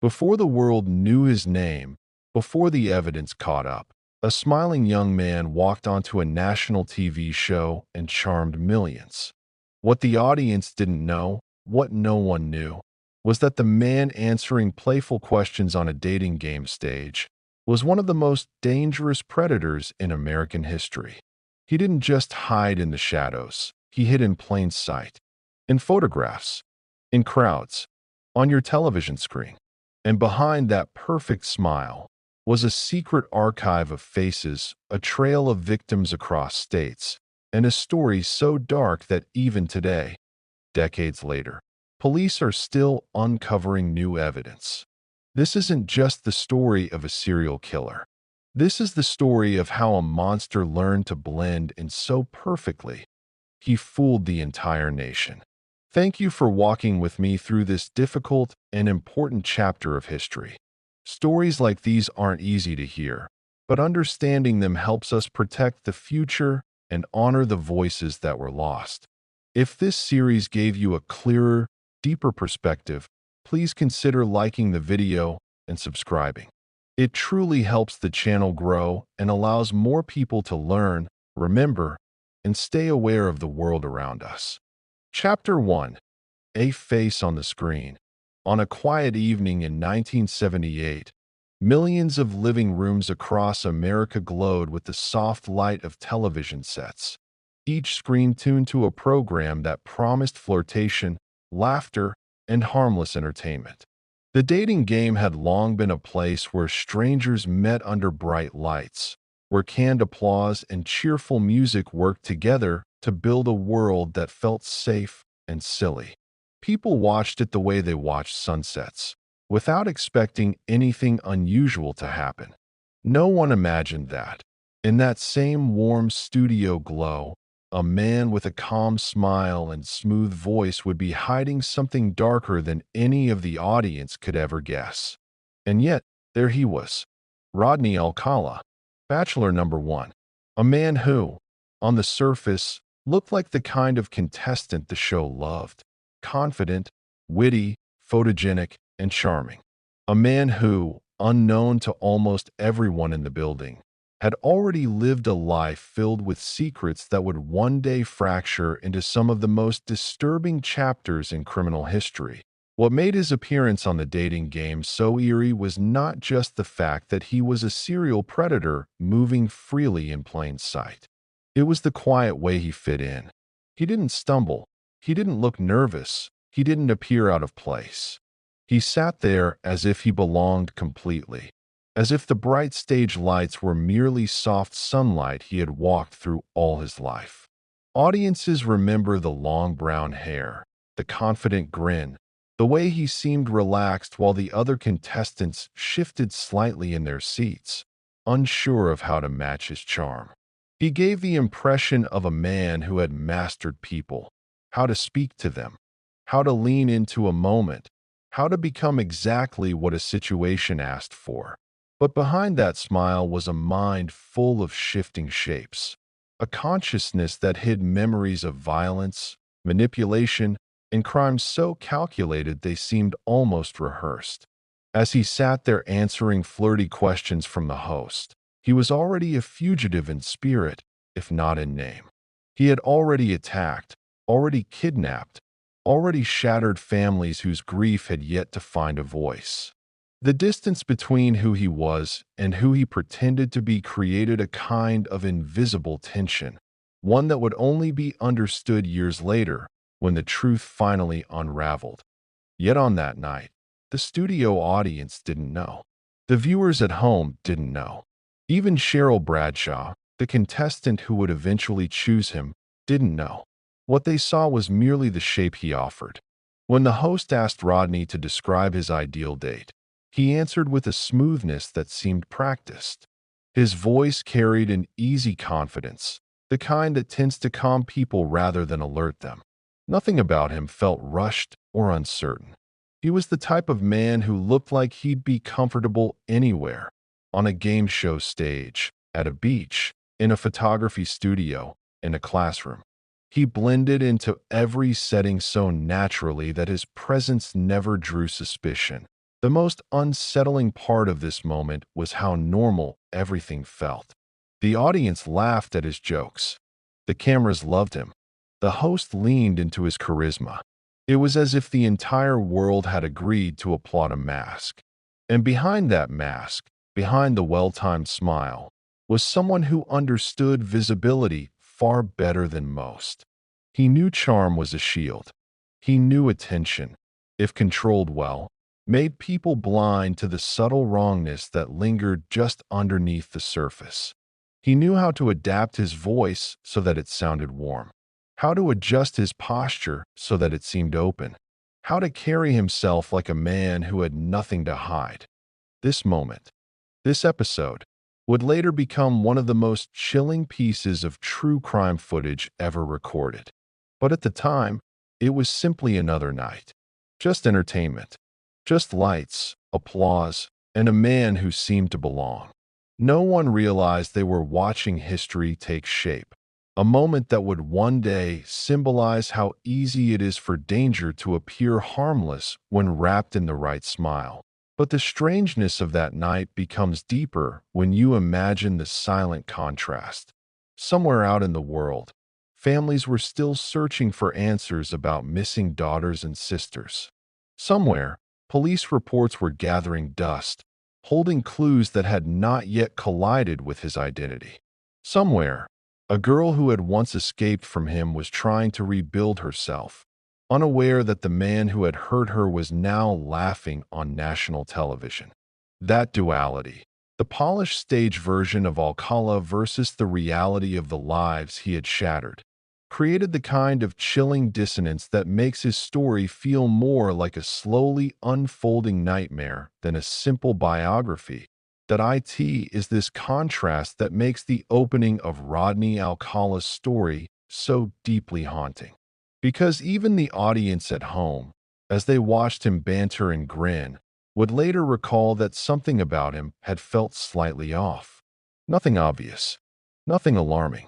Before the world knew his name, before the evidence caught up, a smiling young man walked onto a national TV show and charmed millions. What the audience didn't know, what no one knew, was that the man answering playful questions on a dating game stage was one of the most dangerous predators in American history. He didn't just hide in the shadows, he hid in plain sight, in photographs, in crowds, on your television screen. And behind that perfect smile was a secret archive of faces, a trail of victims across states, and a story so dark that even today, decades later, police are still uncovering new evidence. This isn't just the story of a serial killer. This is the story of how a monster learned to blend in so perfectly, he fooled the entire nation. Thank you for walking with me through this difficult and important chapter of history. Stories like these aren't easy to hear, but understanding them helps us protect the future and honor the voices that were lost. If this series gave you a clearer, deeper perspective, please consider liking the video and subscribing. It truly helps the channel grow and allows more people to learn, remember, and stay aware of the world around us. Chapter 1. A Face on the Screen. On a quiet evening in 1978, millions of living rooms across America glowed with the soft light of television sets, each screen tuned to a program that promised flirtation, laughter, and harmless entertainment. The dating game had long been a place where strangers met under bright lights, where canned applause and cheerful music worked together to build a world that felt safe and silly. People watched it the way they watched sunsets, without expecting anything unusual to happen. No one imagined that, in that same warm studio glow, a man with a calm smile and smooth voice would be hiding something darker than any of the audience could ever guess. And yet, there he was, Rodney Alcala, Bachelor number 1, a man who, on the surface, looked like the kind of contestant the show loved, confident, witty, photogenic, and charming. A man who, unknown to almost everyone in the building, had already lived a life filled with secrets that would one day fracture into some of the most disturbing chapters in criminal history. What made his appearance on the dating game so eerie was not just the fact that he was a serial predator moving freely in plain sight. It was the quiet way he fit in. He didn't stumble. He didn't look nervous. He didn't appear out of place. He sat there as if he belonged completely, as if the bright stage lights were merely soft sunlight he had walked through all his life. Audiences remember the long brown hair, the confident grin, the way he seemed relaxed while the other contestants shifted slightly in their seats, unsure of how to match his charm. He gave the impression of a man who had mastered people, how to speak to them, how to lean into a moment, how to become exactly what a situation asked for. But behind that smile was a mind full of shifting shapes, a consciousness that hid memories of violence, manipulation, and crimes so calculated they seemed almost rehearsed. As he sat there answering flirty questions from the host, he was already a fugitive in spirit, if not in name. He had already attacked, already kidnapped, already shattered families whose grief had yet to find a voice. The distance between who he was and who he pretended to be created a kind of invisible tension, one that would only be understood years later when the truth finally unraveled. Yet on that night, the studio audience didn't know. The viewers at home didn't know. Even Cheryl Bradshaw, the contestant who would eventually choose him, didn't know. What they saw was merely the shape he offered. When the host asked Rodney to describe his ideal date, he answered with a smoothness that seemed practiced. His voice carried an easy confidence, the kind that tends to calm people rather than alert them. Nothing about him felt rushed or uncertain. He was the type of man who looked like he'd be comfortable anywhere, on a game show stage, at a beach, in a photography studio, in a classroom. He blended into every setting so naturally that his presence never drew suspicion. The most unsettling part of this moment was how normal everything felt. The audience laughed at his jokes. The cameras loved him. The host leaned into his charisma. It was as if the entire world had agreed to applaud a mask. And behind that mask, behind the well-timed smile, was someone who understood visibility far better than most. He knew charm was a shield. He knew attention, if controlled well, made people blind to the subtle wrongness that lingered just underneath the surface. He knew how to adapt his voice so that it sounded warm, how to adjust his posture so that it seemed open, how to carry himself like a man who had nothing to hide. This moment, this episode, would later become one of the most chilling pieces of true crime footage ever recorded. But at the time, it was simply another night. Just entertainment. Just lights, applause, and a man who seemed to belong. No one realized they were watching history take shape, a moment that would one day symbolize how easy it is for danger to appear harmless when wrapped in the right smile. But the strangeness of that night becomes deeper when you imagine the silent contrast. Somewhere out in the world, families were still searching for answers about missing daughters and sisters. Somewhere, police reports were gathering dust, holding clues that had not yet collided with his identity. Somewhere, a girl who had once escaped from him was trying to rebuild herself, unaware that the man who had hurt her was now laughing on national television. That duality, the polished stage version of Alcala versus the reality of the lives he had shattered, created the kind of chilling dissonance that makes his story feel more like a slowly unfolding nightmare than a simple biography. That it is this contrast that makes the opening of Rodney Alcala's story so deeply haunting. Because even the audience at home, as they watched him banter and grin, would later recall that something about him had felt slightly off. Nothing obvious, nothing alarming,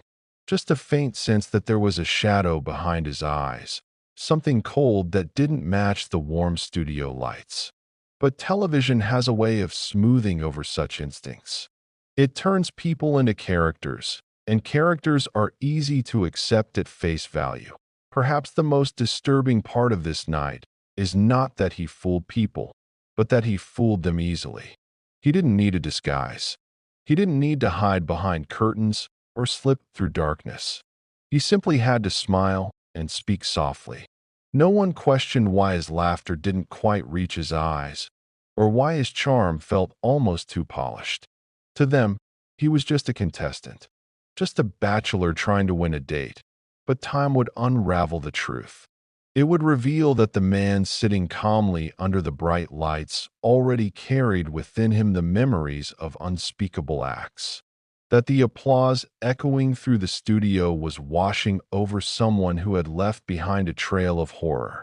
just a faint sense that there was a shadow behind his eyes, something cold that didn't match the warm studio lights. But television has a way of smoothing over such instincts. It turns people into characters, and characters are easy to accept at face value. Perhaps the most disturbing part of this night is not that he fooled people, but that he fooled them easily. He didn't need a disguise. He didn't need to hide behind curtains or slip through darkness. He simply had to smile and speak softly. No one questioned why his laughter didn't quite reach his eyes, or why his charm felt almost too polished. To them, he was just a contestant, just a bachelor trying to win a date. But time would unravel the truth. It would reveal that the man sitting calmly under the bright lights already carried within him the memories of unspeakable acts. That the applause echoing through the studio was washing over someone who had left behind a trail of horror.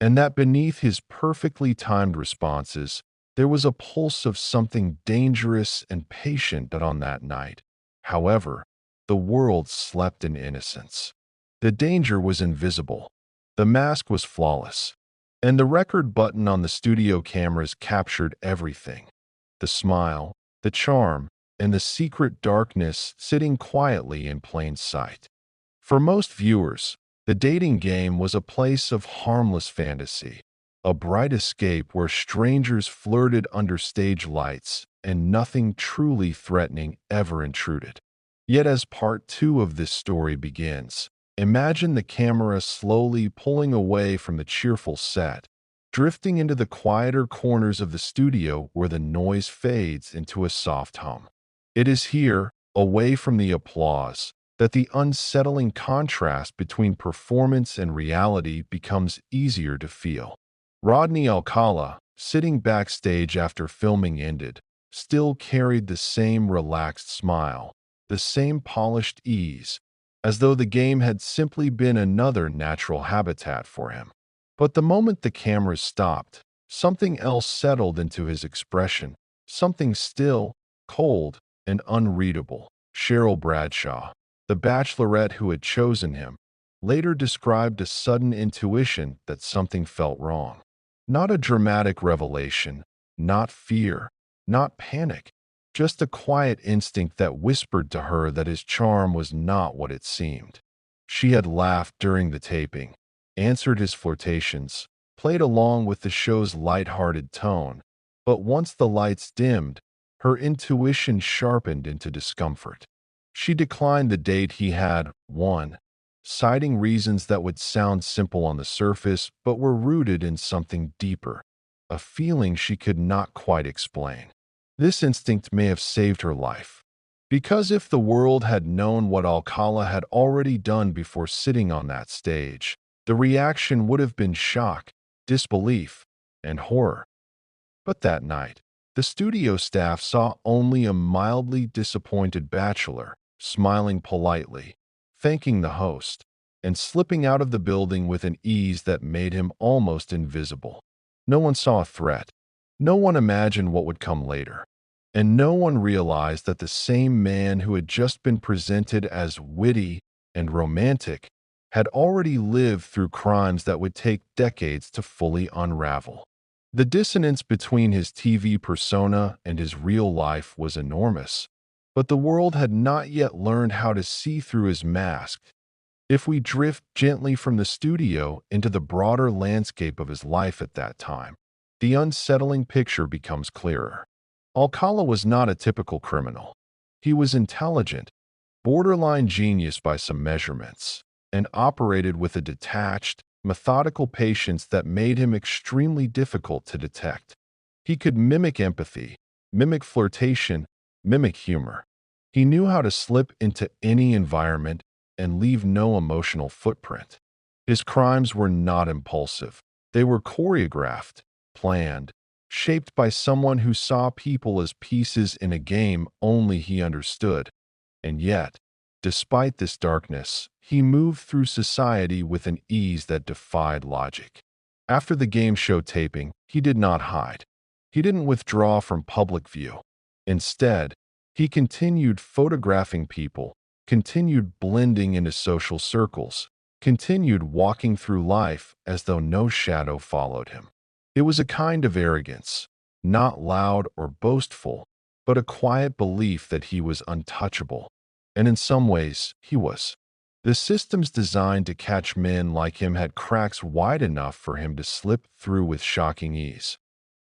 And that beneath his perfectly timed responses, there was a pulse of something dangerous and patient on that night. However, the world slept in innocence. The danger was invisible. The mask was flawless. And the record button on the studio cameras captured everything. The smile, the charm, and the secret darkness sitting quietly in plain sight. For most viewers, the dating game was a place of harmless fantasy, a bright escape where strangers flirted under stage lights and nothing truly threatening ever intruded. Yet as part 2 of this story begins, imagine the camera slowly pulling away from the cheerful set, drifting into the quieter corners of the studio where the noise fades into a soft hum. It is here, away from the applause, that the unsettling contrast between performance and reality becomes easier to feel. Rodney Alcala, sitting backstage after filming ended, still carried the same relaxed smile, the same polished ease, as though the game had simply been another natural habitat for him. But the moment the cameras stopped, something else settled into his expression, something still, cold, and unreadable. Cheryl Bradshaw, the bachelorette who had chosen him, later described a sudden intuition that something felt wrong. Not a dramatic revelation, Not fear, not panic, just a quiet instinct that whispered to her that his charm was not what it seemed. She had laughed during the taping, answered his flirtations, played along with the show's light-hearted tone, but once the lights dimmed, her intuition sharpened into discomfort. She declined the date he had won, citing reasons that would sound simple on the surface but were rooted in something deeper, a feeling she could not quite explain. This instinct may have saved her life, because if the world had known what Alcala had already done before sitting on that stage, the reaction would have been shock, disbelief, and horror. But that night, the studio staff saw only a mildly disappointed bachelor, smiling politely, thanking the host, and slipping out of the building with an ease that made him almost invisible. No one saw a threat. No one imagined what would come later. And no one realized that the same man who had just been presented as witty and romantic had already lived through crimes that would take decades to fully unravel. The dissonance between his TV persona and his real life was enormous, but the world had not yet learned how to see through his mask. If we drift gently from the studio into the broader landscape of his life at that time, the unsettling picture becomes clearer. Alcala was not a typical criminal. He was intelligent, borderline genius by some measurements, and operated with a detached, methodical patience that made him extremely difficult to detect. He could mimic empathy, mimic flirtation, mimic humor. He knew how to slip into any environment and leave no emotional footprint. His crimes were not impulsive. They were choreographed, planned, shaped by someone who saw people as pieces in a game only he understood. And yet, despite this darkness, he moved through society with an ease that defied logic. After the game show taping, he did not hide. He didn't withdraw from public view. Instead, he continued photographing people, continued blending into social circles, continued walking through life as though no shadow followed him. It was a kind of arrogance, not loud or boastful, but a quiet belief that he was untouchable. And in some ways, he was. The systems designed to catch men like him had cracks wide enough for him to slip through with shocking ease.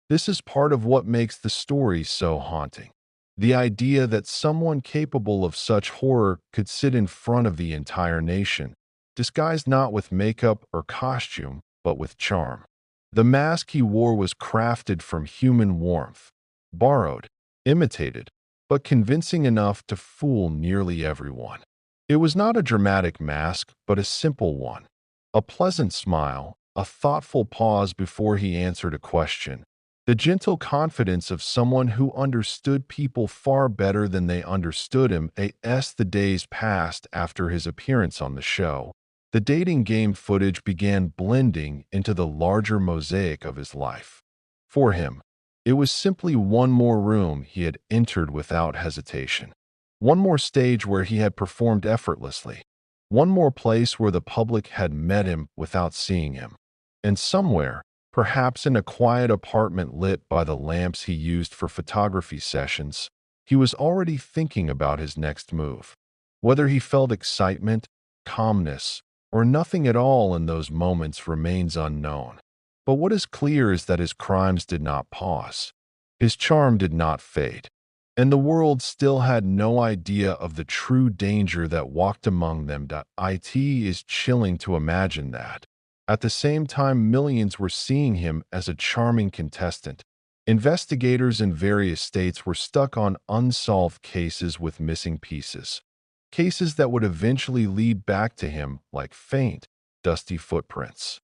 This is part of what makes the story so haunting. The idea that someone capable of such horror could sit in front of the entire nation, disguised not with makeup or costume, but with charm. The mask he wore was crafted from human warmth, borrowed, imitated, but convincing enough to fool nearly everyone. It was not a dramatic mask, but a simple one. A pleasant smile, a thoughtful pause before he answered a question, the gentle confidence of someone who understood people far better than they understood him. As the days passed after his appearance on the show, the dating game footage began blending into the larger mosaic of his life. For him, it was simply one more room he had entered without hesitation. One more stage where he had performed effortlessly. One more place where the public had met him without seeing him. And somewhere, perhaps in a quiet apartment lit by the lamps he used for photography sessions, he was already thinking about his next move. Whether he felt excitement, calmness, or nothing at all in those moments remains unknown. But what is clear is that his crimes did not pause. His charm did not fade. And the world still had no idea of the true danger that walked among them. It is chilling to imagine that. At the same time, millions were seeing him as a charming contestant. Investigators in various states were stuck on unsolved cases with missing pieces. Cases that would eventually lead back to him like faint, dusty footprints.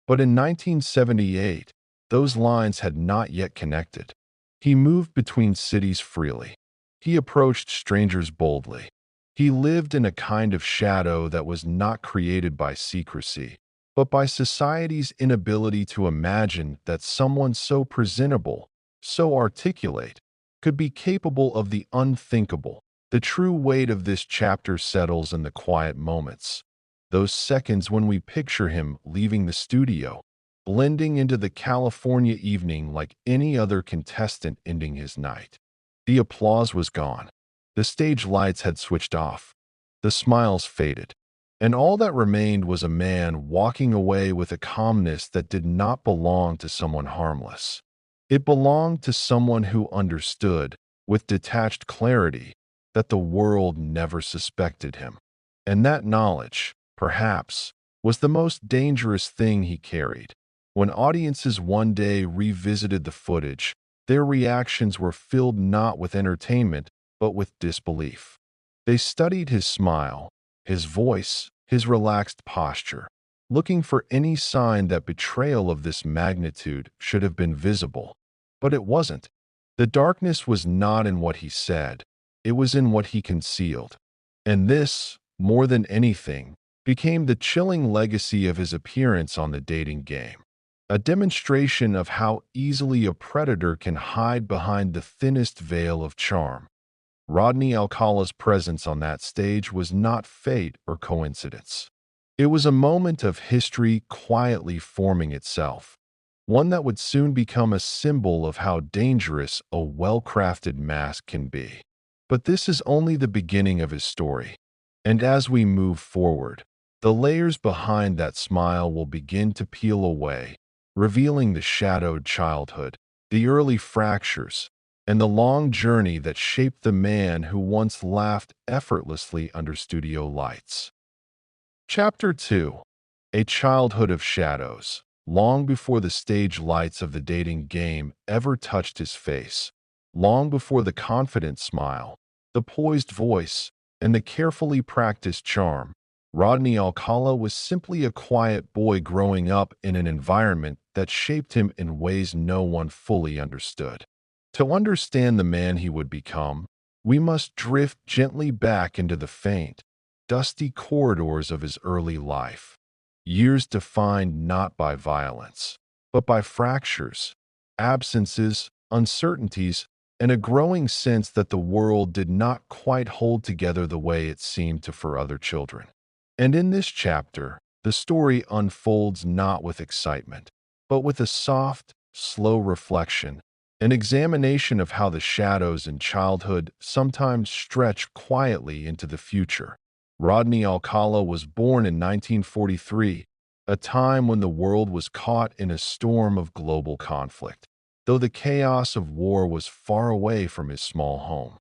But in 1978, those lines had not yet connected. He moved between cities freely. He approached strangers boldly. He lived in a kind of shadow that was not created by secrecy, but by society's inability to imagine that someone so presentable, so articulate, could be capable of the unthinkable. The true weight of this chapter settles in the quiet moments, those seconds when we picture him leaving the studio, blending into the California evening like any other contestant ending his night. The applause was gone. The stage lights had switched off. The smiles faded. And all that remained was a man walking away with a calmness that did not belong to someone harmless. It belonged to someone who understood, with detached clarity, that the world never suspected him. And that knowledge, perhaps, was the most dangerous thing he carried. When audiences one day revisited the footage, their reactions were filled not with entertainment, but with disbelief. They studied his smile, his voice, his relaxed posture, looking for any sign that betrayal of this magnitude should have been visible. But it wasn't. The darkness was not in what he said, it was in what he concealed. And this, more than anything, became the chilling legacy of his appearance on the dating game. A demonstration of how easily a predator can hide behind the thinnest veil of charm. Rodney Alcala's presence on that stage was not fate or coincidence. It was a moment of history quietly forming itself, one that would soon become a symbol of how dangerous a well-crafted mask can be. But this is only the beginning of his story, and as we move forward, the layers behind that smile will begin to peel away, revealing the shadowed childhood, the early fractures, and the long journey that shaped the man who once laughed effortlessly under studio lights. Chapter 2. A Childhood of Shadows. Long before the stage lights of the dating game ever touched his face, long before the confident smile, the poised voice, and the carefully practiced charm, Rodney Alcala was simply a quiet boy growing up in an environment that shaped him in ways no one fully understood. To understand the man he would become, we must drift gently back into the faint, dusty corridors of his early life. Years defined not by violence, but by fractures, absences, uncertainties, and a growing sense that the world did not quite hold together the way it seemed to for other children. And in this chapter, the story unfolds not with excitement, but with a soft, slow reflection, an examination of how the shadows in childhood sometimes stretch quietly into the future. Rodney Alcala was born in 1943, a time when the world was caught in a storm of global conflict, though the chaos of war was far away from his small home.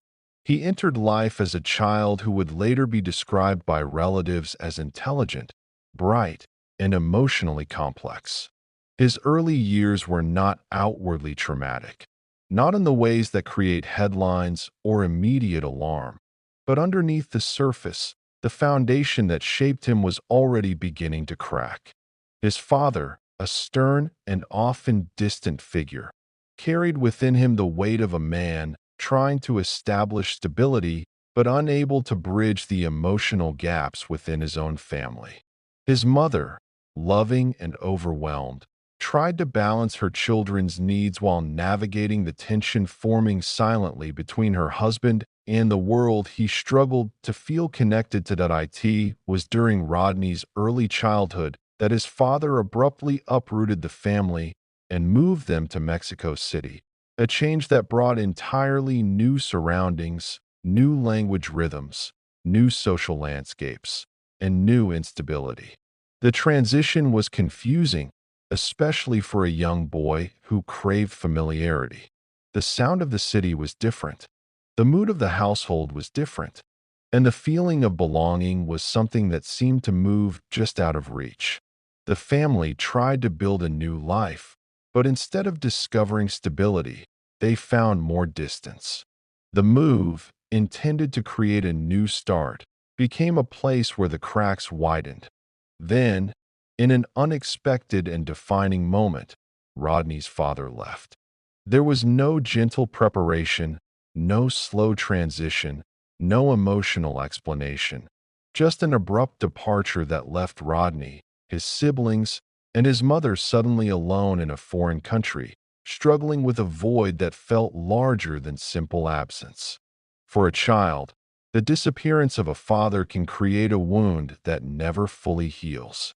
He entered life as a child who would later be described by relatives as intelligent, bright, and emotionally complex. His early years were not outwardly traumatic, not in the ways that create headlines or immediate alarm, but underneath the surface, the foundation that shaped him was already beginning to crack. His father, a stern and often distant figure, carried within him the weight of a man trying to establish stability but unable to bridge the emotional gaps within his own family. His mother, loving and overwhelmed, tried to balance her children's needs while navigating the tension forming silently between her husband and the world. He struggled to feel connected to that. It was during Rodney's early childhood that his father abruptly uprooted the family and moved them to Mexico City, a change that brought entirely new surroundings, new language rhythms, new social landscapes, and new instability. The transition was confusing, especially for a young boy who craved familiarity. The sound of the city was different. The mood of the household was different. And the feeling of belonging was something that seemed to move just out of reach. The family tried to build a new life, but instead of discovering stability, they found more distance. The move, intended to create a new start, became a place where the cracks widened. Then, in an unexpected and defining moment, Rodney's father left. There was no gentle preparation, no slow transition, no emotional explanation, just an abrupt departure that left Rodney, his siblings, and his mother suddenly alone in a foreign country, struggling with a void that felt larger than simple absence. For a child, the disappearance of a father can create a wound that never fully heals.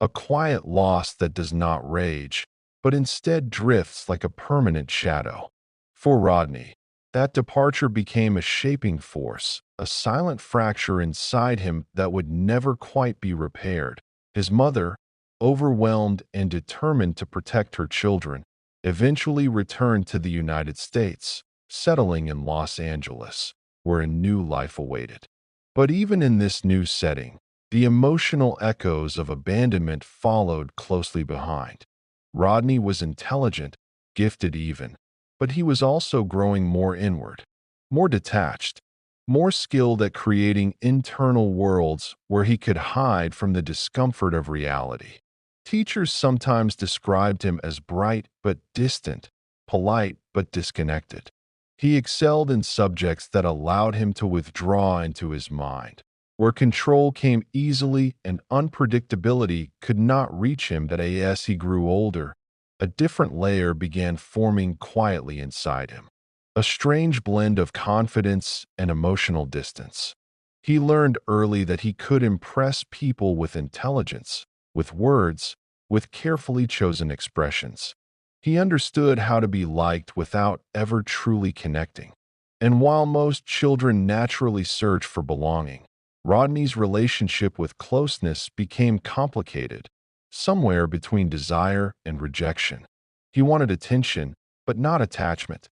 a quiet loss that does not rage, but instead drifts like a permanent shadow. For Rodney, that departure became a shaping force, a silent fracture inside him that would never quite be repaired. His mother, overwhelmed and determined to protect her children, eventually returned to the United States, settling in Los Angeles, where a new life awaited. But even in this new setting, the emotional echoes of abandonment followed closely behind. Rodney was intelligent, gifted even, but he was also growing more inward, more detached, more skilled at creating internal worlds where he could hide from the discomfort of reality. Teachers sometimes described him as bright but distant, polite but disconnected. He excelled in subjects that allowed him to withdraw into his mind, where control came easily and unpredictability could not reach him. That as he grew older, a different layer began forming quietly inside him, a strange blend of confidence and emotional distance. He learned early that he could impress people with intelligence, with words, with carefully chosen expressions. He understood how to be liked without ever truly connecting. And while most children naturally search for belonging, Rodney's relationship with closeness became complicated, somewhere between desire and rejection. He wanted attention, but not attachment.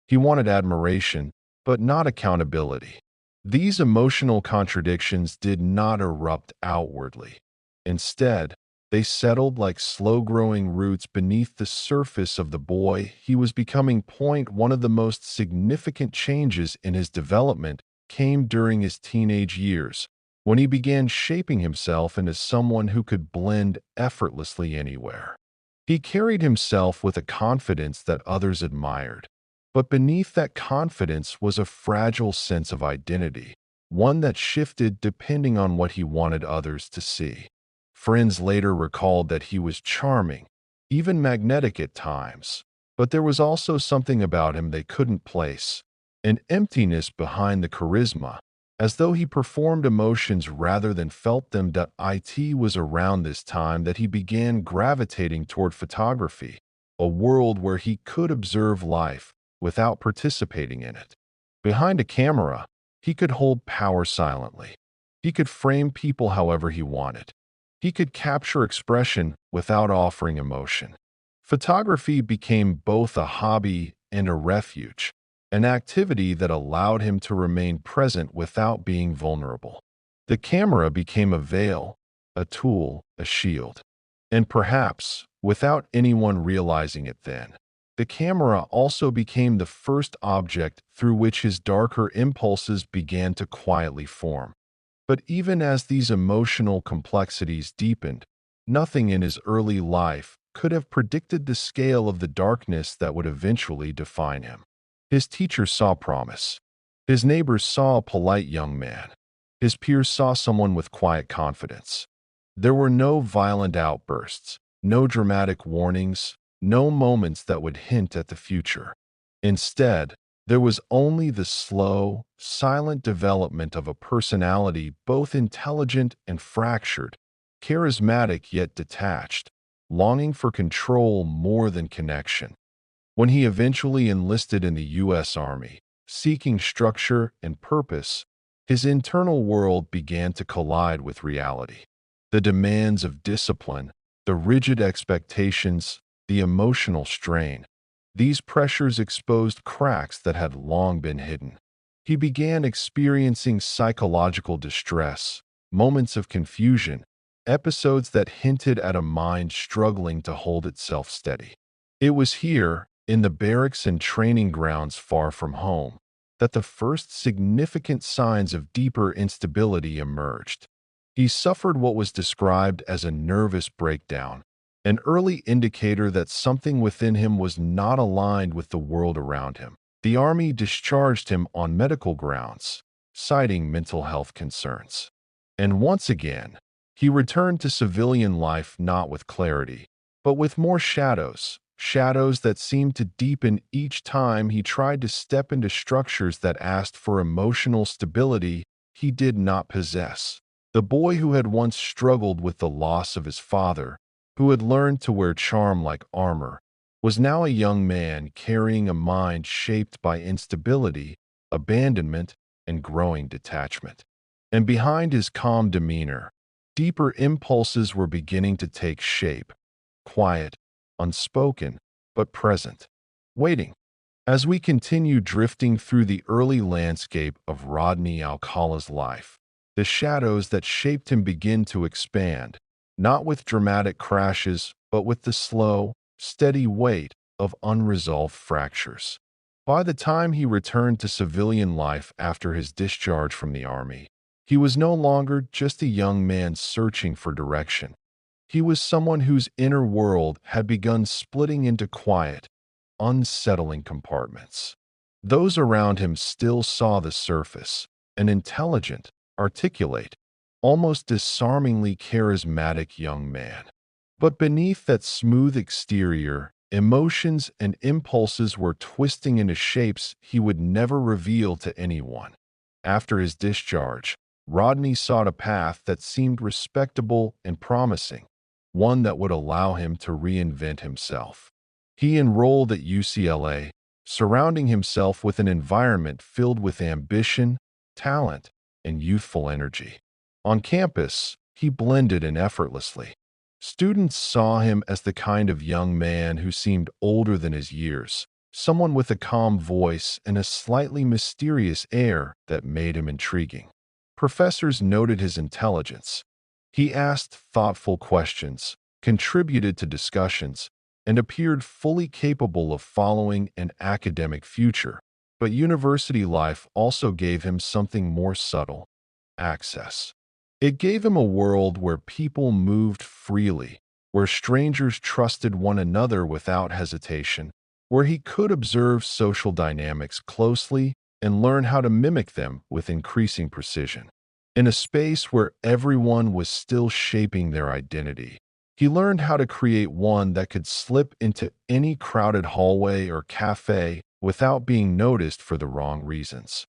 He wanted admiration, but not accountability. These emotional contradictions did not erupt outwardly. Instead, they settled like slow-growing roots beneath the surface of the boy he was becoming. One of the most significant changes in his development came during his teenage years, when he began shaping himself into someone who could blend effortlessly anywhere. He carried himself with a confidence that others admired, but beneath that confidence was a fragile sense of identity, one that shifted depending on what he wanted others to see. Friends later recalled that he was charming, even magnetic at times, but there was also something about him they couldn't place, an emptiness behind the charisma, as though he performed emotions rather than felt them. It was around this time that he began gravitating toward photography, a world where he could observe life without participating in it. Behind a camera, he could hold power silently. He could frame people however he wanted. He could capture expression without offering emotion. Photography became both a hobby and a refuge, an activity that allowed him to remain present without being vulnerable. The camera became a veil, a tool, a shield. And perhaps, without anyone realizing it then, the camera also became the first object through which his darker impulses began to quietly form. But even as these emotional complexities deepened, nothing in his early life could have predicted the scale of the darkness that would eventually define him. His teachers saw promise. His neighbors saw a polite young man. His peers saw someone with quiet confidence. There were no violent outbursts, no dramatic warnings, no moments that would hint at the future. Instead, there was only the slow, silent development of a personality both intelligent and fractured, charismatic yet detached, longing for control more than connection. When he eventually enlisted in the U.S. Army, seeking structure and purpose, his internal world began to collide with reality. The demands of discipline, the rigid expectations, the emotional strain. These pressures exposed cracks that had long been hidden. He began experiencing psychological distress, moments of confusion, episodes that hinted at a mind struggling to hold itself steady. It was here, in the barracks and training grounds far from home, that the first significant signs of deeper instability emerged. He suffered what was described as a nervous breakdown, an early indicator that something within him was not aligned with the world around him. The Army discharged him on medical grounds, citing mental health concerns. And once again, he returned to civilian life not with clarity, but with more shadows, shadows that seemed to deepen each time he tried to step into structures that asked for emotional stability he did not possess. The boy who had once struggled with the loss of his father, who had learned to wear charm like armor, was now a young man carrying a mind shaped by instability, abandonment, and growing detachment. And behind his calm demeanor, deeper impulses were beginning to take shape, quiet, unspoken, but present, waiting. As we continue drifting through the early landscape of Rodney Alcala's life, the shadows that shaped him begin to expand, not with dramatic crashes, but with the slow, steady weight of unresolved fractures. By the time he returned to civilian life after his discharge from the army, he was no longer just a young man searching for direction. He was someone whose inner world had begun splitting into quiet, unsettling compartments. Those around him still saw the surface, an intelligent, articulate, almost disarmingly charismatic young man. But beneath that smooth exterior, emotions and impulses were twisting into shapes he would never reveal to anyone. After his discharge, Rodney sought a path that seemed respectable and promising, one that would allow him to reinvent himself. He enrolled at UCLA, surrounding himself with an environment filled with ambition, talent, and youthful energy. On campus, he blended in effortlessly. Students saw him as the kind of young man who seemed older than his years, someone with a calm voice and a slightly mysterious air that made him intriguing. Professors noted his intelligence. He asked thoughtful questions, contributed to discussions, and appeared fully capable of following an academic future. But university life also gave him something more subtle: access. It gave him a world where people moved freely, where strangers trusted one another without hesitation, where he could observe social dynamics closely and learn how to mimic them with increasing precision. In a space where everyone was still shaping their identity, he learned how to create one that could slip into any crowded hallway or cafe without being noticed for the wrong reasons.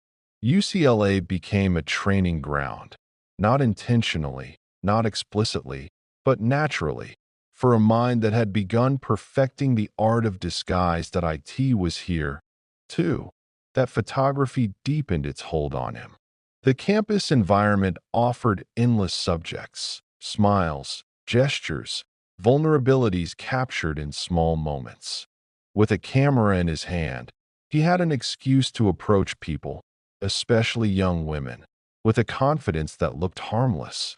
UCLA became a training ground, not intentionally, not explicitly, but naturally, for a mind that had begun perfecting the art of disguise. That IT was here, too, that photography deepened its hold on him. The campus environment offered endless subjects, smiles, gestures, vulnerabilities captured in small moments. With a camera in his hand, he had an excuse to approach people, especially young women, with a confidence that looked harmless.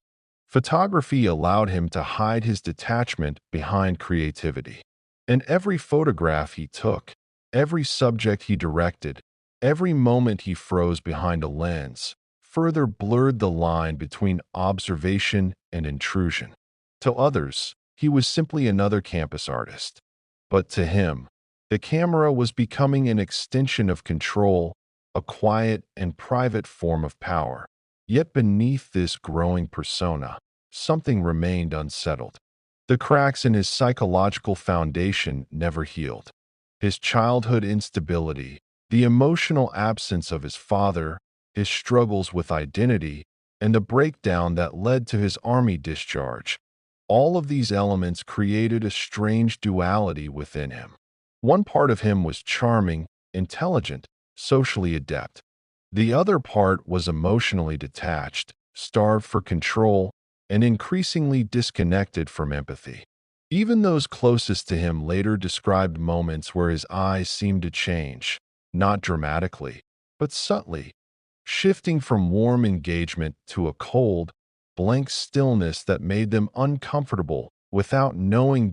Photography allowed him to hide his detachment behind creativity. And every photograph he took, every subject he directed, every moment he froze behind a lens, further blurred the line between observation and intrusion. To others, he was simply another campus artist. But to him, the camera was becoming an extension of control, a quiet and private form of power. Yet beneath this growing persona, something remained unsettled. The cracks in his psychological foundation never healed. His childhood instability, the emotional absence of his father, his struggles with identity, and the breakdown that led to his army discharge, all of these elements created a strange duality within him. One part of him was charming, intelligent, socially adept. The other part was emotionally detached, starved for control, and increasingly disconnected from empathy. Even those closest to him later described moments where his eyes seemed to change, not dramatically, but subtly, shifting from warm engagement to a cold, blank stillness that made them uncomfortable without knowing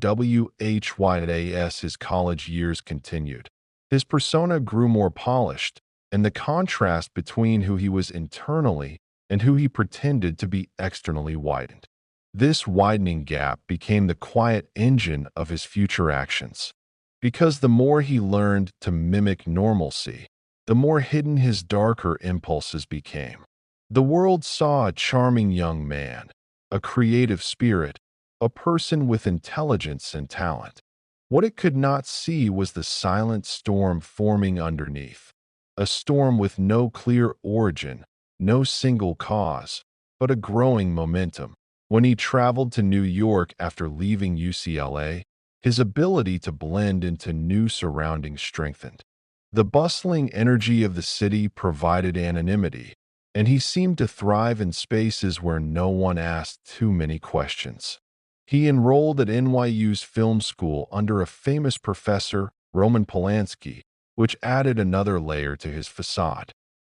why. As his college years continued, his persona grew more polished, and the contrast between who he was internally and who he pretended to be externally widened. This widening gap became the quiet engine of his future actions, because the more he learned to mimic normalcy, the more hidden his darker impulses became. The world saw a charming young man, a creative spirit, a person with intelligence and talent. What it could not see was the silent storm forming underneath, a storm with no clear origin, no single cause, but a growing momentum. When he traveled to New York after leaving UCLA, his ability to blend into new surroundings strengthened. The bustling energy of the city provided anonymity, and he seemed to thrive in spaces where no one asked too many questions. He enrolled at NYU's film school under a famous professor, Roman Polanski, which added another layer to his facade.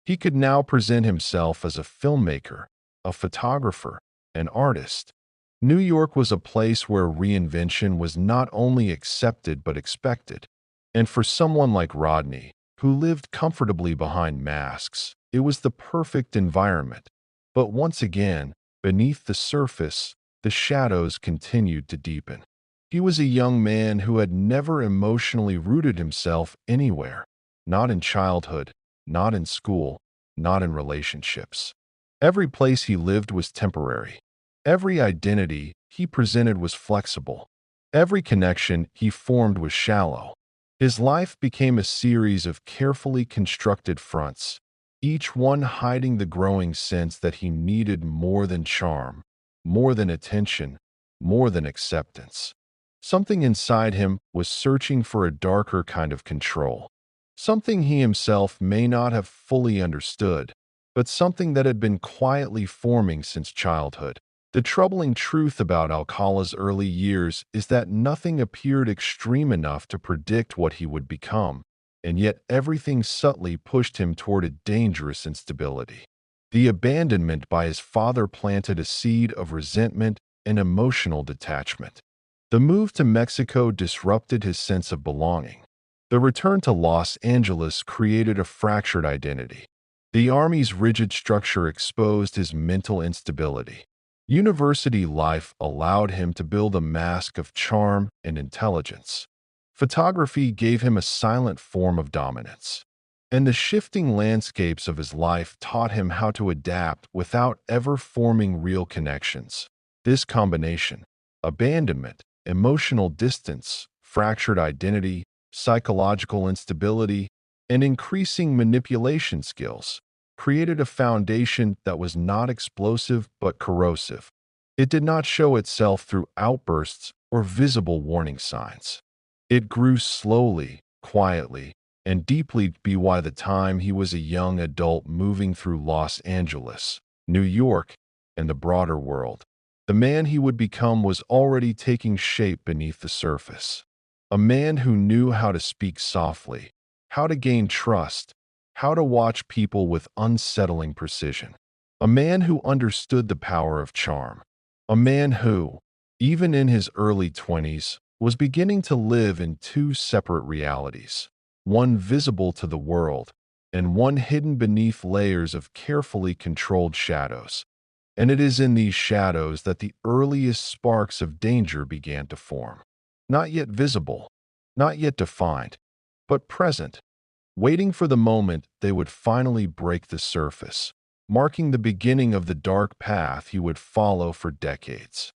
He could now present himself as a filmmaker, a photographer, an artist. New York was a place where reinvention was not only accepted but expected. And for someone like Rodney, who lived comfortably behind masks, it was the perfect environment. But once again, beneath the surface, the shadows continued to deepen. He was a young man who had never emotionally rooted himself anywhere, not in childhood, not in school, not in relationships. Every place he lived was temporary. Every identity he presented was flexible. Every connection he formed was shallow. His life became a series of carefully constructed fronts, each one hiding the growing sense that he needed more than charm, more than attention, more than acceptance. Something inside him was searching for a darker kind of control, something he himself may not have fully understood, but something that had been quietly forming since childhood. The troubling truth about Alcala's early years is that nothing appeared extreme enough to predict what he would become, and yet everything subtly pushed him toward a dangerous instability. The abandonment by his father planted a seed of resentment and emotional detachment. The move to Mexico disrupted his sense of belonging. The return to Los Angeles created a fractured identity. The Army's rigid structure exposed his mental instability. University life allowed him to build a mask of charm and intelligence. Photography gave him a silent form of dominance. And the shifting landscapes of his life taught him how to adapt without ever forming real connections. This combination, abandonment, emotional distance, fractured identity, psychological instability, and increasing manipulation skills, created a foundation that was not explosive but corrosive. It did not show itself through outbursts or visible warning signs. It grew slowly, quietly, and deeply by the time he was a young adult moving through Los Angeles, New York, and the broader world. The man he would become was already taking shape beneath the surface. A man who knew how to speak softly, how to gain trust, how to watch people with unsettling precision. A man who understood the power of charm. A man who, even in his early 20s, was beginning to live in two separate realities, one visible to the world and one hidden beneath layers of carefully controlled shadows. And it is in these shadows that the earliest sparks of danger began to form. Not yet visible, not yet defined, but present, waiting for the moment they would finally break the surface, marking the beginning of the dark path he would follow for decades.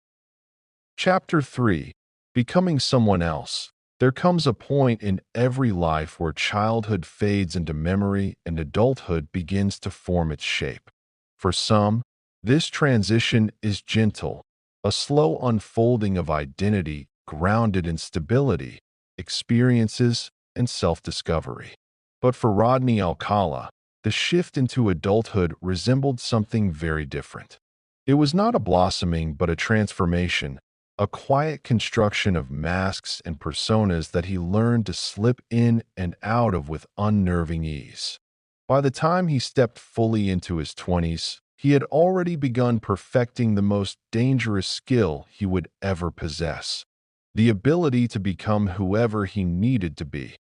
Chapter 3: Becoming Someone Else. There comes a point in every life where childhood fades into memory and adulthood begins to form its shape. For some, this transition is gentle, a slow unfolding of identity grounded in stability, experiences, and self-discovery. But for Rodney Alcala, the shift into adulthood resembled something very different. It was not a blossoming but a transformation, a quiet construction of masks and personas that he learned to slip in and out of with unnerving ease. By the time he stepped fully into his 20s, he had already begun perfecting the most dangerous skill he would ever possess: the ability to become whoever he needed to be.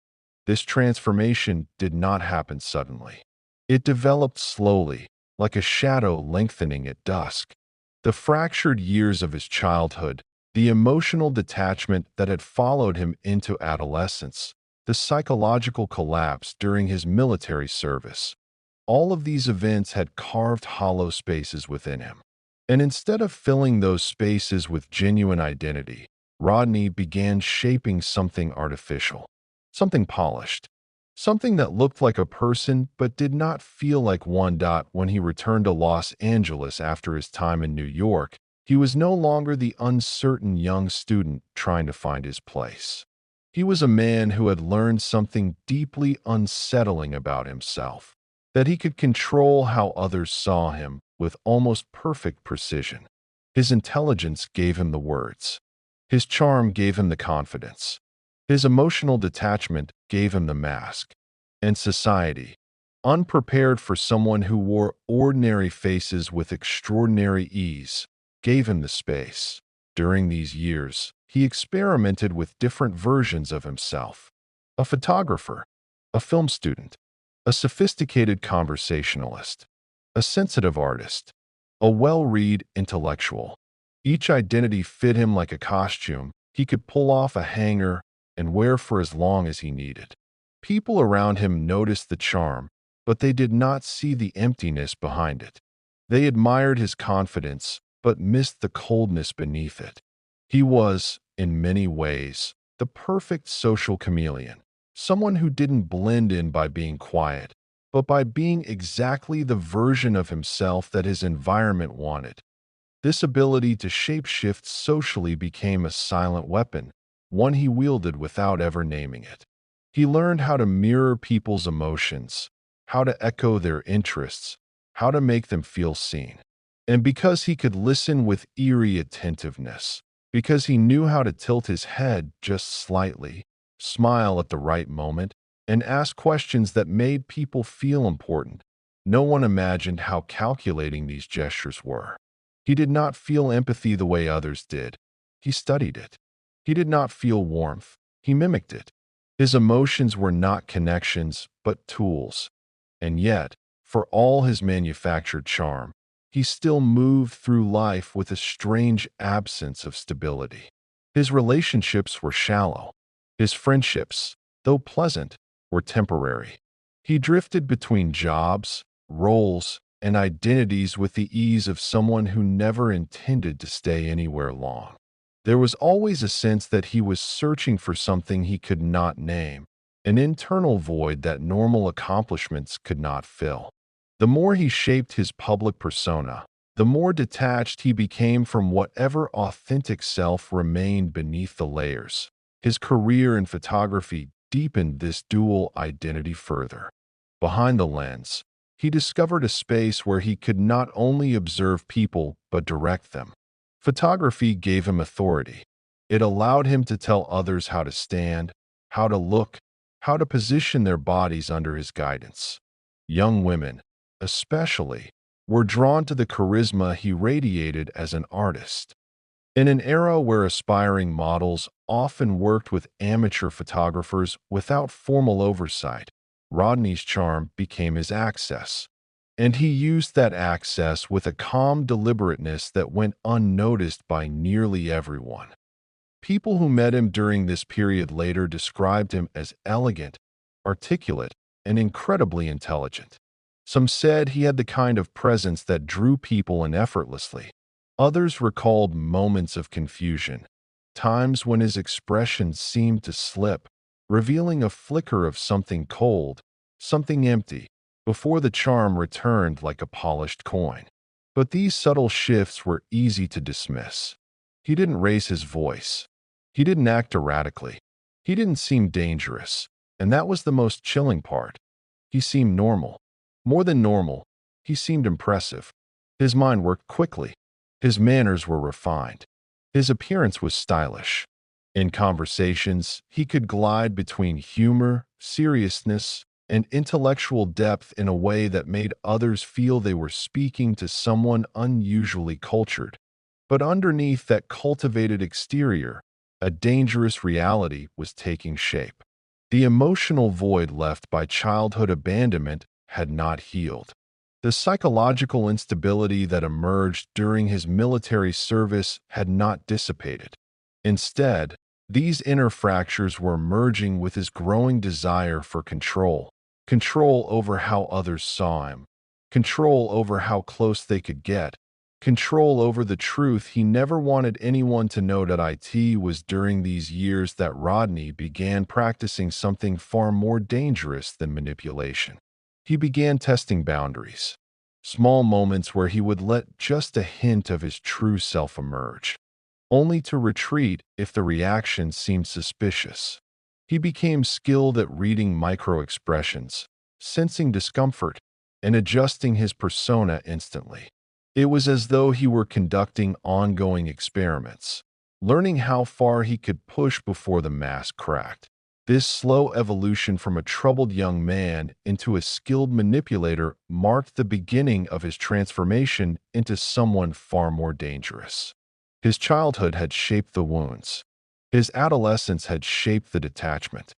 This transformation did not happen suddenly. It developed slowly, like a shadow lengthening at dusk. The fractured years of his childhood, the emotional detachment that had followed him into adolescence, the psychological collapse during his military service, all of these events had carved hollow spaces within him. And instead of filling those spaces with genuine identity, Rodney began shaping something artificial, something polished, something that looked like a person but did not feel like one. When he returned to Los Angeles after his time in New York, he was no longer the uncertain young student trying to find his place. He was a man who had learned something deeply unsettling about himself, that he could control how others saw him with almost perfect precision. His intelligence gave him the words. His charm gave him the confidence. His emotional detachment gave him the mask. And society, unprepared for someone who wore ordinary faces with extraordinary ease, gave him the space. During these years, he experimented with different versions of himself. A photographer, a film student, a sophisticated conversationalist, a sensitive artist, a well-read intellectual. Each identity fit him like a costume he could pull off a hanger and wear for as long as he needed. People around him noticed the charm, but they did not see the emptiness behind it. They admired his confidence, but missed the coldness beneath it. He was, in many ways, the perfect social chameleon, someone who didn't blend in by being quiet, but by being exactly the version of himself that his environment wanted. This ability to shapeshift socially became a silent weapon, one he wielded without ever naming it. He learned how to mirror people's emotions, how to echo their interests, how to make them feel seen. And because he could listen with eerie attentiveness, because he knew how to tilt his head just slightly, smile at the right moment, and ask questions that made people feel important, no one imagined how calculating these gestures were. He did not feel empathy the way others did. He studied it. He did not feel warmth. He mimicked it. His emotions were not connections, but tools. And yet, for all his manufactured charm, he still moved through life with a strange absence of stability. His relationships were shallow. His friendships, though pleasant, were temporary. He drifted between jobs, roles, and identities with the ease of someone who never intended to stay anywhere long. There was always a sense that he was searching for something he could not name, an internal void that normal accomplishments could not fill. The more he shaped his public persona, the more detached he became from whatever authentic self remained beneath the layers. His career in photography deepened this dual identity further. Behind the lens, he discovered a space where he could not only observe people but direct them. Photography gave him authority. It allowed him to tell others how to stand, how to look, how to position their bodies under his guidance. Young women, especially, were drawn to the charisma he radiated as an artist. In an era where aspiring models often worked with amateur photographers without formal oversight, Rodney's charm became his access. And he used that access with a calm deliberateness that went unnoticed by nearly everyone. People who met him during this period later described him as elegant, articulate, and incredibly intelligent. Some said he had the kind of presence that drew people in effortlessly. Others recalled moments of confusion, times when his expression seemed to slip, revealing a flicker of something cold, something empty, before the charm returned like a polished coin. But these subtle shifts were easy to dismiss. He didn't raise his voice. He didn't act erratically. He didn't seem dangerous. And that was the most chilling part. He seemed normal. More than normal, he seemed impressive. His mind worked quickly. His manners were refined. His appearance was stylish. In conversations, he could glide between humor, seriousness, and intellectual depth in a way that made others feel they were speaking to someone unusually cultured. But underneath that cultivated exterior, a dangerous reality was taking shape. The emotional void left by childhood abandonment had not healed. The psychological instability that emerged during his military service had not dissipated. Instead, these inner fractures were merging with his growing desire for control. Control over how others saw him, control over how close they could get, control over the truth. He never wanted anyone to know that it was during these years that Rodney began practicing something far more dangerous than manipulation. He began testing boundaries, small moments where he would let just a hint of his true self emerge, only to retreat if the reaction seemed suspicious. He became skilled at reading micro-expressions, sensing discomfort, and adjusting his persona instantly. It was as though he were conducting ongoing experiments, learning how far he could push before the mask cracked. This slow evolution from a troubled young man into a skilled manipulator marked the beginning of his transformation into someone far more dangerous. His childhood had shaped the wounds. His adolescence had shaped the detachment.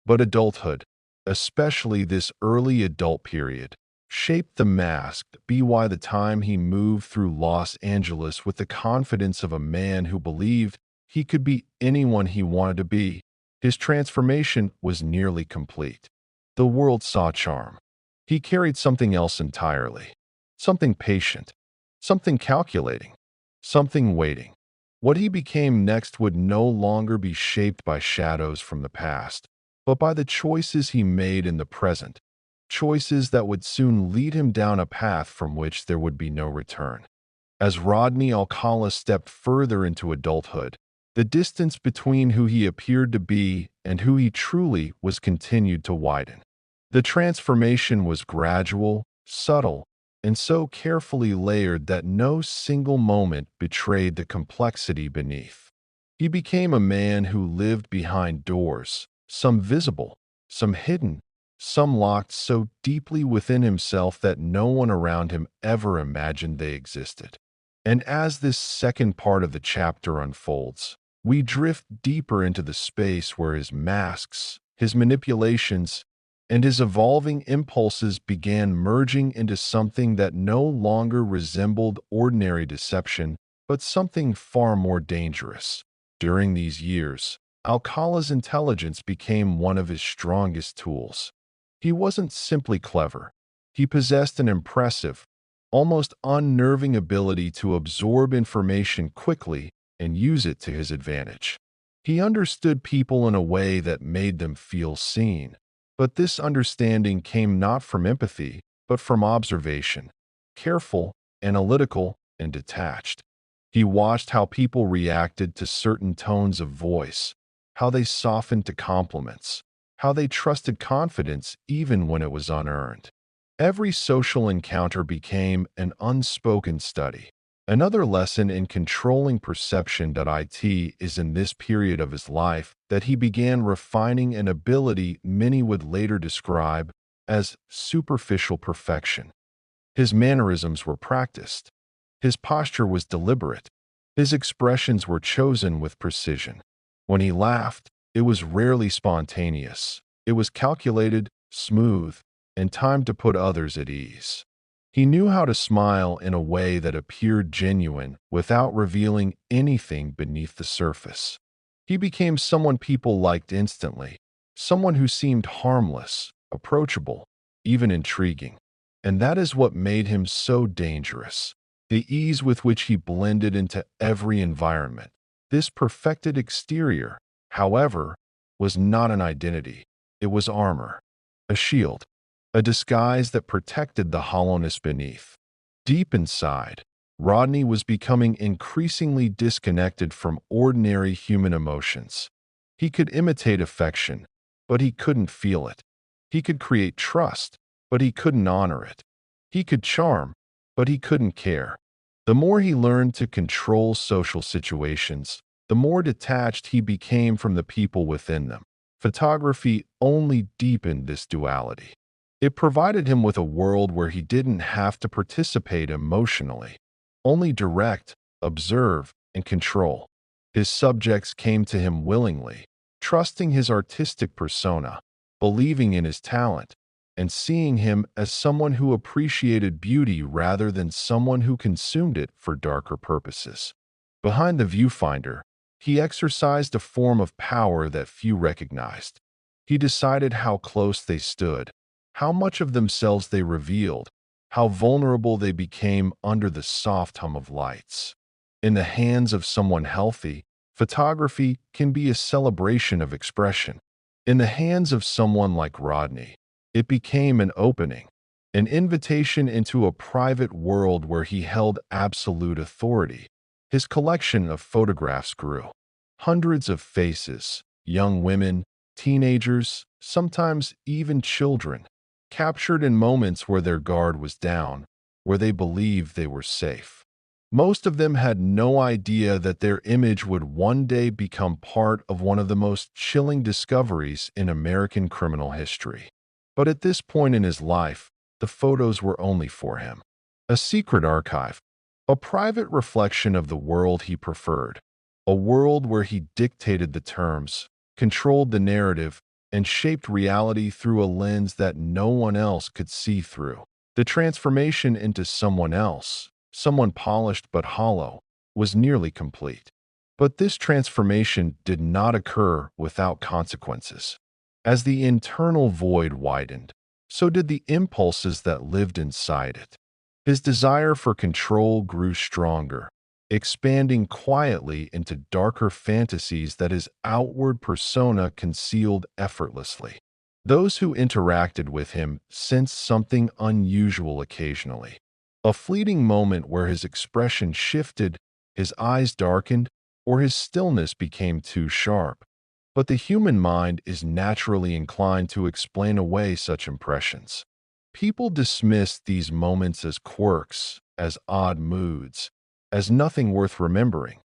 But adulthood, especially this early adult period, shaped the mask. By the time he moved through Los Angeles with the confidence of a man who believed he could be anyone he wanted to be, his transformation was nearly complete. The world saw charm. He carried something else entirely. Something patient. Something calculating. Something waiting. What he became next would no longer be shaped by shadows from the past, but by the choices he made in the present. Choices that would soon lead him down a path from which there would be no return. As Rodney Alcala stepped further into adulthood, the distance between who he appeared to be and who he truly was continued to widen. The transformation was gradual, subtle, and so carefully layered that no single moment betrayed the complexity beneath. He became a man who lived behind doors, some visible, some hidden, some locked so deeply within himself that no one around him ever imagined they existed. And as this second part of the chapter unfolds, we drift deeper into the space where his masks, his manipulations, and his evolving impulses began merging into something that no longer resembled ordinary deception, but something far more dangerous. During these years, Alcala's intelligence became one of his strongest tools. He wasn't simply clever. He possessed an impressive, almost unnerving ability to absorb information quickly and use it to his advantage. He understood people in a way that made them feel seen. But this understanding came not from empathy, but from observation, careful, analytical, and detached. He watched how people reacted to certain tones of voice, how they softened to compliments, how they trusted confidence even when it was unearned. Every social encounter became an unspoken study. Another lesson in controlling perception. It is in this period of his life that he began refining an ability many would later describe as superficial perfection. His mannerisms were practiced. His posture was deliberate. His expressions were chosen with precision. When he laughed, it was rarely spontaneous. It was calculated, smooth, and timed to put others at ease. He knew how to smile in a way that appeared genuine without revealing anything beneath the surface. He became someone people liked instantly, someone who seemed harmless, approachable, even intriguing. And that is what made him so dangerous. The ease with which he blended into every environment. This perfected exterior, however, was not an identity. It was armor, a shield, a disguise that protected the hollowness beneath. Deep inside, Rodney was becoming increasingly disconnected from ordinary human emotions. He could imitate affection, but he couldn't feel it. He could create trust, but he couldn't honor it. He could charm, but he couldn't care. The more he learned to control social situations, the more detached he became from the people within them. Photography only deepened this duality. It provided him with a world where he didn't have to participate emotionally, only direct, observe, and control. His subjects came to him willingly, trusting his artistic persona, believing in his talent, and seeing him as someone who appreciated beauty rather than someone who consumed it for darker purposes. Behind the viewfinder, he exercised a form of power that few recognized. He decided how close they stood, how much of themselves they revealed, how vulnerable they became under the soft hum of lights. In the hands of someone healthy, photography can be a celebration of expression. In the hands of someone like Rodney, it became an opening, an invitation into a private world where he held absolute authority. His collection of photographs grew. Hundreds of faces, young women, teenagers, sometimes even children, captured in moments where their guard was down, where they believed they were safe. Most of them had no idea that their image would one day become part of one of the most chilling discoveries in American criminal history. But at this point in his life, the photos were only for him. A secret archive, a private reflection of the world he preferred, a world where he dictated the terms, controlled the narrative, and shaped reality through a lens that no one else could see through. The transformation into someone else, someone polished but hollow, was nearly complete. But this transformation did not occur without consequences. As the internal void widened, so did the impulses that lived inside it. His desire for control grew stronger, expanding quietly into darker fantasies that his outward persona concealed effortlessly. Those who interacted with him sensed something unusual occasionally. A fleeting moment where his expression shifted, his eyes darkened, or his stillness became too sharp. But the human mind is naturally inclined to explain away such impressions. People dismiss these moments as quirks, as odd moods, as nothing worth remembering.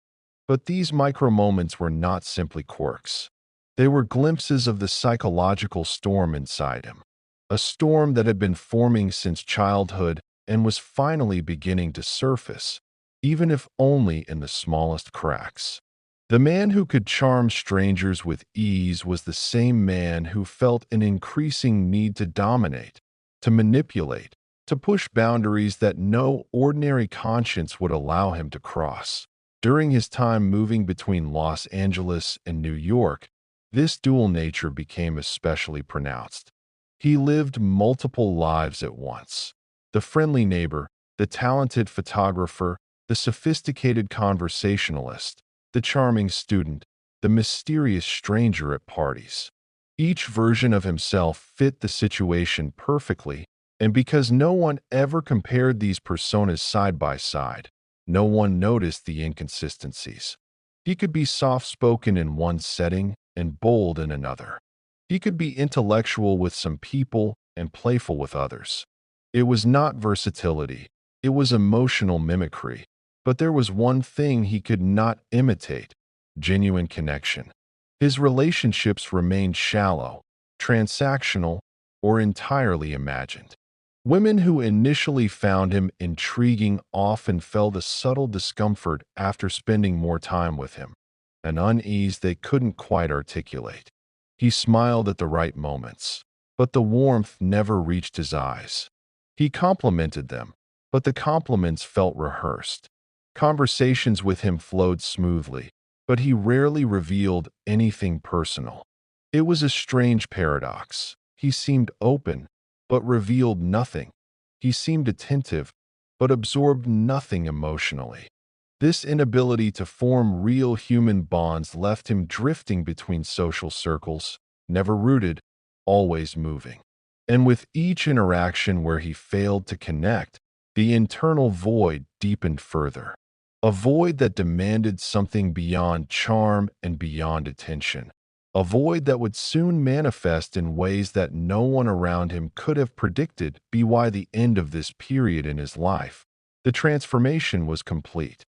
But these micro-moments were not simply quirks. They were glimpses of the psychological storm inside him, a storm that had been forming since childhood and was finally beginning to surface, even if only in the smallest cracks. The man who could charm strangers with ease was the same man who felt an increasing need to dominate, to manipulate, to push boundaries that no ordinary conscience would allow him to cross. During his time moving between Los Angeles and New York, this dual nature became especially pronounced. He lived multiple lives at once. The friendly neighbor, the talented photographer, the sophisticated conversationalist, the charming student, the mysterious stranger at parties. Each version of himself fit the situation perfectly, and because no one ever compared these personas side by side, no one noticed the inconsistencies. He could be soft-spoken in one setting and bold in another. He could be intellectual with some people and playful with others. It was not versatility, it was emotional mimicry. But there was one thing he could not imitate: genuine connection. His relationships remained shallow, transactional, or entirely imagined. Women who initially found him intriguing often felt a subtle discomfort after spending more time with him, an unease they couldn't quite articulate. He smiled at the right moments, but the warmth never reached his eyes. He complimented them, but the compliments felt rehearsed. Conversations with him flowed smoothly, but he rarely revealed anything personal. It was a strange paradox. He seemed open, but revealed nothing. He seemed attentive, but absorbed nothing emotionally. This inability to form real human bonds left him drifting between social circles, never rooted, always moving. And with each interaction where he failed to connect, the internal void deepened further. A void that demanded something beyond charm and beyond attention. A void that would soon manifest in ways that no one around him could have predicted be why the end of this period in his life. The transformation was complete.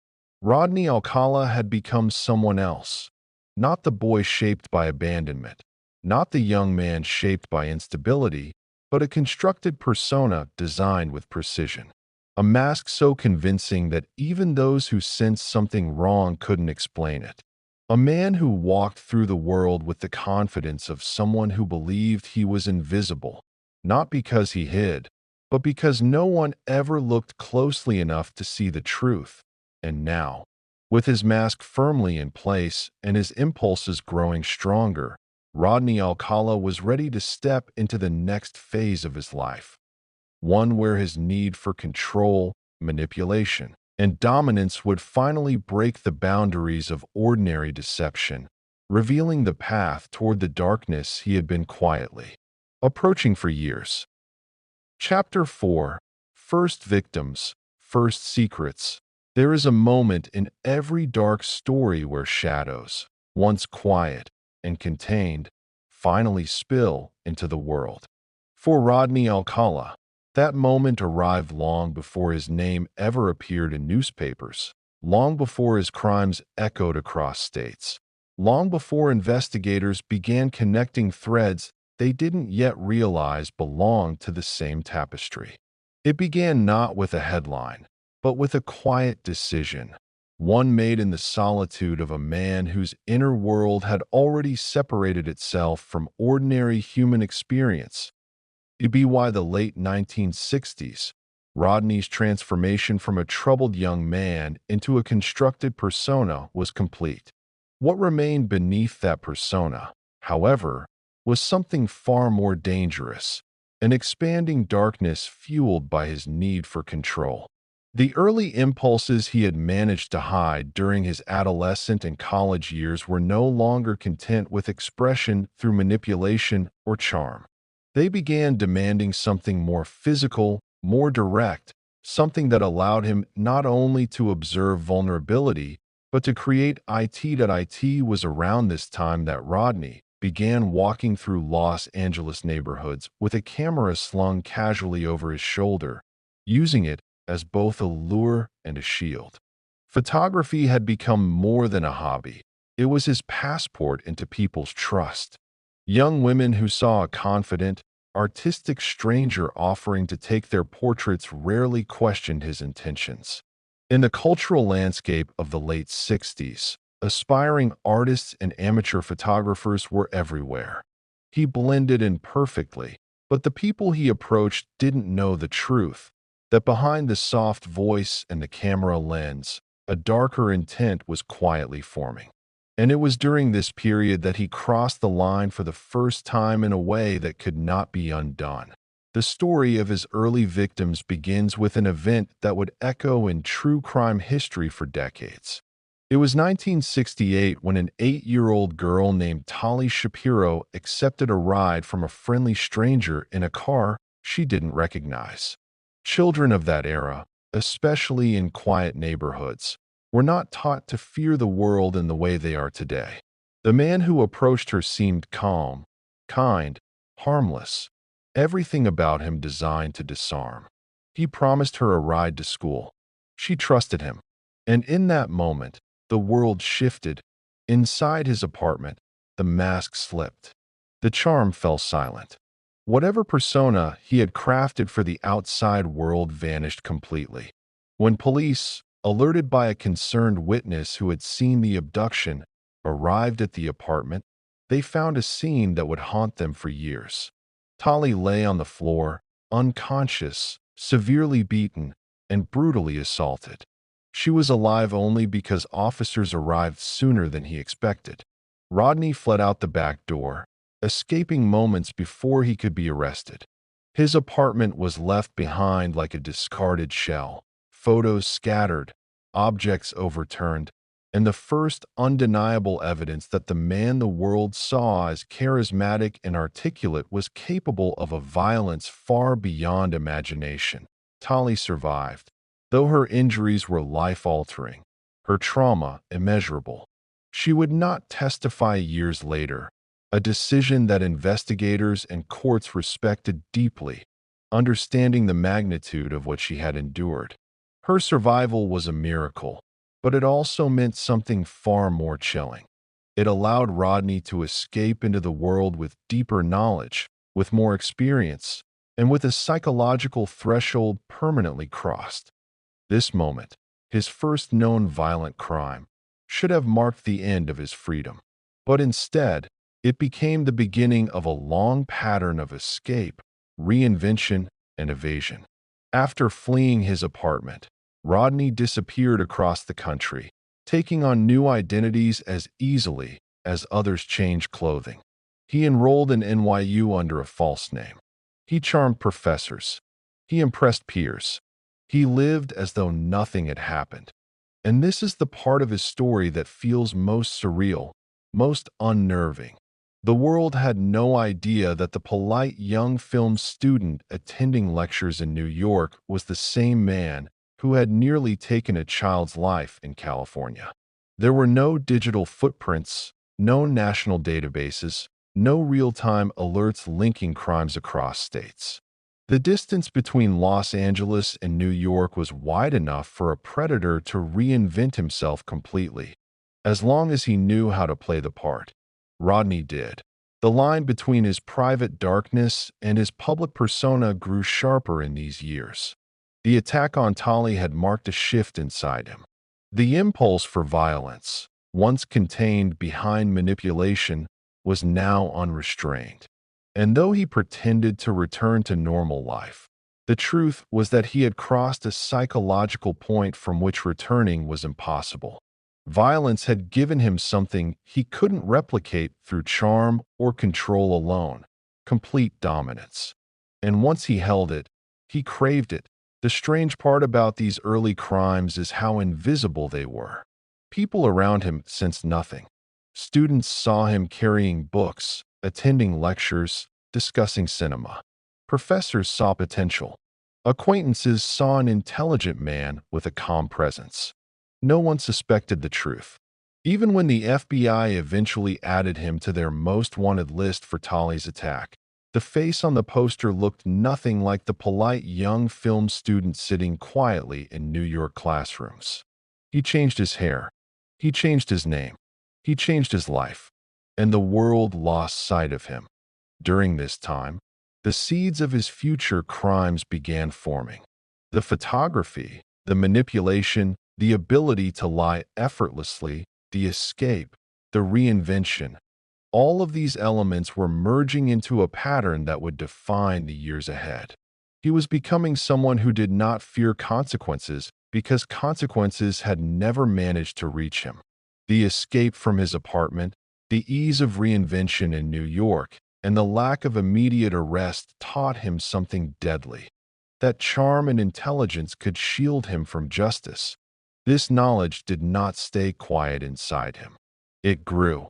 Rodney Alcala had become someone else. Not the boy shaped by abandonment. Not the young man shaped by instability, but a constructed persona designed with precision. A mask so convincing that even those who sensed something wrong couldn't explain it. A man who walked through the world with the confidence of someone who believed he was invisible, not because he hid, but because no one ever looked closely enough to see the truth. And now, with his mask firmly in place and his impulses growing stronger, Rodney Alcala was ready to step into the next phase of his life. one where his need for control, manipulation, and dominance would finally break the boundaries of ordinary deception, revealing the path toward the darkness he had been quietly approaching for years. Chapter 4: First Victims, First Secrets. There is a moment in every dark story where shadows, once quiet and contained, finally spill into the world. For Rodney Alcala, that moment arrived long before his name ever appeared in newspapers, long before his crimes echoed across states, long before investigators began connecting threads they didn't yet realize belonged to the same tapestry. It began not with a headline, but with a quiet decision, one made in the solitude of a man whose inner world had already separated itself from ordinary human experience. It'd be why the late 1960s, Rodney's transformation from a troubled young man into a constructed persona was complete. What remained beneath that persona, however, was something far more dangerous, an expanding darkness fueled by his need for control. The early impulses he had managed to hide during his adolescent and college years were no longer content with expression through manipulation or charm. They began demanding something more physical, more direct, something that allowed him not only to observe vulnerability, but to create it. It was around this time that Rodney began walking through Los Angeles neighborhoods with a camera slung casually over his shoulder, using it as both a lure and a shield. Photography had become more than a hobby. It was his passport into people's trust. Young women who saw a confident, artistic stranger offering to take their portraits rarely questioned his intentions. In the cultural landscape of the late 60s, aspiring artists and amateur photographers were everywhere. He blended in perfectly, but the people he approached didn't know the truth, that behind the soft voice and the camera lens, a darker intent was quietly forming. And it was during this period that he crossed the line for the first time in a way that could not be undone. The story of his early victims begins with an event that would echo in true crime history for decades. It was 1968 when an 8-year-old girl named Tali Shapiro accepted a ride from a friendly stranger in a car she didn't recognize. Children of that era, especially in quiet neighborhoods, were not taught to fear the world in the way they are today. The man who approached her seemed calm, kind, harmless, everything about him designed to disarm. He promised her a ride to school. She trusted him. And in that moment, the world shifted. Inside his apartment, the mask slipped. The charm fell silent. Whatever persona he had crafted for the outside world vanished completely. When police, alerted by a concerned witness who had seen the abduction, arrived at the apartment, they found a scene that would haunt them for years. Tali lay on the floor, unconscious, severely beaten, and brutally assaulted. She was alive only because officers arrived sooner than he expected. Rodney fled out the back door, escaping moments before he could be arrested. His apartment was left behind like a discarded shell, photos scattered, objects overturned, and the first undeniable evidence that the man the world saw as charismatic and articulate was capable of a violence far beyond imagination. Tali survived, though her injuries were life-altering, her trauma immeasurable. She would not testify years later, a decision that investigators and courts respected deeply, understanding the magnitude of what she had endured. Her survival was a miracle, but it also meant something far more chilling. It allowed Rodney to escape into the world with deeper knowledge, with more experience, and with a psychological threshold permanently crossed. This moment, his first known violent crime, should have marked the end of his freedom. But instead, it became the beginning of a long pattern of escape, reinvention, and evasion. After fleeing his apartment, Rodney disappeared across the country, taking on new identities as easily as others changed clothing. He enrolled in NYU under a false name. He charmed professors. He impressed peers. He lived as though nothing had happened. And this is the part of his story that feels most surreal, most unnerving. The world had no idea that the polite young film student attending lectures in New York was the same man who had nearly taken a child's life in California. There were no digital footprints, no national databases, no real-time alerts linking crimes across states. The distance between Los Angeles and New York was wide enough for a predator to reinvent himself completely, as long as he knew how to play the part. Rodney did. The line between his private darkness and his public persona grew sharper in these years. The attack on Tolly had marked a shift inside him. The impulse for violence, once contained behind manipulation, was now unrestrained. And though he pretended to return to normal life, the truth was that he had crossed a psychological point from which returning was impossible. Violence had given him something he couldn't replicate through charm or control alone: complete dominance. And once he held it, he craved it. The strange part about these early crimes is how invisible they were. People around him sensed nothing. Students saw him carrying books, attending lectures, discussing cinema. Professors saw potential. Acquaintances saw an intelligent man with a calm presence. No one suspected the truth. Even when the FBI eventually added him to their most wanted list for Tolly's attack, the face on the poster looked nothing like the polite young film student sitting quietly in New York classrooms. He changed his hair. He changed his name. He changed his life. And the world lost sight of him. During this time, the seeds of his future crimes began forming. The photography, the manipulation, the ability to lie effortlessly, the escape, the reinvention. All of these elements were merging into a pattern that would define the years ahead. He was becoming someone who did not fear consequences because consequences had never managed to reach him. The escape from his apartment, the ease of reinvention in New York, and the lack of immediate arrest taught him something deadly: that charm and intelligence could shield him from justice. This knowledge did not stay quiet inside him. It grew.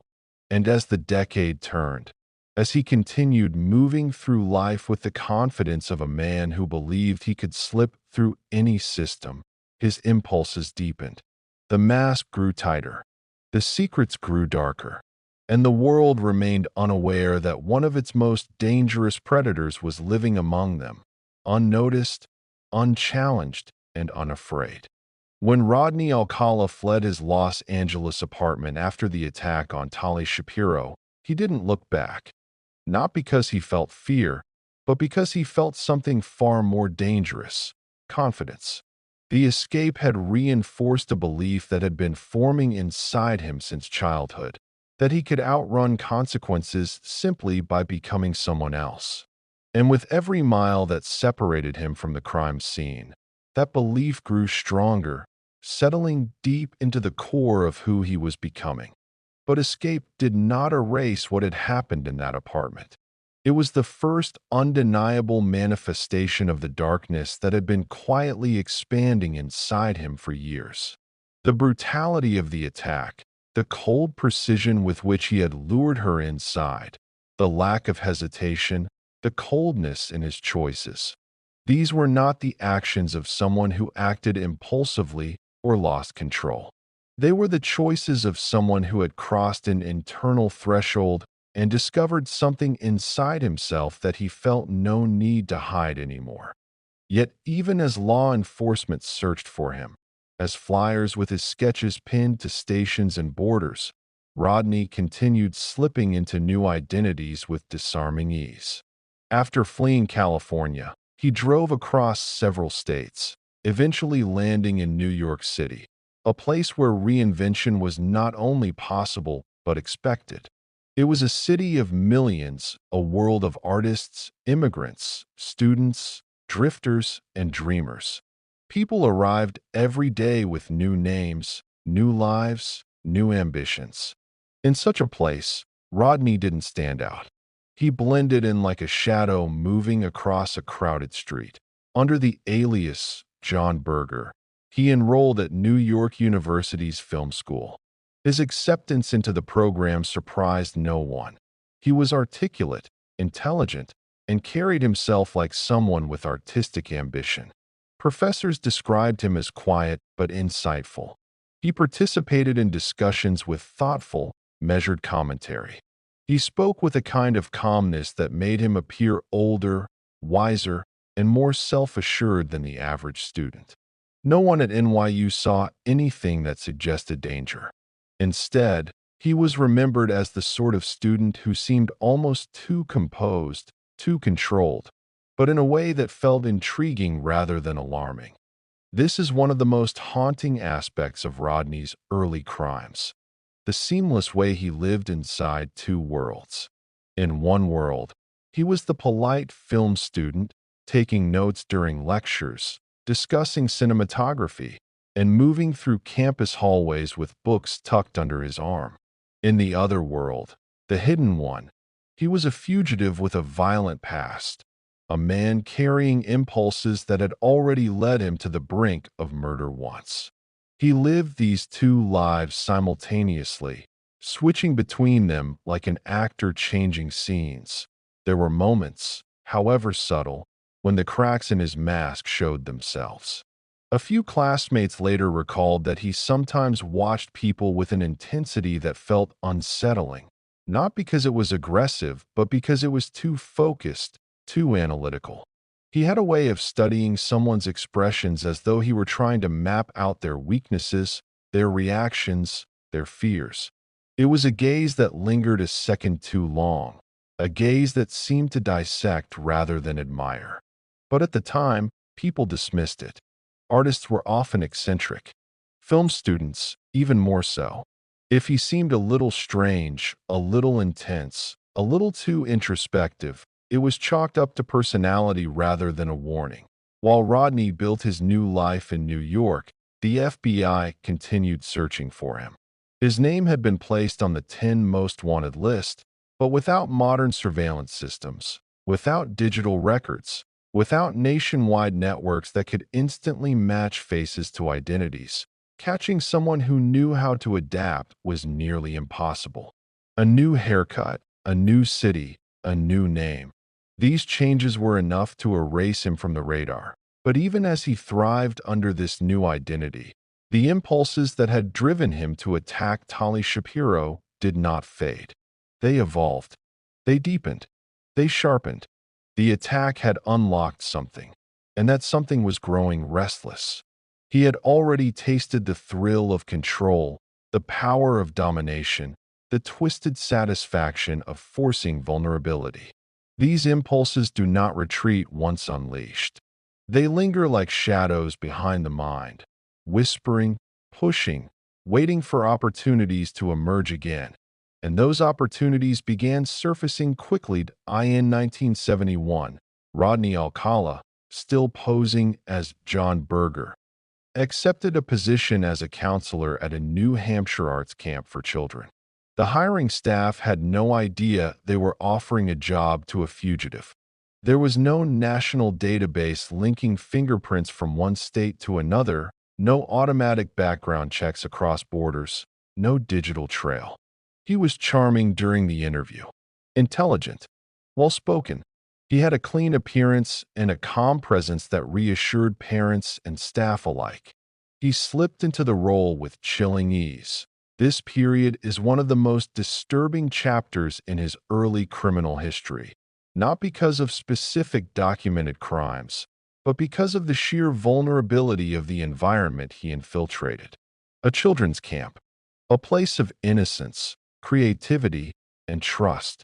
And as the decade turned, as he continued moving through life with the confidence of a man who believed he could slip through any system, his impulses deepened. The mask grew tighter. The secrets grew darker. And the world remained unaware that one of its most dangerous predators was living among them, unnoticed, unchallenged, and unafraid. When Rodney Alcala fled his Los Angeles apartment after the attack on Tolly Shapiro, he didn't look back. Not because he felt fear, but because he felt something far more dangerous: confidence. The escape had reinforced a belief that had been forming inside him since childhood, that he could outrun consequences simply by becoming someone else. And with every mile that separated him from the crime scene, that belief grew stronger, settling deep into the core of who he was becoming. But escape did not erase what had happened in that apartment. It was the first undeniable manifestation of the darkness that had been quietly expanding inside him for years. The brutality of the attack, the cold precision with which he had lured her inside, the lack of hesitation, the coldness in his choices. These were not the actions of someone who acted impulsively or lost control. They were the choices of someone who had crossed an internal threshold and discovered something inside himself that he felt no need to hide anymore. Yet even as law enforcement searched for him, as flyers with his sketches pinned to stations and borders, Rodney continued slipping into new identities with disarming ease. After fleeing California, he drove across several states, eventually landing in New York City, a place where reinvention was not only possible but expected. It was a city of millions, a world of artists, immigrants, students, drifters, and dreamers. People arrived every day with new names, new lives, new ambitions. In such a place, Rodney didn't stand out. He blended in like a shadow moving across a crowded street. Under the alias John Berger, he enrolled at New York University's film school. His acceptance into the program surprised no one. He was articulate, intelligent, and carried himself like someone with artistic ambition. Professors described him as quiet but insightful. He participated in discussions with thoughtful, measured commentary. He spoke with a kind of calmness that made him appear older, wiser, and more self-assured than the average student. No one at NYU saw anything that suggested danger. Instead, he was remembered as the sort of student who seemed almost too composed, too controlled, but in a way that felt intriguing rather than alarming. This is one of the most haunting aspects of Rodney's early crimes: the seamless way he lived inside two worlds. In one world, he was the polite film student, taking notes during lectures, discussing cinematography, and moving through campus hallways with books tucked under his arm. In the other world, the hidden one, he was a fugitive with a violent past, a man carrying impulses that had already led him to the brink of murder once. He lived these two lives simultaneously, switching between them like an actor changing scenes. There were moments, however subtle, when the cracks in his mask showed themselves. A few classmates later recalled that he sometimes watched people with an intensity that felt unsettling, not because it was aggressive, but because it was too focused, too analytical. He had a way of studying someone's expressions as though he were trying to map out their weaknesses, their reactions, their fears. It was a gaze that lingered a second too long, a gaze that seemed to dissect rather than admire. But at the time, people dismissed it. Artists were often eccentric. Film students, even more so. If he seemed a little strange, a little intense, a little too introspective, it was chalked up to personality rather than a warning. While Rodney built his new life in New York, the FBI continued searching for him. His name had been placed on the 10 most wanted list, but without modern surveillance systems, without digital records, without nationwide networks that could instantly match faces to identities, catching someone who knew how to adapt was nearly impossible. A new haircut, a new city, a new name. These changes were enough to erase him from the radar. But even as he thrived under this new identity, the impulses that had driven him to attack Tali Shapiro did not fade. They evolved. They deepened. They sharpened. The attack had unlocked something, and that something was growing restless. He had already tasted the thrill of control, the power of domination, the twisted satisfaction of forcing vulnerability. These impulses do not retreat once unleashed. They linger like shadows behind the mind, whispering, pushing, waiting for opportunities to emerge again. And those opportunities began surfacing quickly. In 1971, Rodney Alcala, still posing as John Berger, accepted a position as a counselor at a New Hampshire arts camp for children. The hiring staff had no idea they were offering a job to a fugitive. There was no national database linking fingerprints from one state to another, no automatic background checks across borders, no digital trail. He was charming during the interview, intelligent, well-spoken. He had a clean appearance and a calm presence that reassured parents and staff alike. He slipped into the role with chilling ease. This period is one of the most disturbing chapters in his early criminal history, not because of specific documented crimes, but because of the sheer vulnerability of the environment he infiltrated. A children's camp, a place of innocence, creativity, and trust.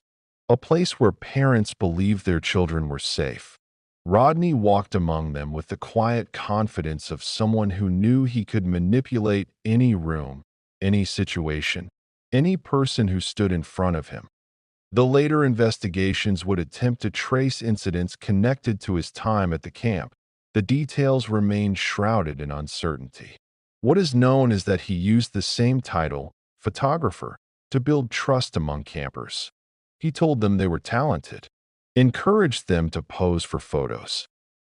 A place where parents believed their children were safe. Rodney walked among them with the quiet confidence of someone who knew he could manipulate any room, any situation, any person who stood in front of him. The later investigations would attempt to trace incidents connected to his time at the camp. The details remained shrouded in uncertainty. What is known is that he used the same title, photographer, to build trust among campers. He told them they were talented, encouraged them to pose for photos,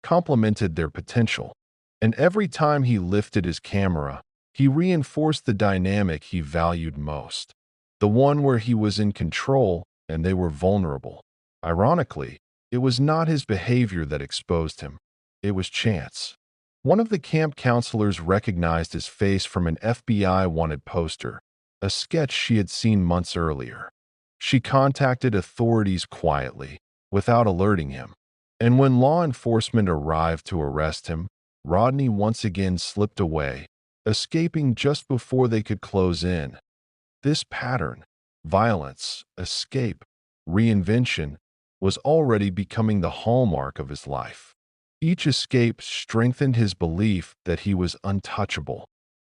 complemented their potential. And every time he lifted his camera, he reinforced the dynamic he valued most, the one where he was in control and they were vulnerable. Ironically, it was not his behavior that exposed him. It was chance. One of the camp counselors recognized his face from an FBI wanted poster, a sketch she had seen months earlier. She contacted authorities quietly, without alerting him. And when law enforcement arrived to arrest him, Rodney once again slipped away, escaping just before they could close in. This pattern, violence, escape, reinvention, was already becoming the hallmark of his life. Each escape strengthened his belief that he was untouchable.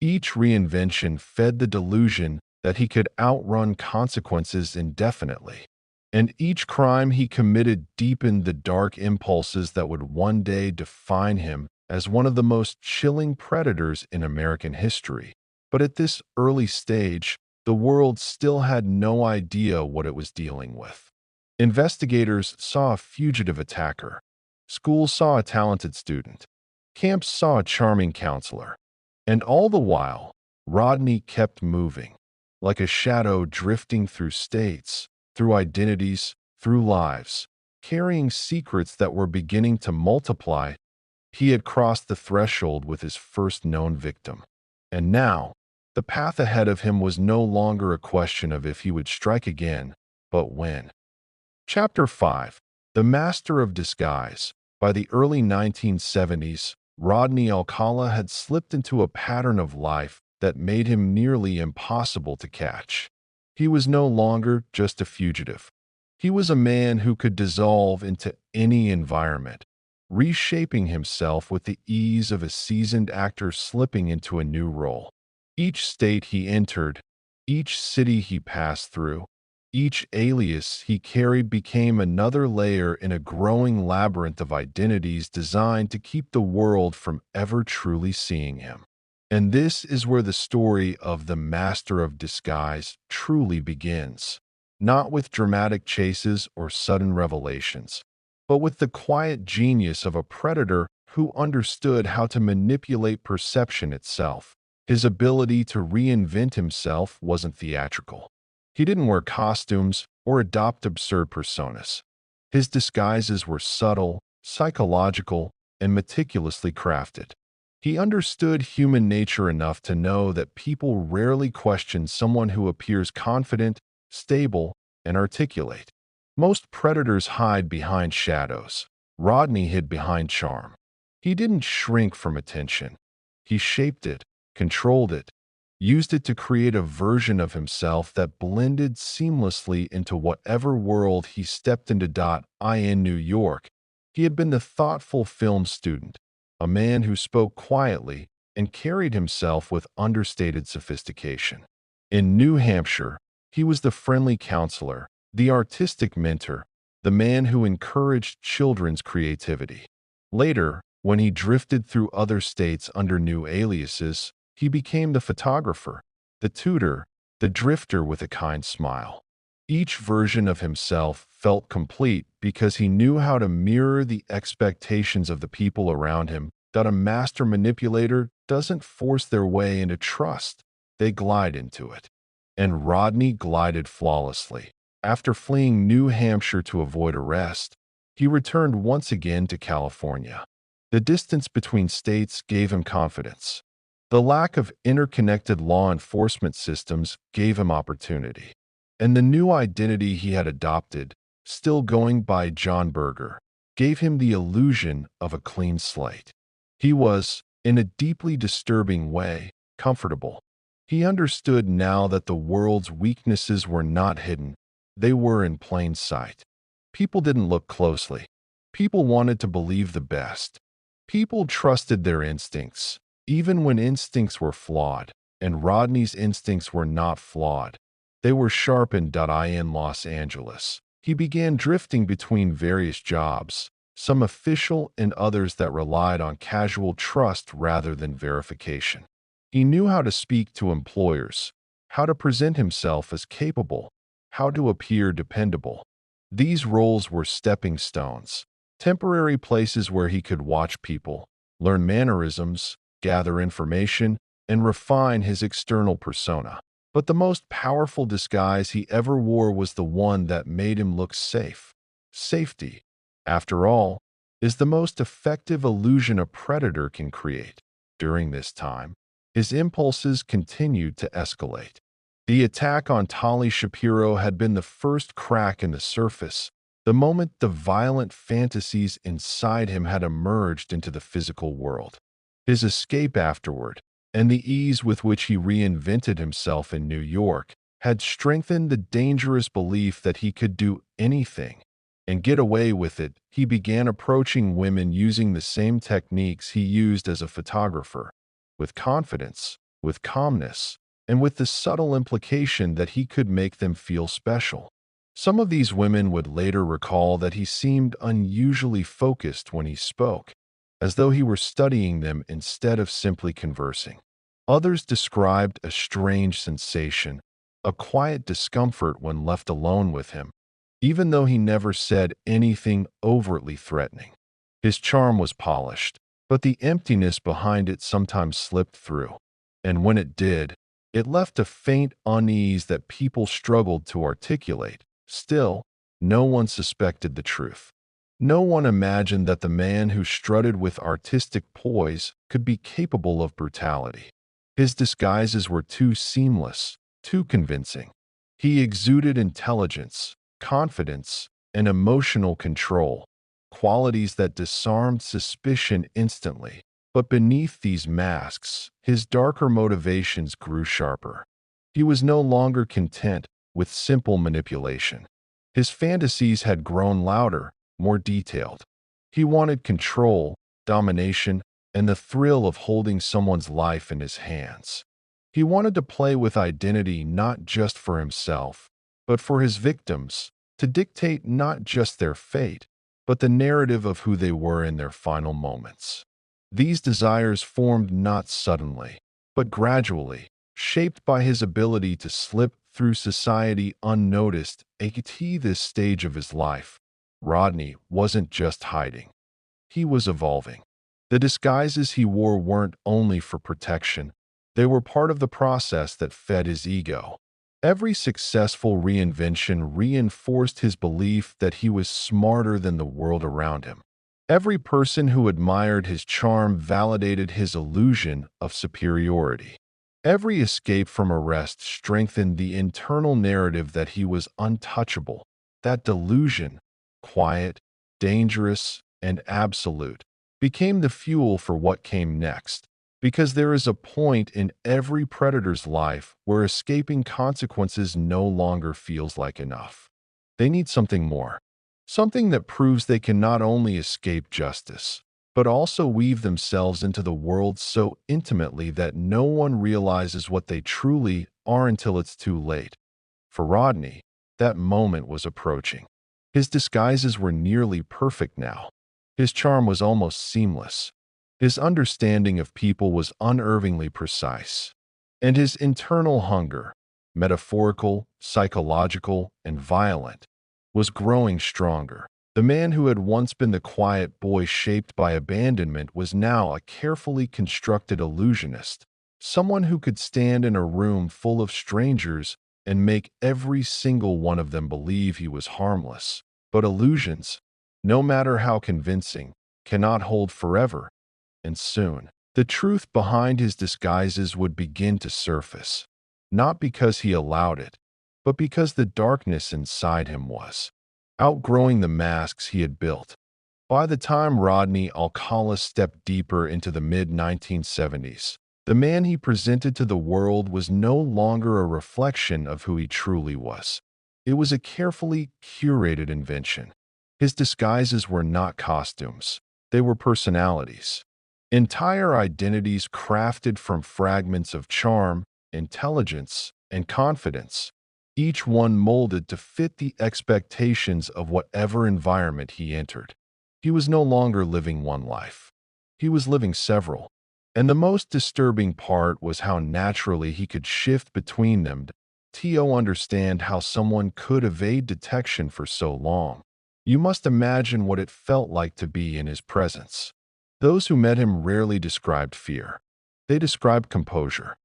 Each reinvention fed the delusion that he could outrun consequences indefinitely. And each crime he committed deepened the dark impulses that would one day define him as one of the most chilling predators in American history. But at this early stage, the world still had no idea what it was dealing with. Investigators saw a fugitive attacker. Schools saw a talented student. Camps saw a charming counselor. And all the while, Rodney kept moving, like a shadow drifting through states, through identities, through lives, carrying secrets that were beginning to multiply. He had crossed the threshold with his first known victim. And now, the path ahead of him was no longer a question of if he would strike again, but when. Chapter 5. The Master of Disguise. By the early 1970s, Rodney Alcala had slipped into a pattern of life that made him nearly impossible to catch. He was no longer just a fugitive. He was a man who could dissolve into any environment, reshaping himself with the ease of a seasoned actor slipping into a new role. Each state he entered, each city he passed through, each alias he carried became another layer in a growing labyrinth of identities designed to keep the world from ever truly seeing him. And this is where the story of the Master of Disguise truly begins, not with dramatic chases or sudden revelations, but with the quiet genius of a predator who understood how to manipulate perception itself. His ability to reinvent himself wasn't theatrical. He didn't wear costumes or adopt absurd personas. His disguises were subtle, psychological, and meticulously crafted. He understood human nature enough to know that people rarely question someone who appears confident, stable, and articulate. Most predators hide behind shadows. Rodney hid behind charm. He didn't shrink from attention. He shaped it, controlled it, used it to create a version of himself that blended seamlessly into whatever world he stepped into. In New York, he had been the thoughtful film student, a man who spoke quietly and carried himself with understated sophistication. In New Hampshire, he was the friendly counselor, the artistic mentor, the man who encouraged children's creativity. Later, when he drifted through other states under new aliases, he became the photographer, the tutor, the drifter with a kind smile. Each version of himself felt complete because he knew how to mirror the expectations of the people around him. A master manipulator doesn't force their way into trust, they glide into it. And Rodney glided flawlessly. After fleeing New Hampshire to avoid arrest, he returned once again to California. The distance between states gave him confidence. The lack of interconnected law enforcement systems gave him opportunity. And the new identity he had adopted, still going by John Berger, gave him the illusion of a clean slate. He was, in a deeply disturbing way, comfortable. He understood now that the world's weaknesses were not hidden, they were in plain sight. People didn't look closely. People wanted to believe the best. People trusted their instincts, even when instincts were flawed, and Rodney's instincts were not flawed. They were sharpened. In Los Angeles, he began drifting between various jobs, some official and others that relied on casual trust rather than verification. He knew how to speak to employers, how to present himself as capable, how to appear dependable. These roles were stepping stones. temporary places where he could watch people, learn mannerisms, gather information, and refine his external persona. But the most powerful disguise he ever wore was the one that made him look safe. Safety, after all, is the most effective illusion a predator can create. During this time, his impulses continued to escalate. The attack on Tali Shapiro had been the first crack in the surface, the moment the violent fantasies inside him had emerged into the physical world. His escape afterward, and the ease with which he reinvented himself in New York, had strengthened the dangerous belief that he could do anything and get away with it. He began approaching women using the same techniques he used as a photographer, with confidence, with calmness, and with the subtle implication that he could make them feel special. Some of these women would later recall that he seemed unusually focused when he spoke, as though he were studying them instead of simply conversing. Others described a strange sensation, a quiet discomfort when left alone with him, even though he never said anything overtly threatening. His charm was polished, but the emptiness behind it sometimes slipped through, and when it did, it left a faint unease that people struggled to articulate. Still, no one suspected the truth. No one imagined that the man who strutted with artistic poise could be capable of brutality. His disguises were too seamless, too convincing. He exuded intelligence, confidence, and emotional control, qualities that disarmed suspicion instantly. But beneath these masks, his darker motivations grew sharper. He was no longer content with simple manipulation. His fantasies had grown louder, more detailed. He wanted control, domination, and the thrill of holding someone's life in his hands. He wanted to play with identity not just for himself, but for his victims, to dictate not just their fate, but the narrative of who they were in their final moments. These desires formed not suddenly, but gradually, shaped by his ability to slip through society unnoticed. At this stage of his life, Rodney wasn't just hiding. He was evolving. The disguises he wore weren't only for protection. They were part of the process that fed his ego. Every successful reinvention reinforced his belief that he was smarter than the world around him. Every person who admired his charm validated his illusion of superiority. Every escape from arrest strengthened the internal narrative that he was untouchable. That delusion, quiet, dangerous, and absolute, became the fuel for what came next. Because there is a point in every predator's life where escaping consequences no longer feels like enough. They need something more. Something that proves they can not only escape justice, but also weave themselves into the world so intimately that no one realizes what they truly are until it's too late. For Rodney, that moment was approaching. His disguises were nearly perfect now. His charm was almost seamless. His understanding of people was unerringly precise. And his internal hunger, metaphorical, psychological, and violent, was growing stronger. The man who had once been the quiet boy shaped by abandonment was now a carefully constructed illusionist, someone who could stand in a room full of strangers and make every single one of them believe he was harmless. But illusions, no matter how convincing, cannot hold forever, and soon, the truth behind his disguises would begin to surface, not because he allowed it, but because the darkness inside him was outgrowing the masks he had built. By the time Rodney Alcala stepped deeper into the mid-1970s, the man he presented to the world was no longer a reflection of who he truly was. It was a carefully curated invention. His disguises were not costumes. They were personalities. Entire identities crafted from fragments of charm, intelligence, and confidence, each one molded to fit the expectations of whatever environment he entered. He was no longer living one life. He was living several. And the most disturbing part was how naturally he could shift between them. To understand how someone could evade detection for so long. You must imagine what it felt like to be in his presence. Those who met him rarely described fear. They described composure,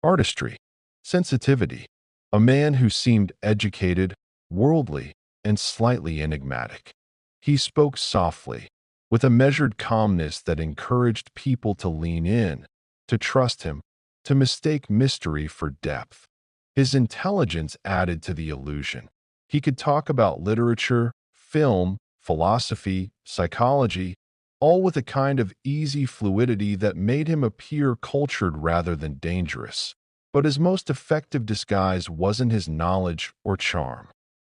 artistry, sensitivity. A man who seemed educated, worldly, and slightly enigmatic. He spoke softly, with a measured calmness that encouraged people to lean in, to trust him, to mistake mystery for depth. His intelligence added to the illusion. He could talk about literature, film, philosophy, psychology, all with a kind of easy fluidity that made him appear cultured rather than dangerous. But his most effective disguise wasn't his knowledge or charm.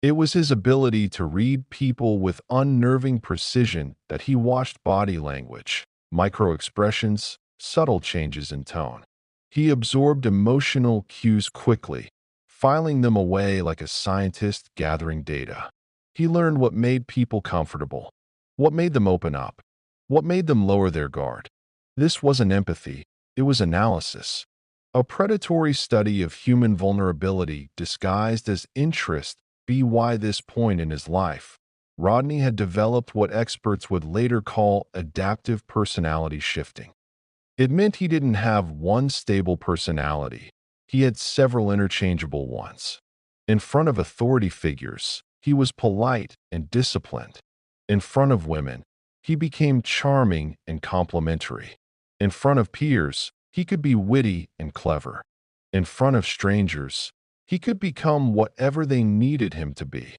It was his ability to read people with unnerving precision that he watched body language, micro-expressions, subtle changes in tone. He absorbed emotional cues quickly, filing them away like a scientist gathering data. He learned what made people comfortable, what made them open up, what made them lower their guard. This wasn't empathy, it was analysis. A predatory study of human vulnerability disguised as interest. By this point in his life, Rodney had developed what experts would later call adaptive personality shifting. It meant he didn't have one stable personality. He had several interchangeable ones. In front of authority figures, he was polite and disciplined. In front of women, he became charming and complimentary. In front of peers, he could be witty and clever. In front of strangers, he could become whatever they needed him to be.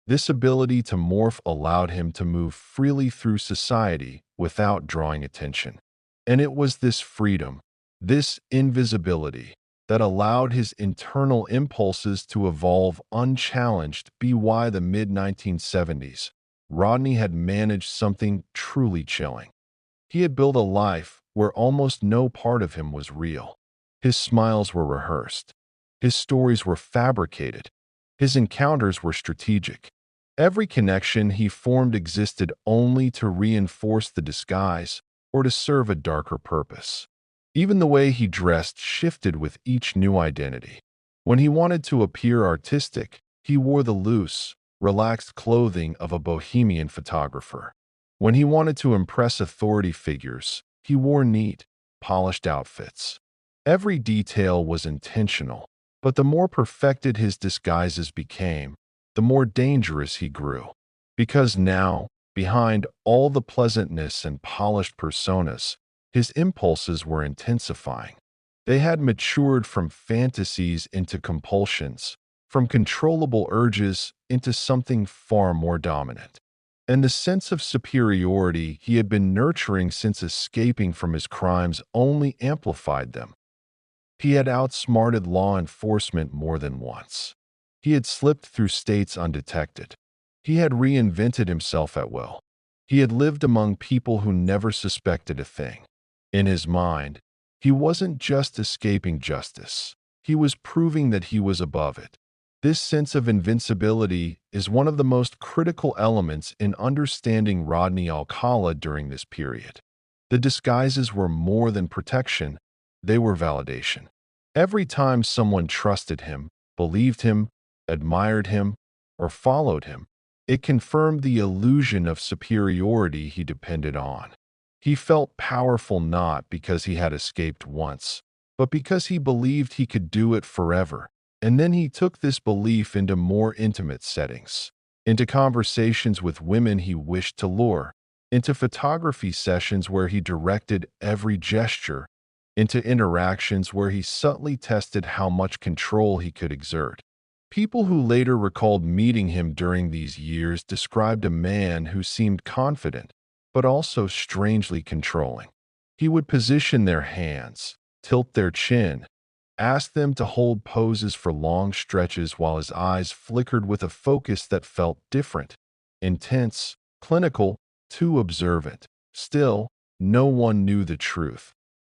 This ability to morph allowed him to move freely through society without drawing attention. And it was this freedom, this invisibility, that allowed his internal impulses to evolve unchallenged. By the mid-1970s, Rodney had managed something truly chilling. He had built a life where almost no part of him was real. His smiles were rehearsed. His stories were fabricated. His encounters were strategic. Every connection he formed existed only to reinforce the disguise or to serve a darker purpose. Even the way he dressed shifted with each new identity. When he wanted to appear artistic, he wore the loose, relaxed clothing of a bohemian photographer. When he wanted to impress authority figures, he wore neat, polished outfits. Every detail was intentional. But the more perfected his disguises became, the more dangerous he grew. Because now, behind all the pleasantness and polished personas, his impulses were intensifying. They had matured from fantasies into compulsions, from controllable urges into something far more dominant. And the sense of superiority he had been nurturing since escaping from his crimes only amplified them. He had outsmarted law enforcement more than once. He had slipped through states undetected. He had reinvented himself at will. He had lived among people who never suspected a thing. In his mind, he wasn't just escaping justice. He was proving that he was above it. This sense of invincibility is one of the most critical elements in understanding Rodney Alcala during this period. The disguises were more than protection, they were validation. Every time someone trusted him, believed him, admired him, or followed him, it confirmed the illusion of superiority he depended on. He felt powerful not because he had escaped once, but because he believed he could do it forever. And then he took this belief into more intimate settings, into conversations with women he wished to lure, into photography sessions where he directed every gesture, into interactions where he subtly tested how much control he could exert. People who later recalled meeting him during these years described a man who seemed confident, but also strangely controlling. He would position their hands, tilt their chin, ask them to hold poses for long stretches while his eyes flickered with a focus that felt different, intense, clinical, too observant. Still, no one knew the truth.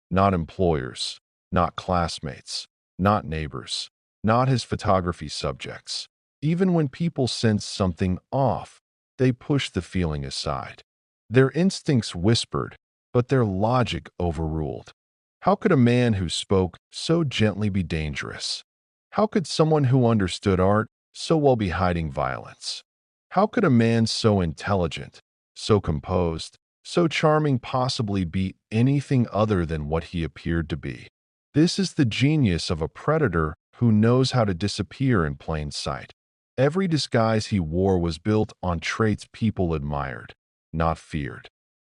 Not employers, not classmates, not neighbors, not his photography subjects. Even when people sensed something off, they pushed the feeling aside. Their instincts whispered, but their logic overruled. How could a man who spoke so gently be dangerous? How could someone who understood art so well be hiding violence? How could a man so intelligent, so composed, so charming possibly be anything other than what he appeared to be? This is the genius of a predator who knows how to disappear in plain sight. Every disguise he wore was built on traits people admired, not feared.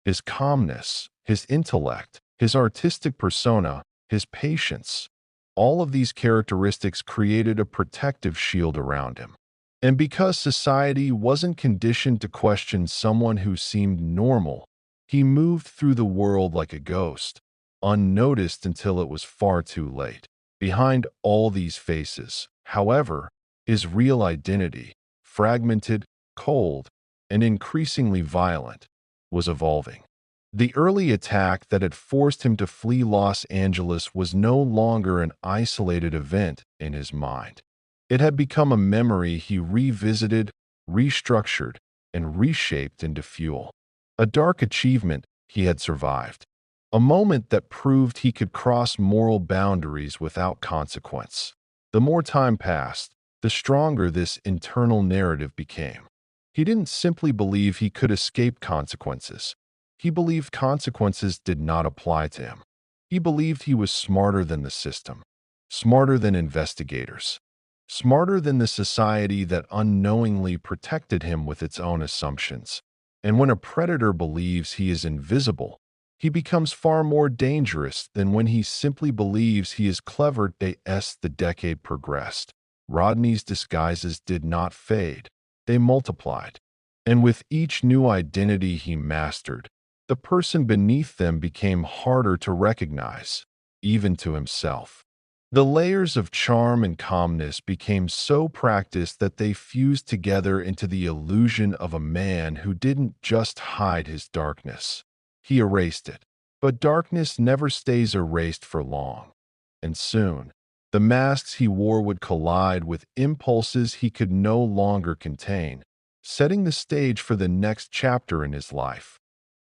His calmness, his intellect, his artistic persona, his patience, all of these characteristics created a protective shield around him. And because society wasn't conditioned to question someone who seemed normal, he moved through the world like a ghost, unnoticed until it was far too late. Behind all these faces, however, his real identity, fragmented, cold, and increasingly violent, was evolving. The early attack that had forced him to flee Los Angeles was no longer an isolated event in his mind. It had become a memory he revisited, restructured, and reshaped into fuel. A dark achievement he had survived. A moment that proved he could cross moral boundaries without consequence. The more time passed, the stronger this internal narrative became. He didn't simply believe he could escape consequences. He believed consequences did not apply to him. He believed he was smarter than the system, smarter than investigators, smarter than the society that unknowingly protected him with its own assumptions. And when a predator believes he is invisible, he becomes far more dangerous than when he simply believes he is clever. As the decade progressed, Rodney's disguises did not fade, they multiplied. And with each new identity he mastered, the person beneath them became harder to recognize, even to himself. The layers of charm and calmness became so practiced that they fused together into the illusion of a man who didn't just hide his darkness. He erased it. But darkness never stays erased for long. And soon, the masks he wore would collide with impulses he could no longer contain, setting the stage for the next chapter in his life.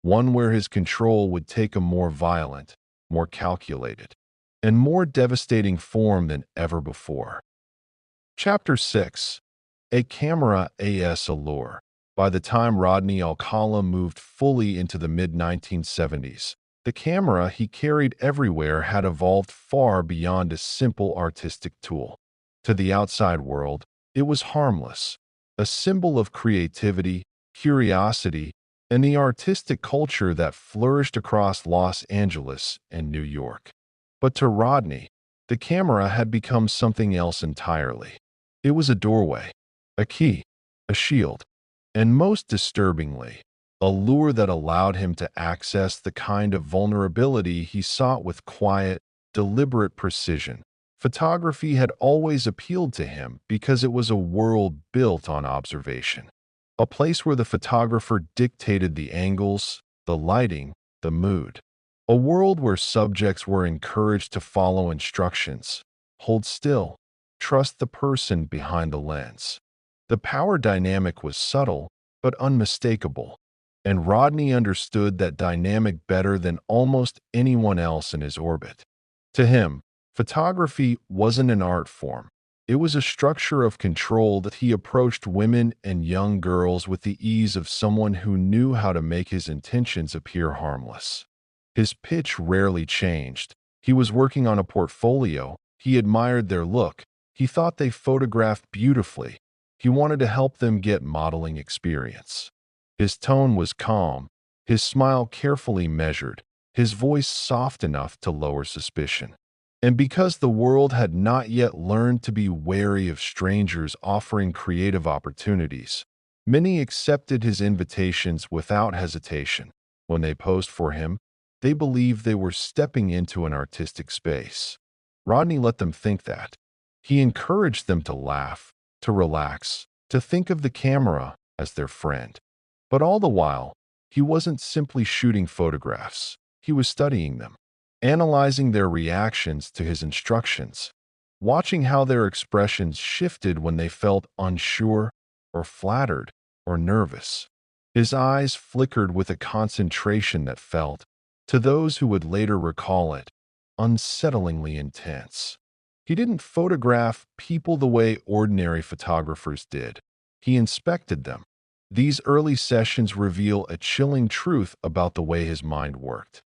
One where his control would take a more violent, more calculated, and more devastating form than ever before. Chapter 6. A Camera as Allure. By the time Rodney Alcala moved fully into the mid-1970s, the camera he carried everywhere had evolved far beyond a simple artistic tool. To the outside world, it was harmless, a symbol of creativity, curiosity, and the artistic culture that flourished across Los Angeles and New York. But to Rodney, the camera had become something else entirely. It was a doorway, a key, a shield, and most disturbingly, a lure that allowed him to access the kind of vulnerability he sought with quiet, deliberate precision. Photography had always appealed to him because it was a world built on observation. A place where the photographer dictated the angles, the lighting, the mood. A world where subjects were encouraged to follow instructions, hold still, trust the person behind the lens. The power dynamic was subtle, but unmistakable, and Rodney understood that dynamic better than almost anyone else in his orbit. To him, photography wasn't an art form. It was a structure of control that he approached women and young girls with the ease of someone who knew how to make his intentions appear harmless. His pitch rarely changed. He was working on a portfolio. He admired their look. He thought they photographed beautifully. He wanted to help them get modeling experience. His tone was calm, his smile carefully measured, his voice soft enough to lower suspicion. And because the world had not yet learned to be wary of strangers offering creative opportunities, many accepted his invitations without hesitation. When they posed for him, they believed they were stepping into an artistic space. Rodney let them think that. He encouraged them to laugh, to relax, to think of the camera as their friend. But all the while, he wasn't simply shooting photographs. He was studying them, analyzing their reactions to his instructions, watching how their expressions shifted when they felt unsure or flattered or nervous. His eyes flickered with a concentration that felt, to those who would later recall it, unsettlingly intense. He didn't photograph people the way ordinary photographers did. He inspected them, These early sessions reveal a chilling truth about the way his mind worked.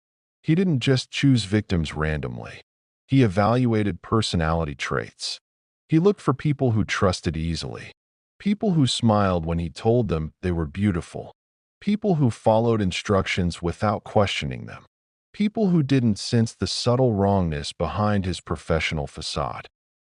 He didn't just choose victims randomly. He evaluated personality traits. He looked for people who trusted easily, people who smiled when he told them they were beautiful, people who followed instructions without questioning them, people who didn't sense the subtle wrongness behind his professional facade.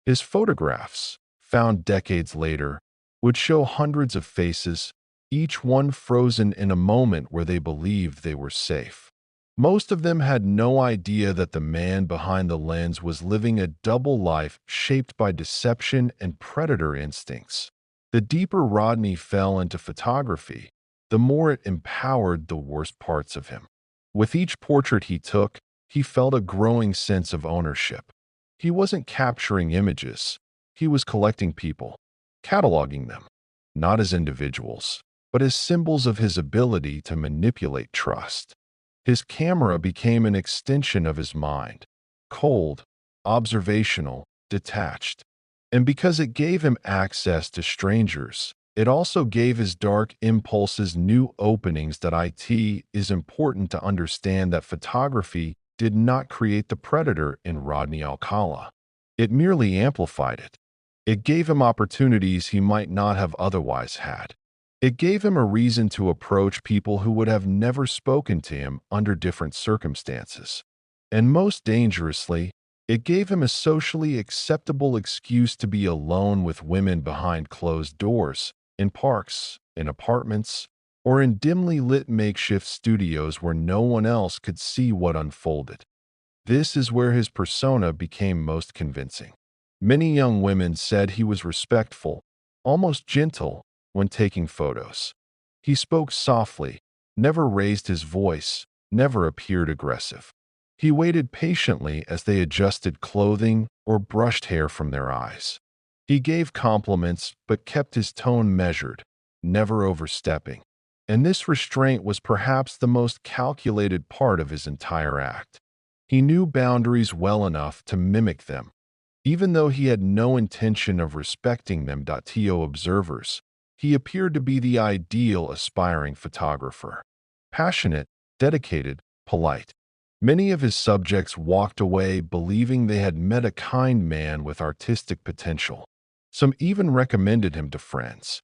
His photographs, found decades later, would show hundreds of faces, each one frozen in a moment where they believed they were safe. Most of them had no idea that the man behind the lens was living a double life shaped by deception and predator instincts. The deeper Rodney fell into photography, the more it empowered the worst parts of him. With each portrait he took, he felt a growing sense of ownership. He wasn't capturing images, he was collecting people, cataloging them, not as individuals, but as symbols of his ability to manipulate trust. His camera became an extension of his mind, cold, observational, detached. And because it gave him access to strangers, it also gave his dark impulses new openings. It is important to understand that photography did not create the predator in Rodney Alcala. It merely amplified it. It gave him opportunities he might not have otherwise had. It gave him a reason to approach people who would have never spoken to him under different circumstances. And most dangerously, it gave him a socially acceptable excuse to be alone with women behind closed doors, in parks, in apartments, or in dimly lit makeshift studios where no one else could see what unfolded. This is where his persona became most convincing. Many young women said he was respectful, almost gentle, when taking photos. He spoke softly, never raised his voice, never appeared aggressive. He waited patiently as they adjusted clothing or brushed hair from their eyes. He gave compliments but kept his tone measured, never overstepping. And this restraint was perhaps the most calculated part of his entire act. He knew boundaries well enough to mimic them, even though he had no intention of respecting them. To observers, he appeared to be the ideal aspiring photographer. Passionate, dedicated, polite. Many of his subjects walked away believing they had met a kind man with artistic potential. Some even recommended him to friends.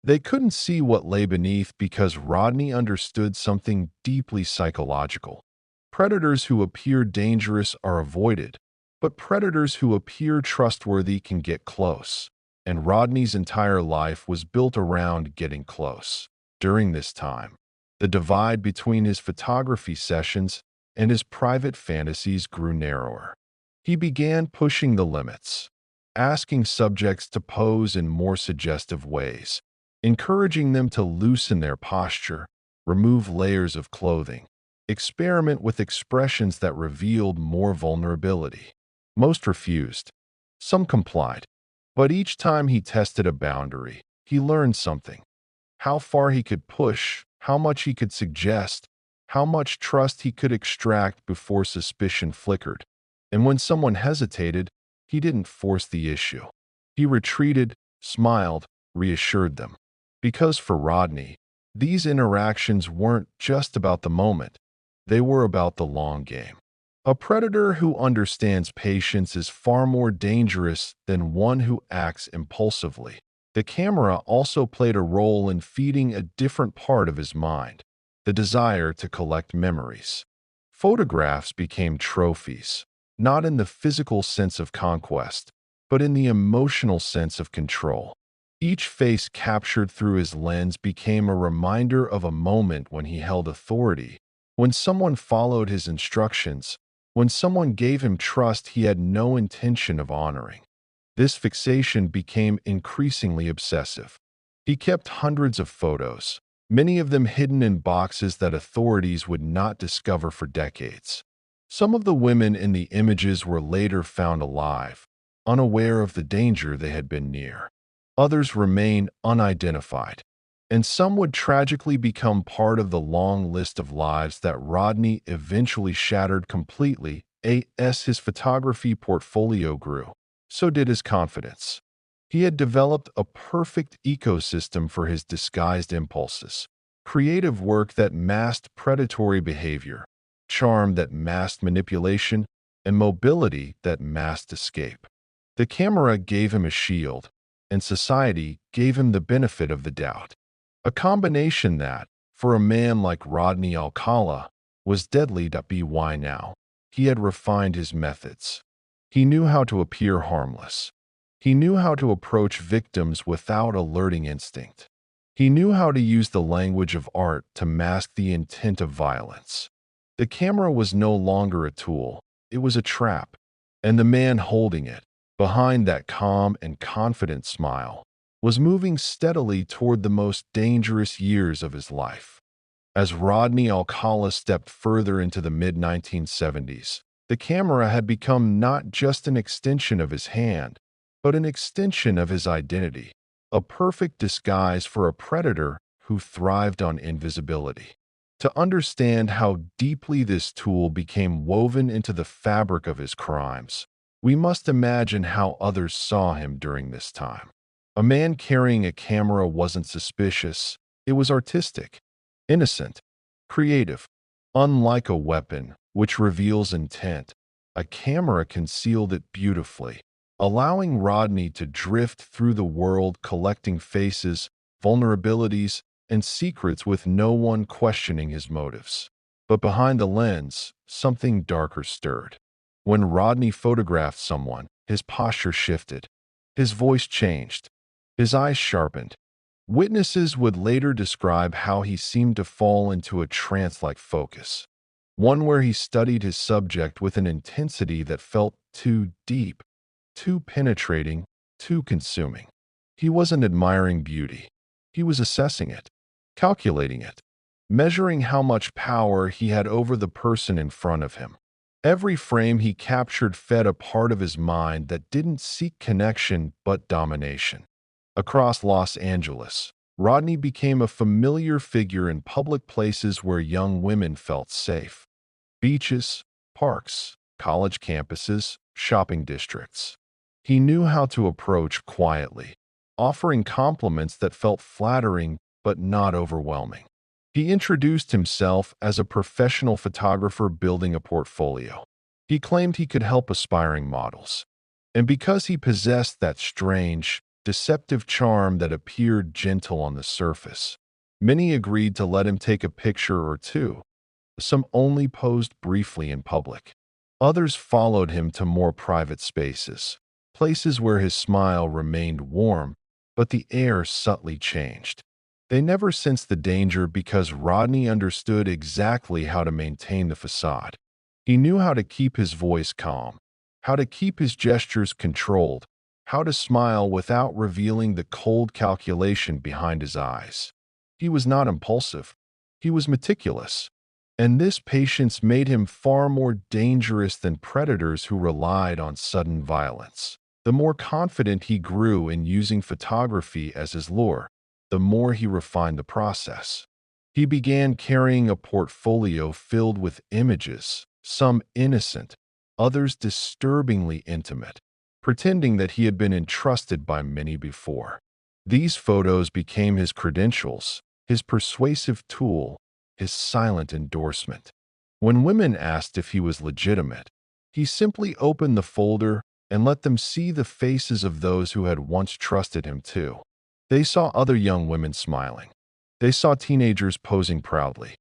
They couldn't see what lay beneath because Rodney understood something deeply psychological. Predators who appear dangerous are avoided, but predators who appear trustworthy can get close. And Rodney's entire life was built around getting close. During this time, the divide between his photography sessions and his private fantasies grew narrower. He began pushing the limits, asking subjects to pose in more suggestive ways, encouraging them to loosen their posture, remove layers of clothing, experiment with expressions that revealed more vulnerability. Most refused. Some complied. But each time he tested a boundary, he learned something. How far he could push, how much he could suggest, how much trust he could extract before suspicion flickered. And when someone hesitated, he didn't force the issue. He retreated, smiled, reassured them. Because for Rodney, these interactions weren't just about the moment. They were about the long game. A predator who understands patience is far more dangerous than one who acts impulsively. The camera also played a role in feeding a different part of his mind, the desire to collect memories. Photographs became trophies, not in the physical sense of conquest, but in the emotional sense of control. Each face captured through his lens became a reminder of a moment when he held authority, when someone followed his instructions, when someone gave him trust he had no intention of honoring. This fixation became increasingly obsessive. He kept hundreds of photos, many of them hidden in boxes that authorities would not discover for decades. Some of the women in the images were later found alive, unaware of the danger they had been near. Others remain unidentified, and some would tragically become part of the long list of lives that Rodney eventually shattered completely. As his photography portfolio grew, so did his confidence. He had developed a perfect ecosystem for his disguised impulses, creative work that masked predatory behavior, charm that masked manipulation, and mobility that masked escape. The camera gave him a shield, and society gave him the benefit of the doubt. A combination that, for a man like Rodney Alcala, was deadly. Why now? He had refined his methods. He knew how to appear harmless. He knew how to approach victims without alerting instinct. He knew how to use the language of art to mask the intent of violence. The camera was no longer a tool, it was a trap, and the man holding it, behind that calm and confident smile, was moving steadily toward the most dangerous years of his life. As Rodney Alcala stepped further into the mid-1970s, the camera had become not just an extension of his hand, but an extension of his identity, a perfect disguise for a predator who thrived on invisibility. To understand how deeply this tool became woven into the fabric of his crimes, we must imagine how others saw him during this time. A man carrying a camera wasn't suspicious, it was artistic, innocent, creative. Unlike a weapon, which reveals intent, a camera concealed it beautifully, allowing Rodney to drift through the world collecting faces, vulnerabilities, and secrets with no one questioning his motives. But behind the lens, something darker stirred. When Rodney photographed someone, his posture shifted, his voice changed, his eyes sharpened. Witnesses would later describe how he seemed to fall into a trance-like focus, one where he studied his subject with an intensity that felt too deep, too penetrating, too consuming. He wasn't admiring beauty. He was assessing it, calculating it, measuring how much power he had over the person in front of him. Every frame he captured fed a part of his mind that didn't seek connection but domination. Across Los Angeles, Rodney became a familiar figure in public places where young women felt safe. Beaches, parks, college campuses, shopping districts. He knew how to approach quietly, offering compliments that felt flattering but not overwhelming. He introduced himself as a professional photographer building a portfolio. He claimed he could help aspiring models. And because he possessed that strange, deceptive charm that appeared gentle on the surface, many agreed to let him take a picture or two. Some only posed briefly in public. Others followed him to more private spaces, places where his smile remained warm, but the air subtly changed. They never sensed the danger because Rodney understood exactly how to maintain the facade. He knew how to keep his voice calm, how to keep his gestures controlled, how to smile without revealing the cold calculation behind his eyes. He was not impulsive. He was meticulous. And this patience made him far more dangerous than predators who relied on sudden violence. The more confident he grew in using photography as his lure, the more he refined the process. He began carrying a portfolio filled with images, some innocent, others disturbingly intimate, pretending that he had been entrusted by many before. These photos became his credentials, his persuasive tool, his silent endorsement. When women asked if he was legitimate, he simply opened the folder and let them see the faces of those who had once trusted him too. They saw other young women smiling. They saw teenagers posing proudly.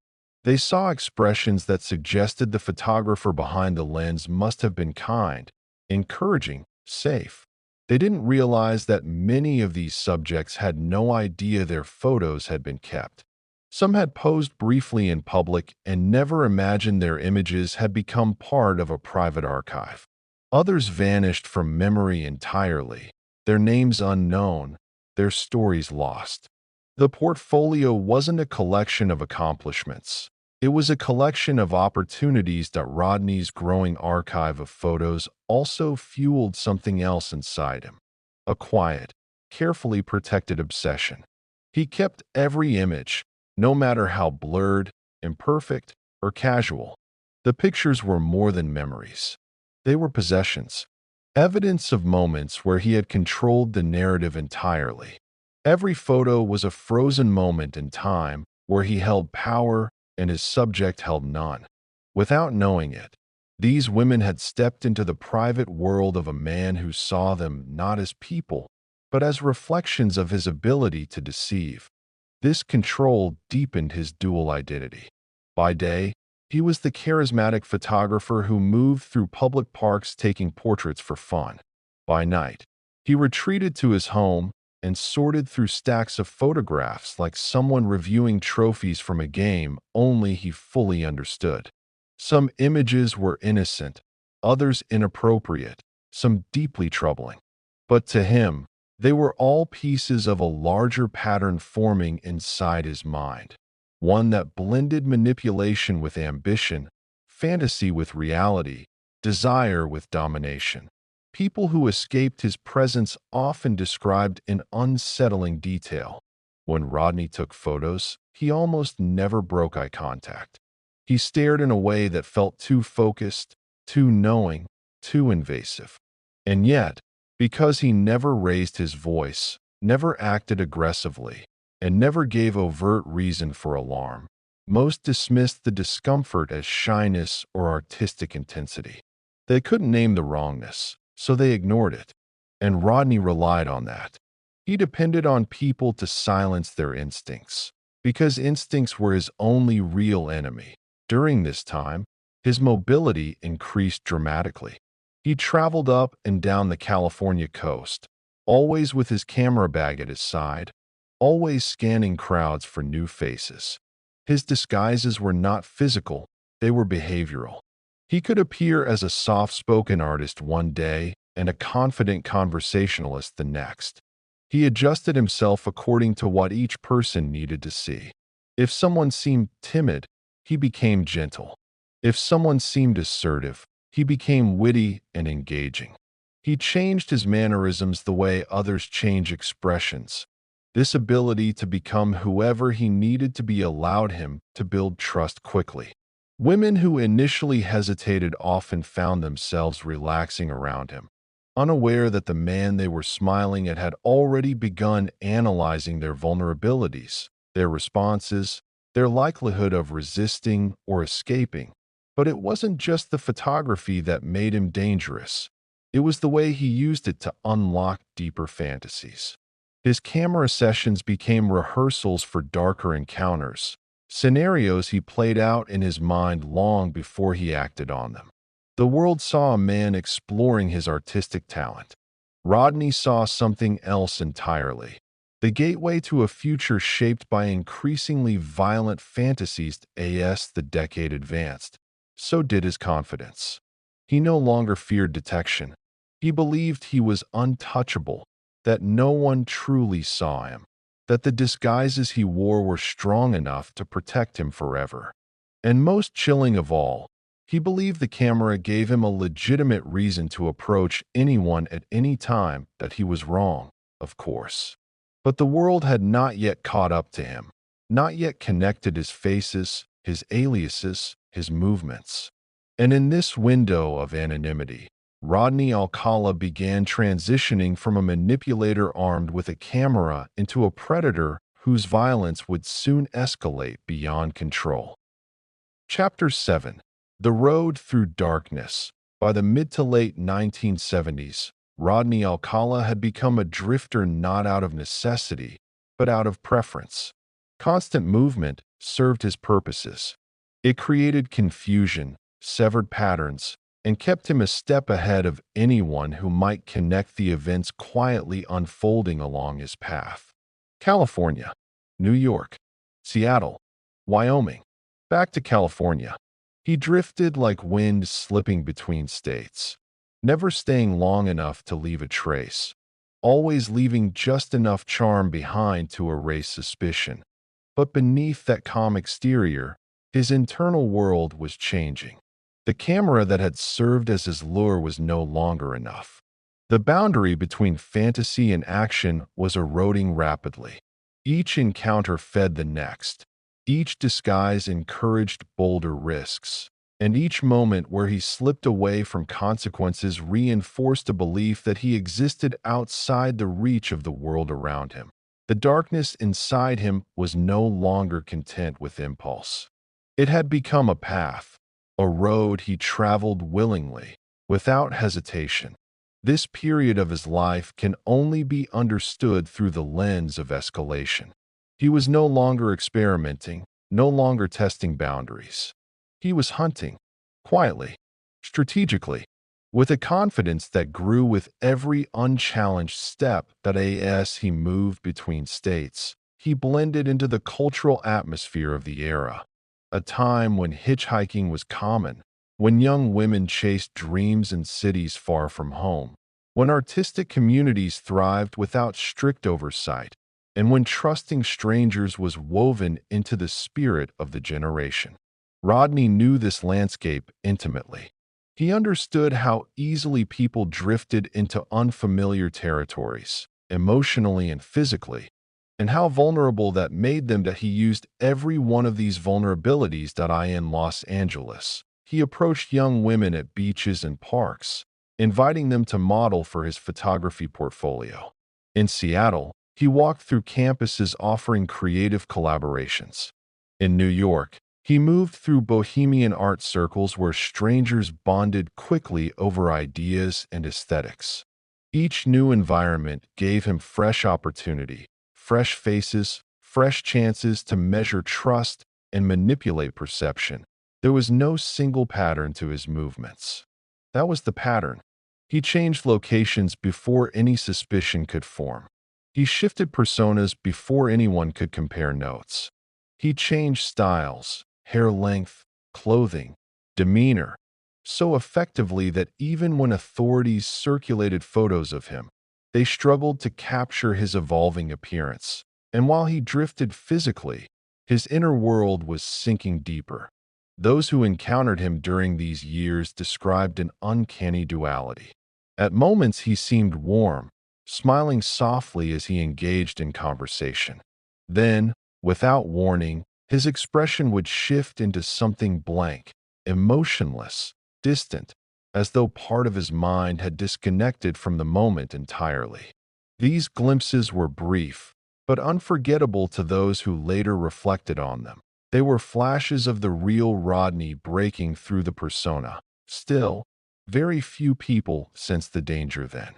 They saw expressions that suggested the photographer behind the lens must have been kind, encouraging, safe. They didn't realize that many of these subjects had no idea their photos had been kept. Some had posed briefly in public and never imagined their images had become part of a private archive. Others vanished from memory entirely, their names unknown, their stories lost. The portfolio wasn't a collection of accomplishments. It was a collection of opportunities that Rodney's growing archive of photos also fueled something else inside him. A quiet, carefully protected obsession. He kept every image, no matter how blurred, imperfect, or casual. The pictures were more than memories. They were possessions. evidence of moments where he had controlled the narrative entirely. Every photo was a frozen moment in time where he held power and his subject held none. Without knowing it, these women had stepped into the private world of a man who saw them not as people, but as reflections of his ability to deceive. This control deepened his dual identity. By day, he was the charismatic photographer who moved through public parks taking portraits for fun. By night, he retreated to his home and sorted through stacks of photographs like someone reviewing trophies from a game only he fully understood. Some images were innocent, others inappropriate, some deeply troubling. But to him, they were all pieces of a larger pattern forming inside his mind, one that blended manipulation with ambition, fantasy with reality, desire with domination. People who escaped his presence often described in unsettling detail. When Rodney took photos, he almost never broke eye contact. He stared in a way that felt too focused, too knowing, too invasive. And yet, because he never raised his voice, never acted aggressively, and never gave overt reason for alarm, most dismissed the discomfort as shyness or artistic intensity. They couldn't name the wrongness, so they ignored it. And Rodney relied on that. He depended on people to silence their instincts, because instincts were his only real enemy. During this time, his mobility increased dramatically. He traveled up and down the California coast, always with his camera bag at his side, always scanning crowds for new faces. His disguises were not physical, they were behavioral. He could appear as a soft-spoken artist one day and a confident conversationalist the next. He adjusted himself according to what each person needed to see. If someone seemed timid, he became gentle. If someone seemed assertive, he became witty and engaging. He changed his mannerisms the way others change expressions. This ability to become whoever he needed to be allowed him to build trust quickly. Women who initially hesitated often found themselves relaxing around him, unaware that the man they were smiling at had already begun analyzing their vulnerabilities, their responses, their likelihood of resisting or escaping. But it wasn't just the photography that made him dangerous. It was the way he used it to unlock deeper fantasies. His camera sessions became rehearsals for darker encounters, scenarios he played out in his mind long before he acted on them. The world saw a man exploring his artistic talent. Rodney saw something else entirely. The gateway to a future shaped by increasingly violent fantasies as the decade advanced. So did his confidence. He no longer feared detection. He believed he was untouchable, that no one truly saw him, that the disguises he wore were strong enough to protect him forever. And most chilling of all, he believed the camera gave him a legitimate reason to approach anyone at any time. That he was wrong, of course. But the world had not yet caught up to him, not yet connected his faces, his aliases, his movements. And in this window of anonymity, Rodney Alcala began transitioning from a manipulator armed with a camera into a predator whose violence would soon escalate beyond control. Chapter 7. The Road Through Darkness. By the mid to late 1970s, Rodney Alcala had become a drifter not out of necessity, but out of preference. Constant movement served his purposes. It created confusion, severed patterns, and kept him a step ahead of anyone who might connect the events quietly unfolding along his path. California, New York, Seattle, Wyoming. Back to California. He drifted like wind slipping between states, never staying long enough to leave a trace, always leaving just enough charm behind to erase suspicion. But beneath that calm exterior, his internal world was changing. The camera that had served as his lure was no longer enough. The boundary between fantasy and action was eroding rapidly. Each encounter fed the next. Each disguise encouraged bolder risks. And each moment where he slipped away from consequences reinforced a belief that he existed outside the reach of the world around him. The darkness inside him was no longer content with impulse. It had become a path, a road he traveled willingly, without hesitation. This period of his life can only be understood through the lens of escalation. He was no longer experimenting, no longer testing boundaries. He was hunting, quietly, strategically, with a confidence that grew with every unchallenged step that as he moved between states. He blended into the cultural atmosphere of the era, a time when hitchhiking was common, when young women chased dreams in cities far from home, when artistic communities thrived without strict oversight, and when trusting strangers was woven into the spirit of the generation. Rodney knew this landscape intimately. He understood how easily people drifted into unfamiliar territories, emotionally and physically, and how vulnerable that made them. That he used every one of these vulnerabilities. In Los Angeles, he approached young women at beaches and parks, inviting them to model for his photography portfolio. In Seattle, he walked through campuses offering creative collaborations. In New York, he moved through bohemian art circles where strangers bonded quickly over ideas and aesthetics. Each new environment gave him fresh opportunity, fresh faces, fresh chances to measure trust and manipulate perception. There was no single pattern to his movements. That was the pattern. He changed locations before any suspicion could form. He shifted personas before anyone could compare notes. He changed styles, hair length, clothing, demeanor, so effectively that even when authorities circulated photos of him, they struggled to capture his evolving appearance. And while he drifted physically, his inner world was sinking deeper. Those who encountered him during these years described an uncanny duality. At moments he seemed warm, smiling softly as he engaged in conversation. Then, without warning, his expression would shift into something blank, emotionless, distant, as though part of his mind had disconnected from the moment entirely. These glimpses were brief, but unforgettable to those who later reflected on them. They were flashes of the real Rodney breaking through the persona. Still, very few people sensed the danger then.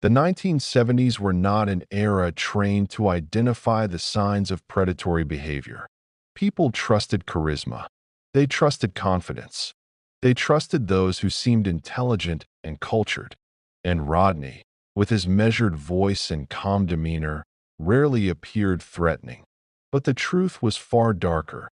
The 1970s were not an era trained to identify the signs of predatory behavior. People trusted charisma. They trusted confidence. They trusted those who seemed intelligent and cultured. And Rodney, with his measured voice and calm demeanor, rarely appeared threatening. But the truth was far darker.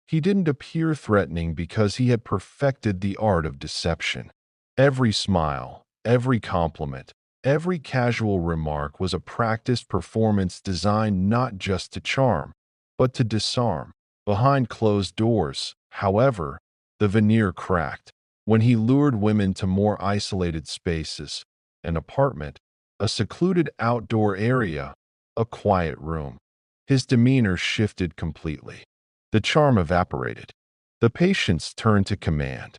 He didn't appear threatening because he had perfected the art of deception. Every smile, every compliment, every casual remark was a practiced performance designed not just to charm, but to disarm. Behind closed doors, however, the veneer cracked. When he lured women to more isolated spaces, an apartment, a secluded outdoor area, a quiet room, his demeanor shifted completely. The charm evaporated. The patience turned to command.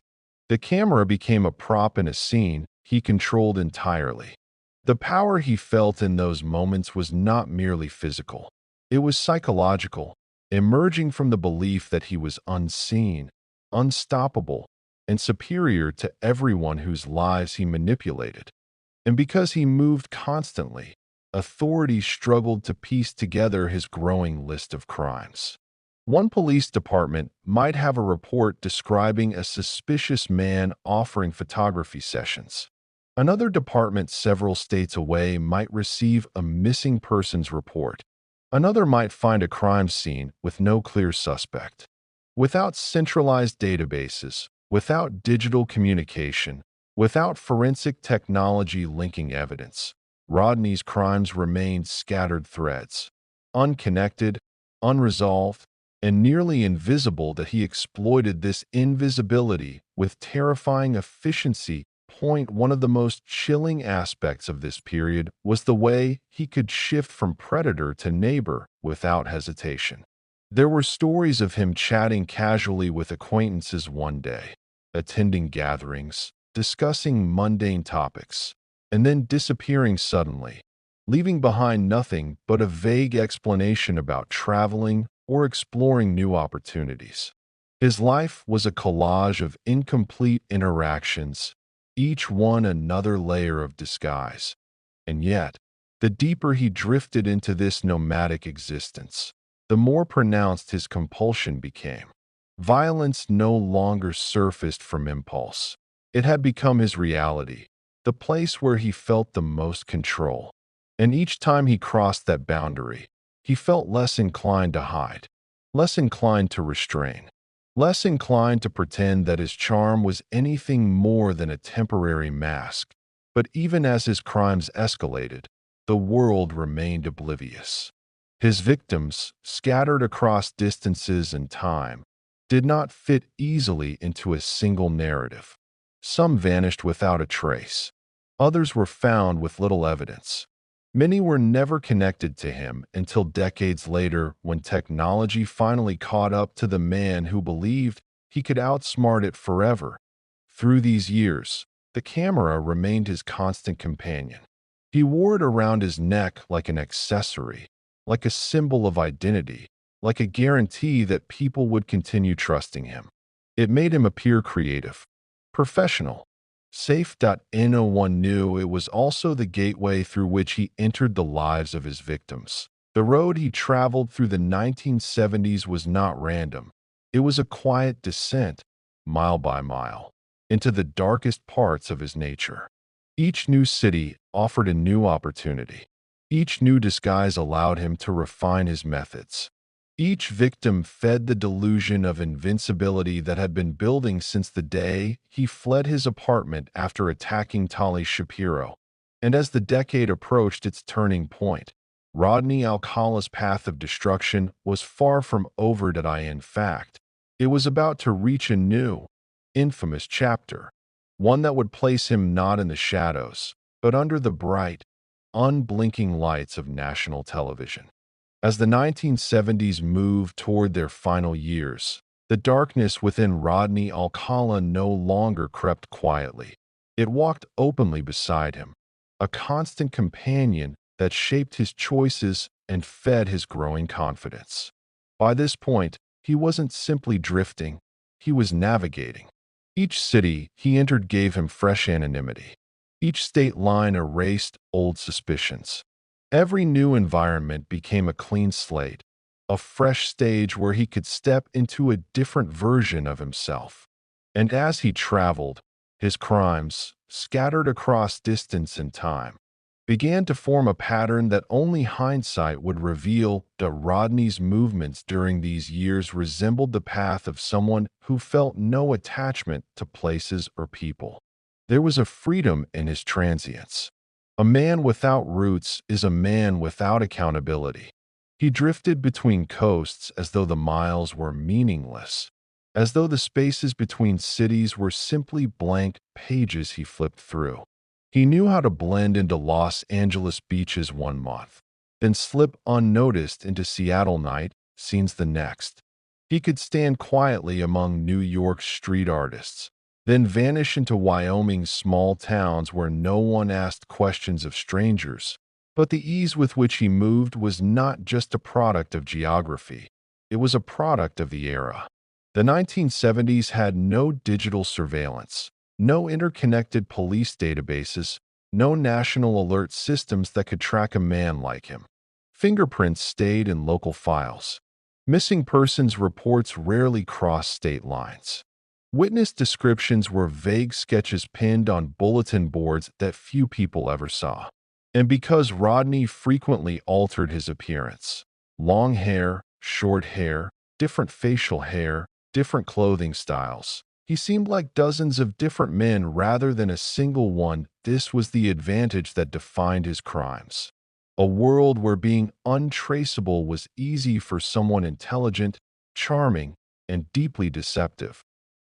The camera became a prop in a scene he controlled entirely. The power he felt in those moments was not merely physical. It was psychological, emerging from the belief that he was unseen, unstoppable, and superior to everyone whose lives he manipulated. And because he moved constantly, authorities struggled to piece together his growing list of crimes. One police department might have a report describing a suspicious man offering photography sessions. Another department several states away might receive a missing persons report. Another might find a crime scene with no clear suspect. Without centralized databases, without digital communication, without forensic technology linking evidence, Rodney's crimes remained scattered threads, unconnected, unresolved, and nearly invisible. That he exploited this invisibility with terrifying efficiency. One of the most chilling aspects of this period was the way he could shift from predator to neighbor without hesitation. There were stories of him chatting casually with acquaintances one day, attending gatherings, discussing mundane topics, and then disappearing suddenly, leaving behind nothing but a vague explanation about traveling or exploring new opportunities. His life was a collage of incomplete interactions, each one another layer of disguise. And yet, the deeper he drifted into this nomadic existence, the more pronounced his compulsion became. Violence no longer surfaced from impulse. It had become his reality, the place where he felt the most control. And each time he crossed that boundary, he felt less inclined to hide, less inclined to restrain, less inclined to pretend that his charm was anything more than a temporary mask. But even as his crimes escalated, the world remained oblivious. His victims, scattered across distances and time, did not fit easily into a single narrative. Some vanished without a trace. Others were found with little evidence. Many were never connected to him until decades later, when technology finally caught up to the man who believed he could outsmart it forever. Through these years, the camera remained his constant companion. He wore it around his neck like an accessory, like a symbol of identity, like a guarantee that people would continue trusting him. It made him appear creative, professional, safe. No one knew it was also the gateway through which he entered the lives of his victims. The road he traveled through the 1970s was not random. It was a quiet descent, mile by mile, into the darkest parts of his nature. Each new city offered a new opportunity. Each new disguise allowed him to refine his methods. Each victim fed the delusion of invincibility that had been building since the day he fled his apartment after attacking Tali Shapiro. And as the decade approached its turning point, Rodney Alcala's path of destruction was far from over. In fact, it was about to reach a new, infamous chapter, one that would place him not in the shadows, but under the bright, unblinking lights of national television. As the 1970s moved toward their final years, the darkness within Rodney Alcala no longer crept quietly. It walked openly beside him, a constant companion that shaped his choices and fed his growing confidence. By this point, he wasn't simply drifting, he was navigating. Each city he entered gave him fresh anonymity. Each state line erased old suspicions. Every new environment became a clean slate, a fresh stage where he could step into a different version of himself. And as he traveled, his crimes, scattered across distance and time, began to form a pattern that only hindsight would reveal. Rodney's movements during these years resembled the path of someone who felt no attachment to places or people. There was a freedom in his transience. A man without roots is a man without accountability. He drifted between coasts as though the miles were meaningless, as though the spaces between cities were simply blank pages he flipped through. He knew how to blend into Los Angeles beaches one month, then slip unnoticed into Seattle night scenes the next. He could stand quietly among New York's street artists, then vanish into Wyoming's small towns where no one asked questions of strangers. But the ease with which he moved was not just a product of geography. It was a product of the era. The 1970s had no digital surveillance, no interconnected police databases, no national alert systems that could track a man like him. Fingerprints stayed in local files. Missing persons reports rarely crossed state lines. Witness descriptions were vague sketches pinned on bulletin boards that few people ever saw. And because Rodney frequently altered his appearance, long hair, short hair, different facial hair, different clothing styles, he seemed like dozens of different men rather than a single one. This was the advantage that defined his crimes. A world where being untraceable was easy for someone intelligent, charming, and deeply deceptive.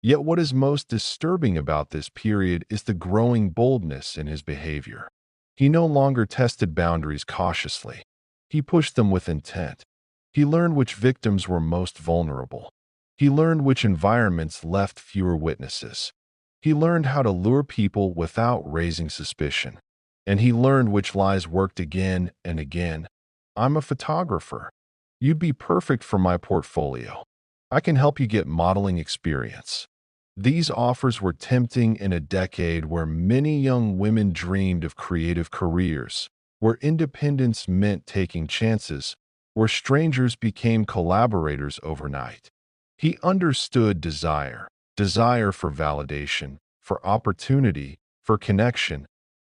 Yet what is most disturbing about this period is the growing boldness in his behavior. He no longer tested boundaries cautiously. He pushed them with intent. He learned which victims were most vulnerable. He learned which environments left fewer witnesses. He learned how to lure people without raising suspicion. And he learned which lies worked again and again. I'm a photographer. You'd be perfect for my portfolio. I can help you get modeling experience. These offers were tempting in a decade where many young women dreamed of creative careers, where independence meant taking chances, where strangers became collaborators overnight. He understood desire for validation, for opportunity, for connection,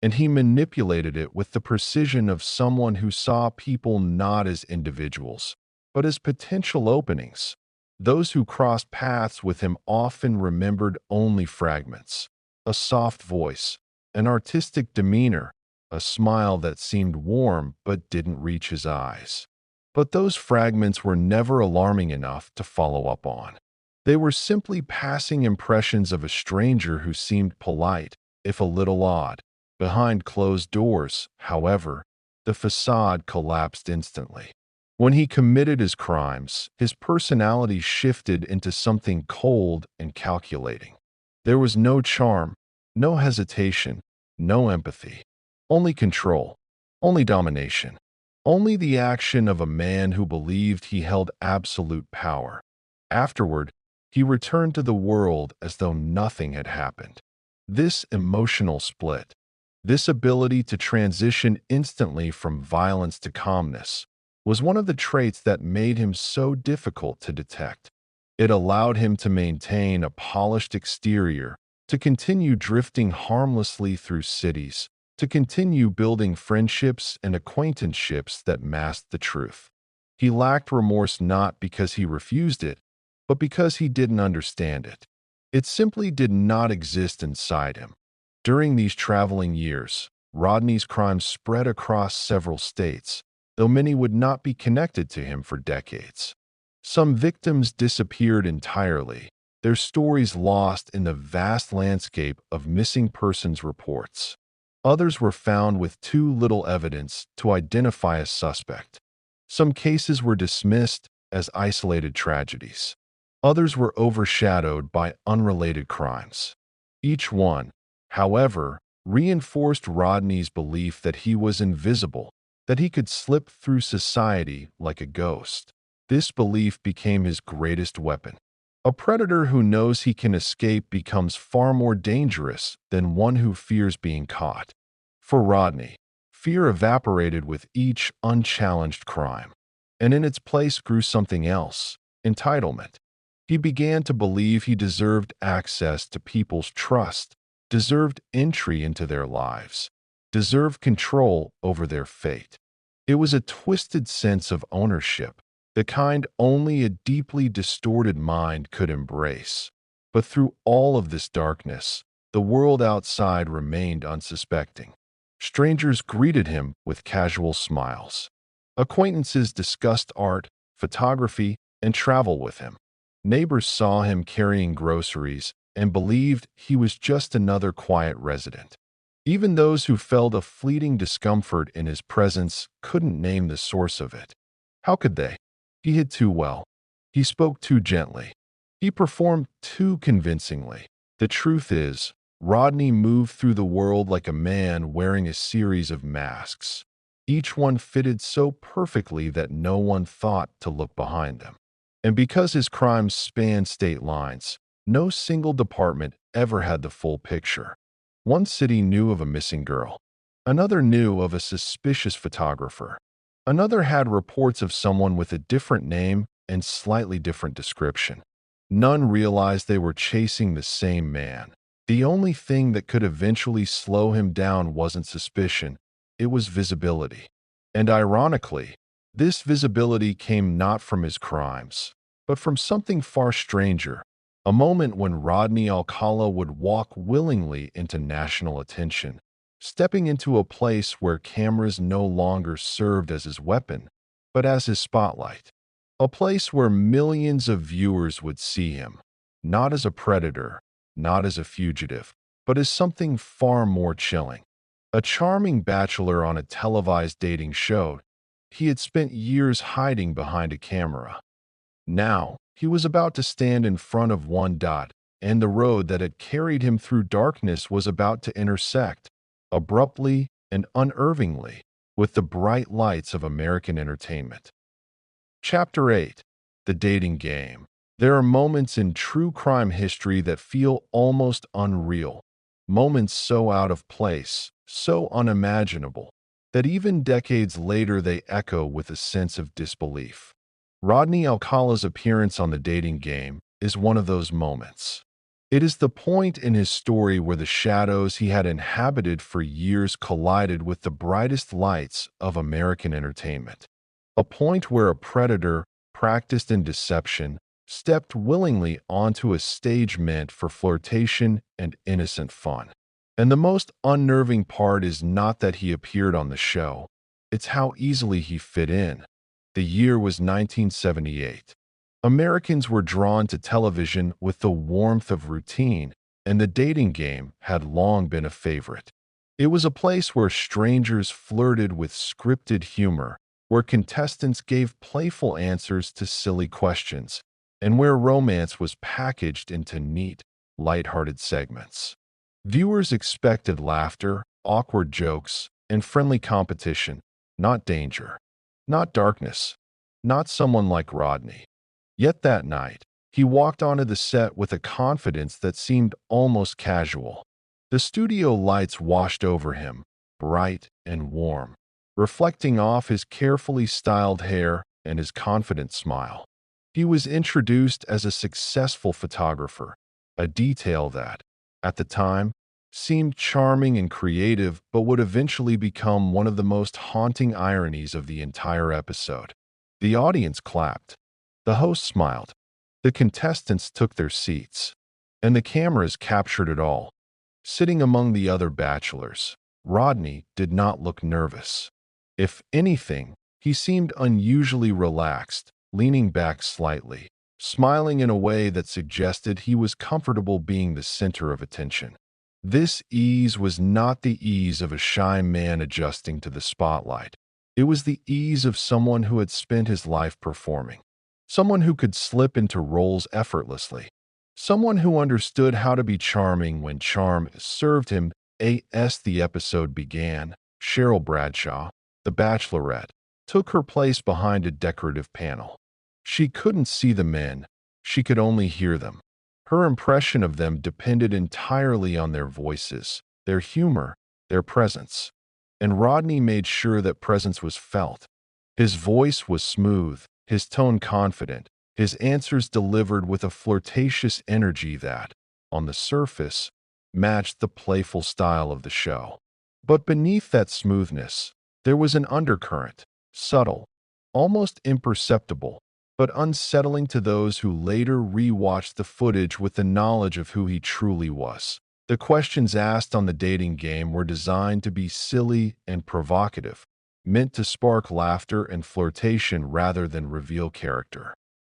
and he manipulated it with the precision of someone who saw people not as individuals, but as potential openings. Those who crossed paths with him often remembered only fragments: a soft voice, an artistic demeanor, a smile that seemed warm but didn't reach his eyes. But those fragments were never alarming enough to follow up on. They were simply passing impressions of a stranger who seemed polite, if a little odd. Behind closed doors, however, the facade collapsed instantly. When he committed his crimes, his personality shifted into something cold and calculating. There was no charm, no hesitation, no empathy. Only control, only domination, only the action of a man who believed he held absolute power. Afterward, he returned to the world as though nothing had happened. This emotional split, this ability to transition instantly from violence to calmness, was one of the traits that made him so difficult to detect. It allowed him to maintain a polished exterior, to continue drifting harmlessly through cities, to continue building friendships and acquaintanceships that masked the truth. He lacked remorse not because he refused it, but because he didn't understand it. It simply did not exist inside him. During these traveling years, Rodney's crimes spread across several states, though many would not be connected to him for decades. Some victims disappeared entirely, their stories lost in the vast landscape of missing persons reports. Others were found with too little evidence to identify a suspect. Some cases were dismissed as isolated tragedies. Others were overshadowed by unrelated crimes. Each one, however, reinforced Rodney's belief that he was invisible, that he could slip through society like a ghost. This belief became his greatest weapon. A predator who knows he can escape becomes far more dangerous than one who fears being caught. For Rodney, fear evaporated with each unchallenged crime, and in its place grew something else: entitlement. He began to believe he deserved access to people's trust, deserved entry into their lives, deserved control over their fate. It was a twisted sense of ownership, the kind only a deeply distorted mind could embrace. But through all of this darkness, the world outside remained unsuspecting. Strangers greeted him with casual smiles. Acquaintances discussed art, photography, and travel with him. Neighbors saw him carrying groceries and believed he was just another quiet resident. Even those who felt a fleeting discomfort in his presence couldn't name the source of it. How could they? He hid too well. He spoke too gently. He performed too convincingly. The truth is, Rodney moved through the world like a man wearing a series of masks. Each one fitted so perfectly that no one thought to look behind them. And because his crimes spanned state lines, no single department ever had the full picture. One city knew of a missing girl. Another knew of a suspicious photographer. Another had reports of someone with a different name and slightly different description. None realized they were chasing the same man. The only thing that could eventually slow him down wasn't suspicion, it was visibility. And ironically, this visibility came not from his crimes, but from something far stranger, a moment when Rodney Alcala would walk willingly into national attention, stepping into a place where cameras no longer served as his weapon, but as his spotlight. A place where millions of viewers would see him, not as a predator, not as a fugitive, but as something far more chilling. A charming bachelor on a televised dating show, he had spent years hiding behind a camera. Now, He was about to stand in front of one dot, and the road that had carried him through darkness was about to intersect, abruptly and unervingly, with the bright lights of American entertainment. Chapter 8. The Dating Game. There are moments in true crime history that feel almost unreal, moments so out of place, so unimaginable, that even decades later they echo with a sense of disbelief. Rodney Alcala's appearance on The Dating Game is one of those moments. It is the point in his story where the shadows he had inhabited for years collided with the brightest lights of American entertainment. A point where a predator, practiced in deception, stepped willingly onto a stage meant for flirtation and innocent fun. And the most unnerving part is not that he appeared on the show, it's how easily he fit in. The year was 1978. Americans were drawn to television with the warmth of routine, and The Dating Game had long been a favorite. It was a place where strangers flirted with scripted humor, where contestants gave playful answers to silly questions, and where romance was packaged into neat, lighthearted segments. Viewers expected laughter, awkward jokes, and friendly competition, not danger, not darkness, not someone like Rodney. Yet that night, he walked onto the set with a confidence that seemed almost casual. The studio lights washed over him, bright and warm, reflecting off his carefully styled hair and his confident smile. He was introduced as a successful photographer, a detail that, at the time, seemed charming and creative but would eventually become one of the most haunting ironies of the entire episode. The audience clapped. The host smiled. The contestants took their seats. And the cameras captured it all. Sitting among the other bachelors, Rodney did not look nervous. If anything, he seemed unusually relaxed, leaning back slightly, smiling in a way that suggested he was comfortable being the center of attention. This ease was not the ease of a shy man adjusting to the spotlight. It was the ease of someone who had spent his life performing. Someone who could slip into roles effortlessly. Someone who understood how to be charming when charm served him. As the episode began, Cheryl Bradshaw, the Bachelorette, took her place behind a decorative panel. She couldn't see the men, she could only hear them. Her impression of them depended entirely on their voices, their humor, their presence. And Rodney made sure that presence was felt. His voice was smooth, his tone confident, his answers delivered with a flirtatious energy that, on the surface, matched the playful style of the show. But beneath that smoothness, there was an undercurrent, subtle, almost imperceptible, but unsettling to those who later rewatched the footage with the knowledge of who he truly was. The questions asked on The Dating Game were designed to be silly and provocative, meant to spark laughter and flirtation rather than reveal character.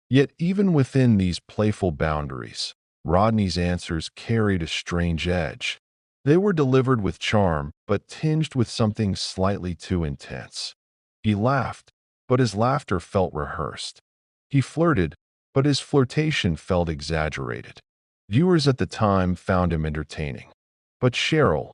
Yet even within these playful boundaries, Rodney's answers carried a strange edge. They were delivered with charm, but tinged with something slightly too intense. He laughed, but his laughter felt rehearsed. He flirted, but his flirtation felt exaggerated. Viewers at the time found him entertaining. But Cheryl,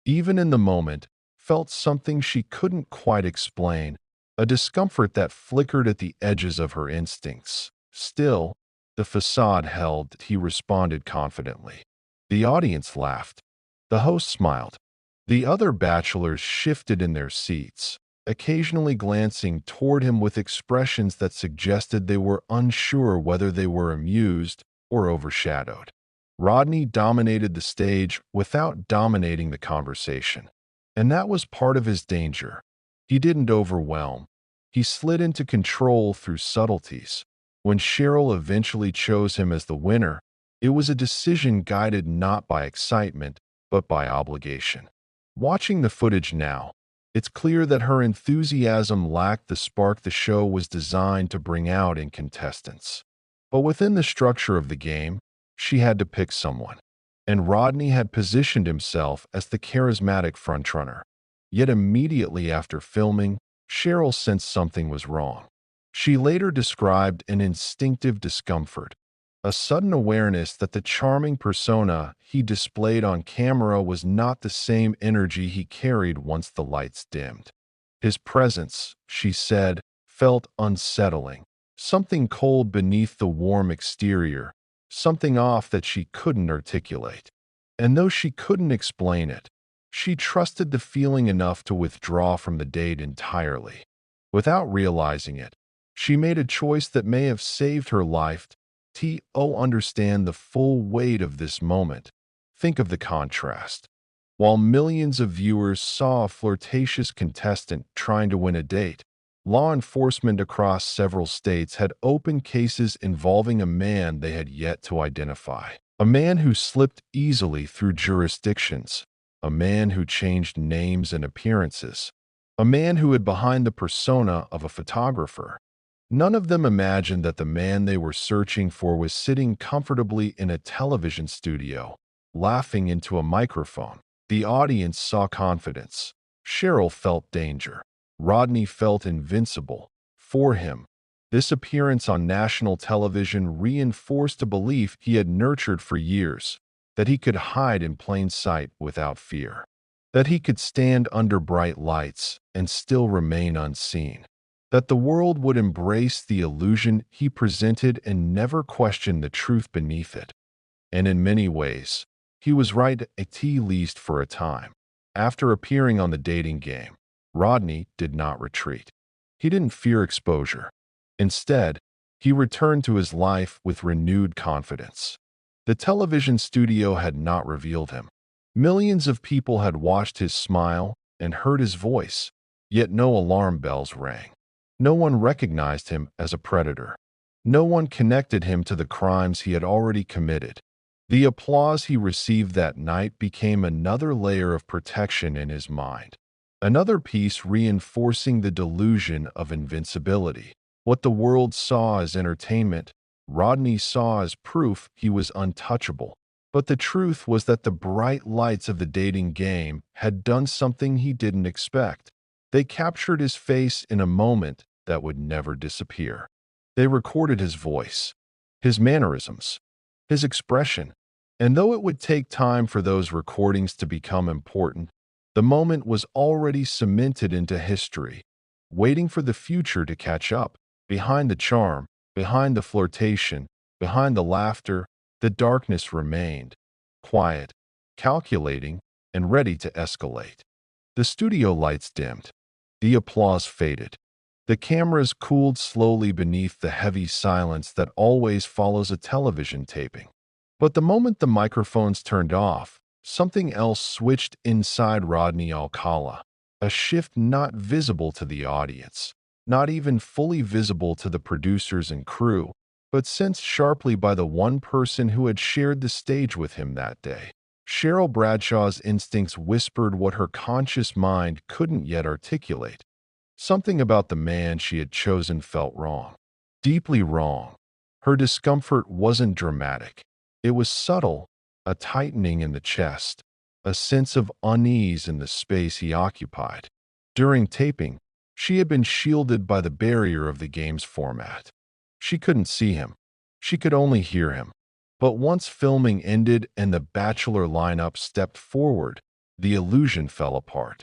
even in the moment, felt something she couldn't quite explain, a discomfort that flickered at the edges of her instincts. Still, the facade held. He responded confidently. The audience laughed. The host smiled. The other bachelors shifted in their seats, occasionally glancing toward him with expressions that suggested they were unsure whether they were amused or overshadowed. Rodney dominated the stage without dominating the conversation. And that was part of his danger. He didn't overwhelm. He slid into control through subtleties. When Cheryl eventually chose him as the winner, it was a decision guided not by excitement, but by obligation. Watching the footage now, it's clear that her enthusiasm lacked the spark the show was designed to bring out in contestants. But within the structure of the game, she had to pick someone. And Rodney had positioned himself as the charismatic frontrunner. Yet immediately after filming, Cheryl sensed something was wrong. She later described an instinctive discomfort, a sudden awareness that the charming persona he displayed on camera was not the same energy he carried once the lights dimmed. His presence, she said, felt unsettling, something cold beneath the warm exterior, something off that she couldn't articulate. And though she couldn't explain it, she trusted the feeling enough to withdraw from the date entirely. Without realizing it, she made a choice that may have saved her life. Understand the full weight of this moment. Think of the contrast. While millions of viewers saw a flirtatious contestant trying to win a date, law enforcement across several states had opened cases involving a man they had yet to identify. A man who slipped easily through jurisdictions. A man who changed names and appearances. A man who hid behind the persona of a photographer. None of them imagined that the man they were searching for was sitting comfortably in a television studio, laughing into a microphone. The audience saw confidence. Cheryl felt danger. Rodney felt invincible. For him, this appearance on national television reinforced a belief he had nurtured for years, that he could hide in plain sight without fear, that he could stand under bright lights and still remain unseen, that the world would embrace the illusion he presented and never question the truth beneath it. And in many ways, he was right, at least for a time. After appearing on the dating game, Rodney did not retreat. He didn't fear exposure. Instead, he returned to his life with renewed confidence. The television studio had not revealed him. Millions of people had watched his smile and heard his voice, yet no alarm bells rang. No one recognized him as a predator. No one connected him to the crimes he had already committed. The applause he received that night became another layer of protection in his mind, another piece reinforcing the delusion of invincibility. What the world saw as entertainment, Rodney saw as proof he was untouchable. But the truth was that the bright lights of the dating game had done something he didn't expect. They captured his face in a moment that would never disappear. They recorded his voice, his mannerisms, his expression. And though it would take time for those recordings to become important, the moment was already cemented into history, waiting for the future to catch up. Behind the charm, behind the flirtation, behind the laughter, the darkness remained, quiet, calculating, and ready to escalate. The studio lights dimmed. The applause faded. The cameras cooled slowly beneath the heavy silence that always follows a television taping. But the moment the microphones turned off, something else switched inside Rodney Alcala, a shift not visible to the audience, not even fully visible to the producers and crew, but sensed sharply by the one person who had shared the stage with him that day. Cheryl Bradshaw's instincts whispered what her conscious mind couldn't yet articulate. Something about the man she had chosen felt wrong, deeply wrong. Her discomfort wasn't dramatic. It was subtle, a tightening in the chest, a sense of unease in the space he occupied. During taping, she had been shielded by the barrier of the game's format. She couldn't see him. She could only hear him. But once filming ended and the Bachelor lineup stepped forward, the illusion fell apart.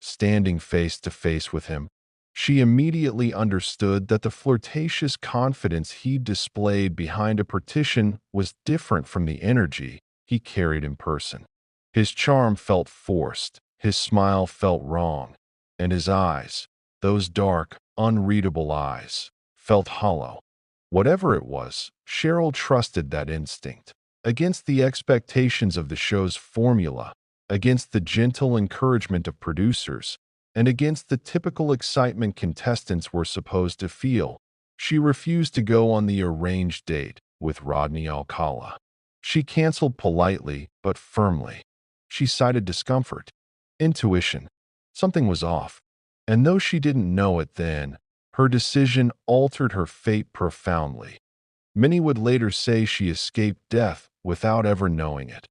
Standing face to face with him, she immediately understood that the flirtatious confidence he displayed behind a partition was different from the energy he carried in person. His charm felt forced, his smile felt wrong, and his eyes, those dark, unreadable eyes, felt hollow. Whatever it was, Cheryl trusted that instinct. Against the expectations of the show's formula, against the gentle encouragement of producers, and against the typical excitement contestants were supposed to feel, she refused to go on the arranged date with Rodney Alcala. She canceled politely but firmly. She cited discomfort, intuition. Something was off. And though she didn't know it then, her decision altered her fate profoundly. Many would later say she escaped death without ever knowing it.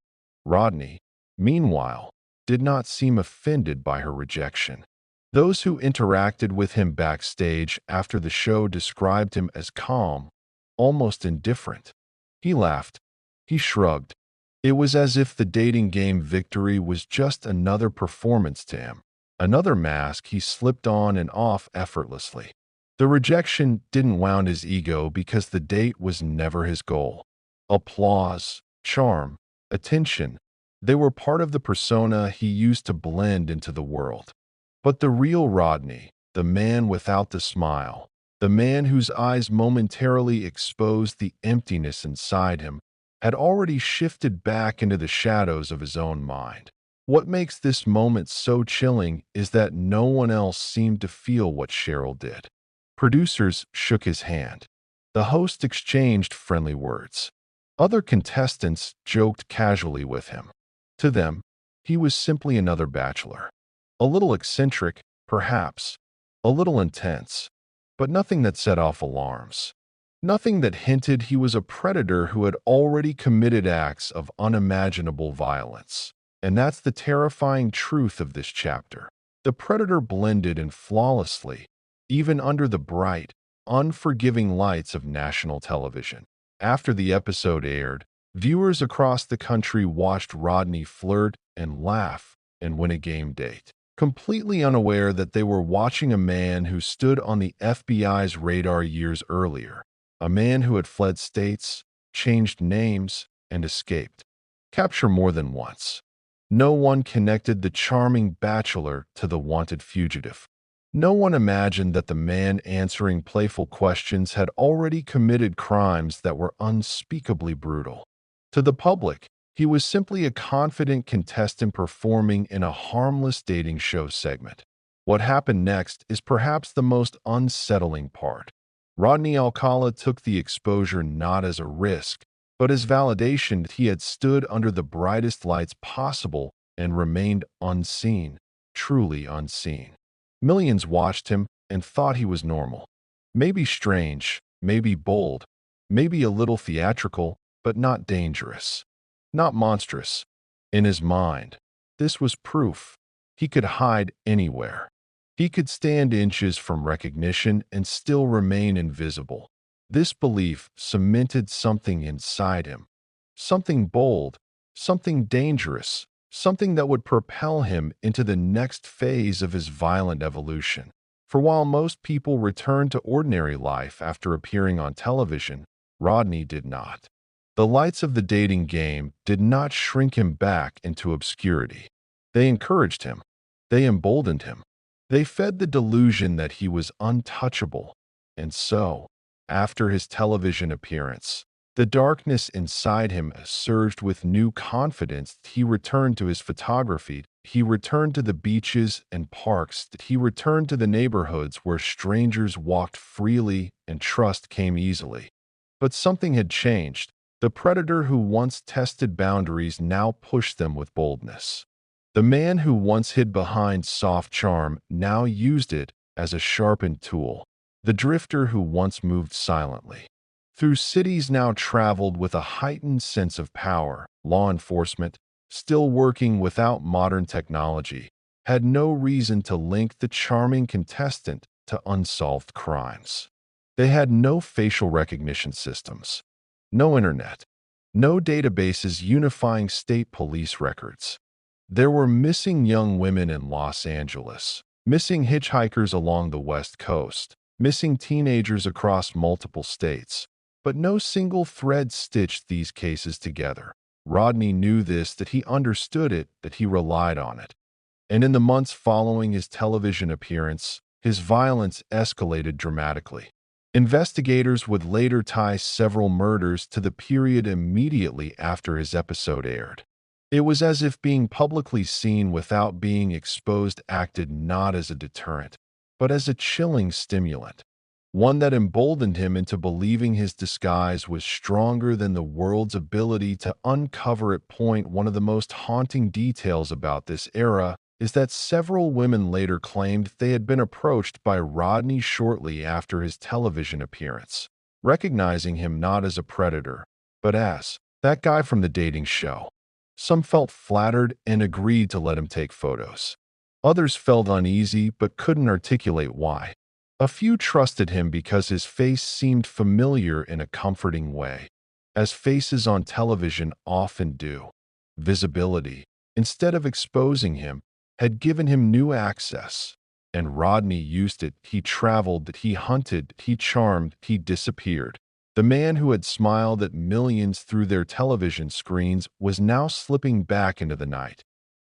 Rodney, meanwhile, did not seem offended by her rejection. Those who interacted with him backstage after the show described him as calm, almost indifferent. He laughed. He shrugged. It was as if the dating game victory was just another performance to him, another mask he slipped on and off effortlessly. The rejection didn't wound his ego because the date was never his goal. Applause, charm, attention, they were part of the persona he used to blend into the world. But the real Rodney, the man without the smile, the man whose eyes momentarily exposed the emptiness inside him, had already shifted back into the shadows of his own mind. What makes this moment so chilling is that no one else seemed to feel what Cheryl did. Producers shook his hand. The host exchanged friendly words. Other contestants joked casually with him. To them, he was simply another bachelor. A little eccentric, perhaps, a little intense, but nothing that set off alarms. Nothing that hinted he was a predator who had already committed acts of unimaginable violence. And that's the terrifying truth of this chapter. The predator blended in flawlessly, even under the bright, unforgiving lights of national television. After the episode aired, viewers across the country watched Rodney flirt and laugh and win a game date, completely unaware that they were watching a man who stood on the FBI's radar years earlier, a man who had fled states, changed names, and escaped. Capture more than once. No one connected the charming bachelor to the wanted fugitive. No one imagined that the man answering playful questions had already committed crimes that were unspeakably brutal. To the public, he was simply a confident contestant performing in a harmless dating show segment. What happened next is perhaps the most unsettling part. Rodney Alcala took the exposure not as a risk, but as validation that he had stood under the brightest lights possible and remained unseen, truly unseen. Millions watched him and thought he was normal. Maybe strange, maybe bold, maybe a little theatrical, but not dangerous. Not monstrous. In his mind, this was proof. He could hide anywhere. He could stand inches from recognition and still remain invisible. This belief cemented something inside him. Something bold, something dangerous, something that would propel him into the next phase of his violent evolution. For while most people returned to ordinary life after appearing on television, Rodney did not. The lights of the dating game did not shrink him back into obscurity. They encouraged him. They emboldened him. They fed the delusion that he was untouchable. And so, after his television appearance, the darkness inside him surged with new confidence. He returned to his photography. He returned to the beaches and parks. He returned to the neighborhoods where strangers walked freely and trust came easily. But something had changed. The predator who once tested boundaries now pushed them with boldness. The man who once hid behind soft charm now used it as a sharpened tool. The drifter who once moved silently through cities now traveled with a heightened sense of power. Law enforcement, still working without modern technology, had no reason to link the charming contestant to unsolved crimes. They had no facial recognition systems, no internet, no databases unifying state police records. There were missing young women in Los Angeles, missing hitchhikers along the West Coast, missing teenagers across multiple states. But no single thread stitched these cases together. Rodney knew this, that he understood it, that he relied on it. And in the months following his television appearance, his violence escalated dramatically. Investigators would later tie several murders to the period immediately after his episode aired. It was as if being publicly seen without being exposed acted not as a deterrent, but as a chilling stimulant. One that emboldened him into believing his disguise was stronger than the world's ability to uncover it. One of the most haunting details about this era is that several women later claimed they had been approached by Rodney shortly after his television appearance, recognizing him not as a predator, but as that guy from the dating show. Some felt flattered and agreed to let him take photos. Others felt uneasy but couldn't articulate why. A few trusted him because his face seemed familiar in a comforting way, as faces on television often do. Visibility, instead of exposing him, had given him new access. And Rodney used it. He traveled, he hunted, he charmed, he disappeared. The man who had smiled at millions through their television screens was now slipping back into the night.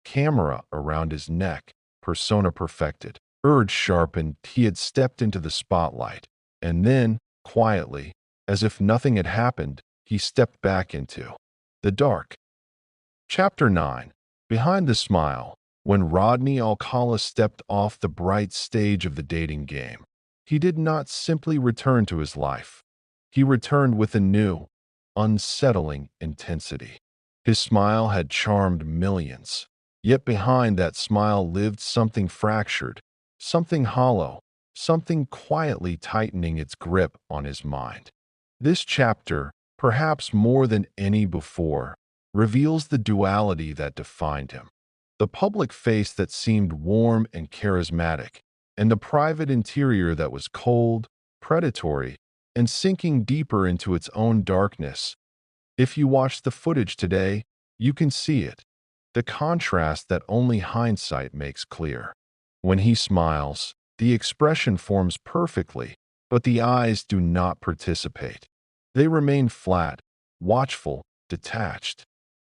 Camera around his neck, persona perfected. Urge sharpened, he had stepped into the spotlight. And then, quietly, as if nothing had happened, he stepped back into the dark. Chapter 9. Behind the Smile. When Rodney Alcala stepped off the bright stage of the dating game, he did not simply return to his life. He returned with a new, unsettling intensity. His smile had charmed millions. Yet behind that smile lived something fractured, something hollow, something quietly tightening its grip on his mind. This chapter, perhaps more than any before, reveals the duality that defined him. The public face that seemed warm and charismatic, and the private interior that was cold, predatory, and sinking deeper into its own darkness. If you watch the footage today, you can see it. The contrast that only hindsight makes clear. When he smiles, the expression forms perfectly, but the eyes do not participate. They remain flat, watchful, detached.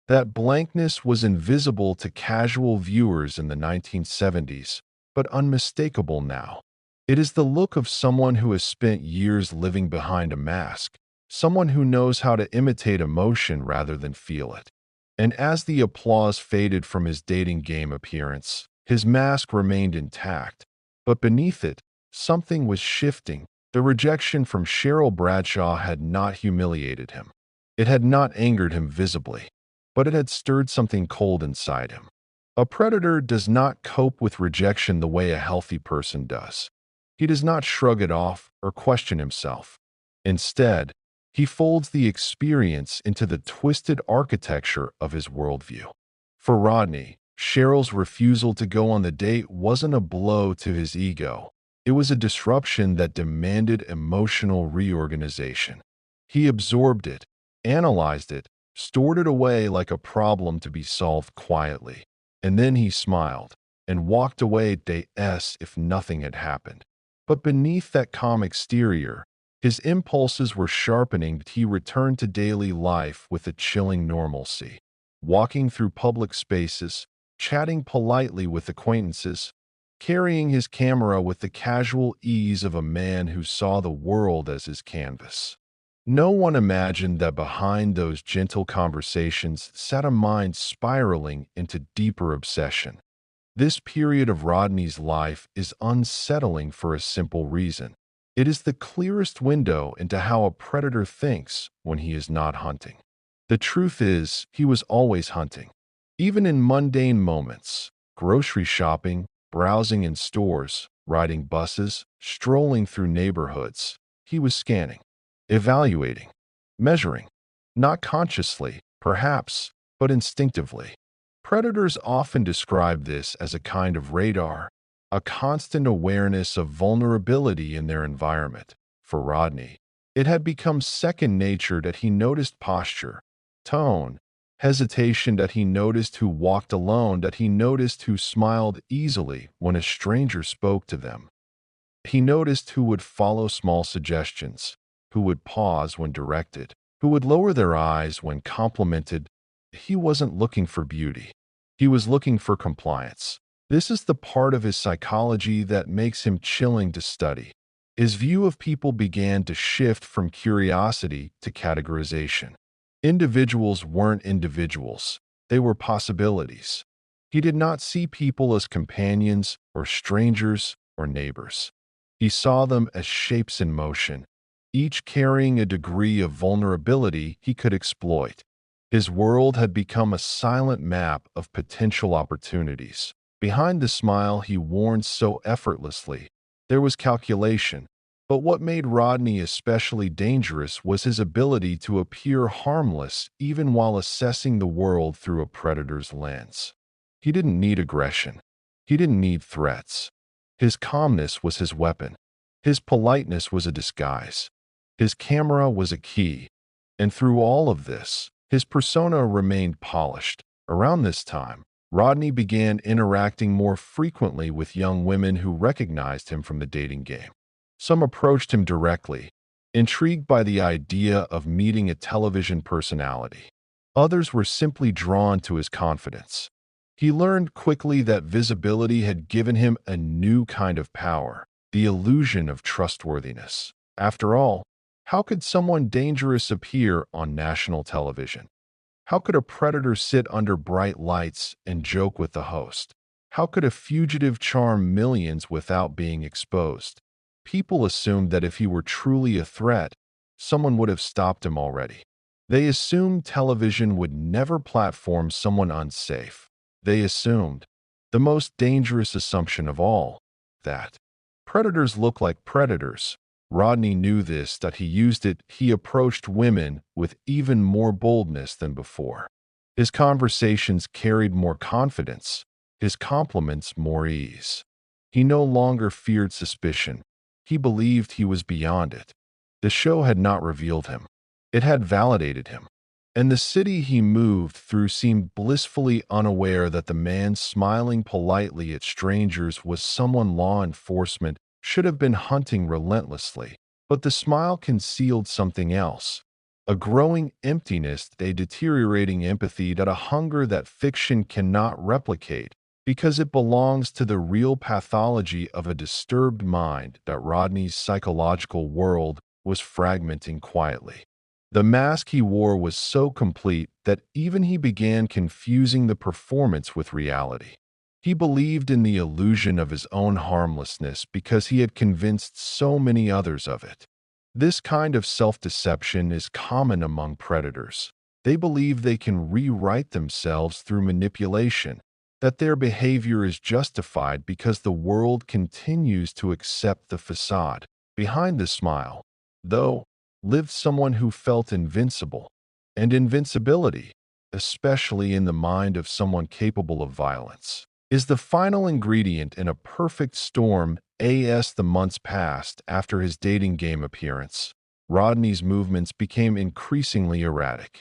That blankness was invisible to casual viewers in the 1970s, but unmistakable now. It is the look of someone who has spent years living behind a mask, someone who knows how to imitate emotion rather than feel it. And as the applause faded from his dating game appearance, his mask remained intact. But beneath it, something was shifting. The rejection from Cheryl Bradshaw had not humiliated him. It had not angered him visibly, but it had stirred something cold inside him. A predator does not cope with rejection the way a healthy person does. He does not shrug it off or question himself. Instead, he folds the experience into the twisted architecture of his worldview. For Rodney, Cheryl's refusal to go on the date wasn't a blow to his ego. It was a disruption that demanded emotional reorganization. He absorbed it, analyzed it, stored it away like a problem to be solved quietly. And then he smiled and walked away as if nothing had happened. But beneath that calm exterior, his impulses were sharpening. He returned to daily life with a chilling normalcy, walking through public spaces, chatting politely with acquaintances, carrying his camera with the casual ease of a man who saw the world as his canvas. No one imagined that behind those gentle conversations sat a mind spiraling into deeper obsession. This period of Rodney's life is unsettling for a simple reason. It is the clearest window into how a predator thinks when he is not hunting. The truth is, he was always hunting. Even in mundane moments, grocery shopping, browsing in stores, riding buses, strolling through neighborhoods, he was scanning, evaluating, measuring, not consciously, perhaps, but instinctively. Predators often describe this as a kind of radar, a constant awareness of vulnerability in their environment. For Rodney, it had become second nature that he noticed posture, tone, hesitation, that he noticed who walked alone, that he noticed who smiled easily when a stranger spoke to them. He noticed who would follow small suggestions, who would pause when directed, who would lower their eyes when complimented. He wasn't looking for beauty. He was looking for compliance. This is the part of his psychology that makes him chilling to study. His view of people began to shift from curiosity to categorization. Individuals weren't individuals. They were possibilities. He did not see people as companions or strangers or neighbors. He saw them as shapes in motion, each carrying a degree of vulnerability he could exploit. His world had become a silent map of potential opportunities. Behind the smile he warned so effortlessly, there was calculation. But what made Rodney especially dangerous was his ability to appear harmless even while assessing the world through a predator's lens. He didn't need aggression. He didn't need threats. His calmness was his weapon. His politeness was a disguise. His camera was a key. And through all of this, his persona remained polished. Around this time, Rodney began interacting more frequently with young women who recognized him from the dating game. Some approached him directly, intrigued by the idea of meeting a television personality. Others were simply drawn to his confidence. He learned quickly that visibility had given him a new kind of power, the illusion of trustworthiness. After all, how could someone dangerous appear on national television? How could a predator sit under bright lights and joke with the host? How could a fugitive charm millions without being exposed? People assumed that if he were truly a threat, someone would have stopped him already. They assumed television would never platform someone unsafe. They assumed, the most dangerous assumption of all, that predators look like predators. Rodney knew this, that he used it. He approached women with even more boldness than before. His conversations carried more confidence, his compliments more ease. He no longer feared suspicion. He believed he was beyond it. The show had not revealed him. It had validated him. And the city he moved through seemed blissfully unaware that the man smiling politely at strangers was someone law enforcement should have been hunting relentlessly. But the smile concealed something else, a growing emptiness, a deteriorating empathy, that a hunger that fiction cannot replicate because it belongs to the real pathology of a disturbed mind. That Rodney's psychological world was fragmenting quietly. The mask he wore was so complete that even he began confusing the performance with reality. He believed in the illusion of his own harmlessness because he had convinced so many others of it. This kind of self-deception is common among predators. They believe they can rewrite themselves through manipulation, that their behavior is justified because the world continues to accept the facade. Behind the smile, though, lived someone who felt invincible. And invincibility, especially in the mind of someone capable of violence, is the final ingredient in a perfect storm. As the months passed after his dating game appearance, Rodney's movements became increasingly erratic.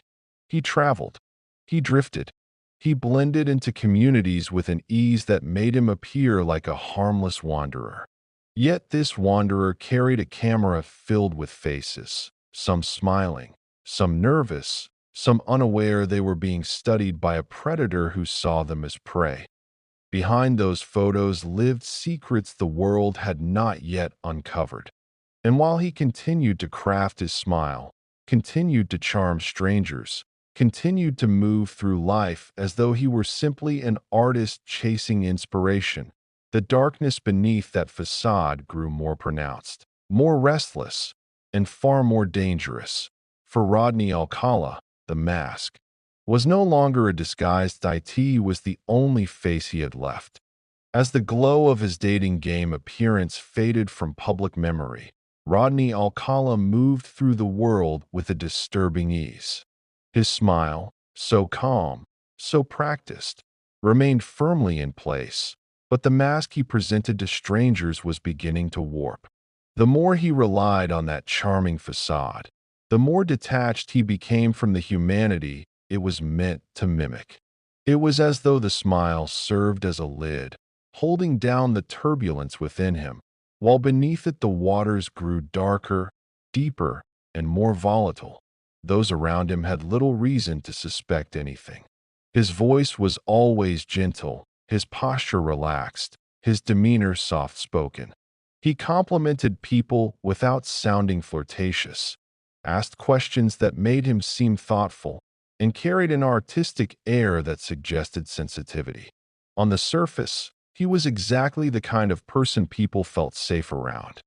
He traveled. He drifted. He blended into communities with an ease that made him appear like a harmless wanderer. Yet this wanderer carried a camera filled with faces, some smiling, some nervous, some unaware they were being studied by a predator who saw them as prey. Behind those photos lived secrets the world had not yet uncovered. And while he continued to craft his smile, continued to charm strangers, continued to move through life as though he were simply an artist chasing inspiration, the darkness beneath that facade grew more pronounced, more restless, and far more dangerous. For Rodney Alcala, the mask was no longer a disguised IT, was the only face he had left. As the glow of his dating game appearance faded from public memory, Rodney Alcala moved through the world with a disturbing ease. His smile, so calm, so practiced, remained firmly in place, but the mask he presented to strangers was beginning to warp. The more he relied on that charming facade, the more detached he became from the humanity it was meant to mimic. It was as though the smile served as a lid, holding down the turbulence within him, while beneath it the waters grew darker, deeper, and more volatile. Those around him had little reason to suspect anything. His voice was always gentle, his posture relaxed, his demeanor soft-spoken. He complimented people without sounding flirtatious, asked questions that made him seem thoughtful, and carried an artistic air that suggested sensitivity. On the surface, he was exactly the kind of person people felt safe around.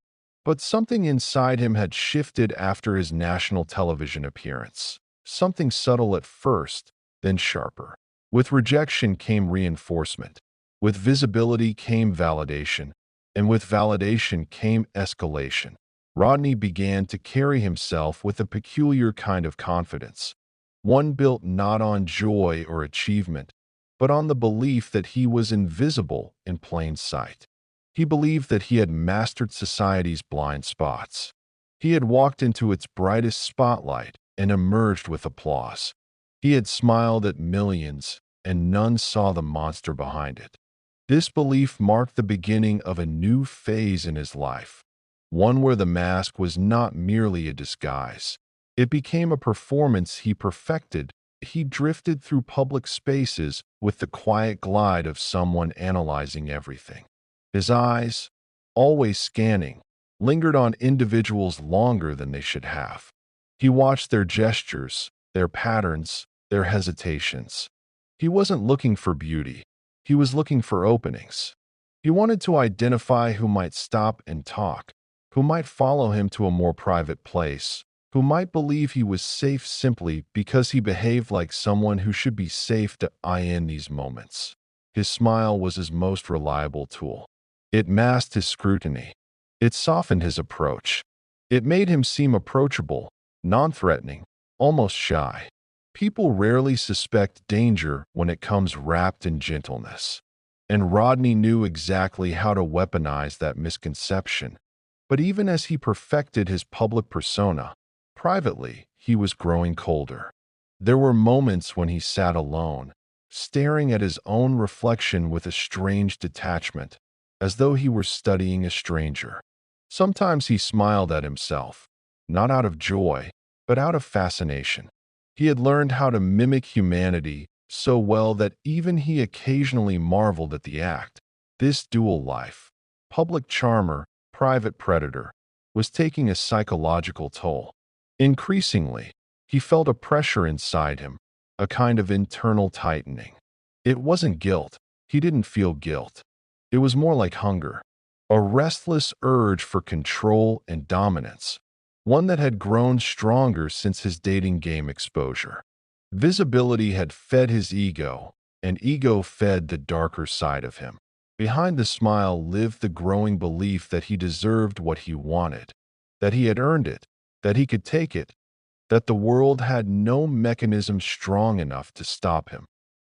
But something inside him had shifted after his national television appearance. Something subtle at first, then sharper. With rejection came reinforcement. With visibility came validation. And with validation came escalation. Rodney began to carry himself with a peculiar kind of confidence, one built not on joy or achievement, but on the belief that he was invisible in plain sight. He believed that he had mastered society's blind spots. He had walked into its brightest spotlight and emerged with applause. He had smiled at millions, and none saw the monster behind it. This belief marked the beginning of a new phase in his life, one where the mask was not merely a disguise. It became a performance he perfected. He drifted through public spaces with the quiet glide of someone analyzing everything. His eyes, always scanning, lingered on individuals longer than they should have. He watched their gestures, their patterns, their hesitations. He wasn't looking for beauty. He was looking for openings. He wanted to identify who might stop and talk, who might follow him to a more private place, who might believe he was safe simply because he behaved like someone who should be safe to in these moments. His smile was his most reliable tool. It masked his scrutiny. It softened his approach. It made him seem approachable, non-threatening, almost shy. People rarely suspect danger when it comes wrapped in gentleness. And Rodney knew exactly how to weaponize that misconception. But even as he perfected his public persona, privately, he was growing colder. There were moments when he sat alone, staring at his own reflection with a strange detachment, as though he were studying a stranger. Sometimes he smiled at himself, not out of joy, but out of fascination. He had learned how to mimic humanity so well that even he occasionally marveled at the act. This dual life, public charmer, private predator, was taking a psychological toll. Increasingly, he felt a pressure inside him, a kind of internal tightening. It wasn't guilt. He didn't feel guilt. It was more like hunger, a restless urge for control and dominance, one that had grown stronger since his dating game exposure. Visibility had fed his ego, and ego fed the darker side of him. Behind the smile lived the growing belief that he deserved what he wanted, that he had earned it, that he could take it, that the world had no mechanism strong enough to stop him.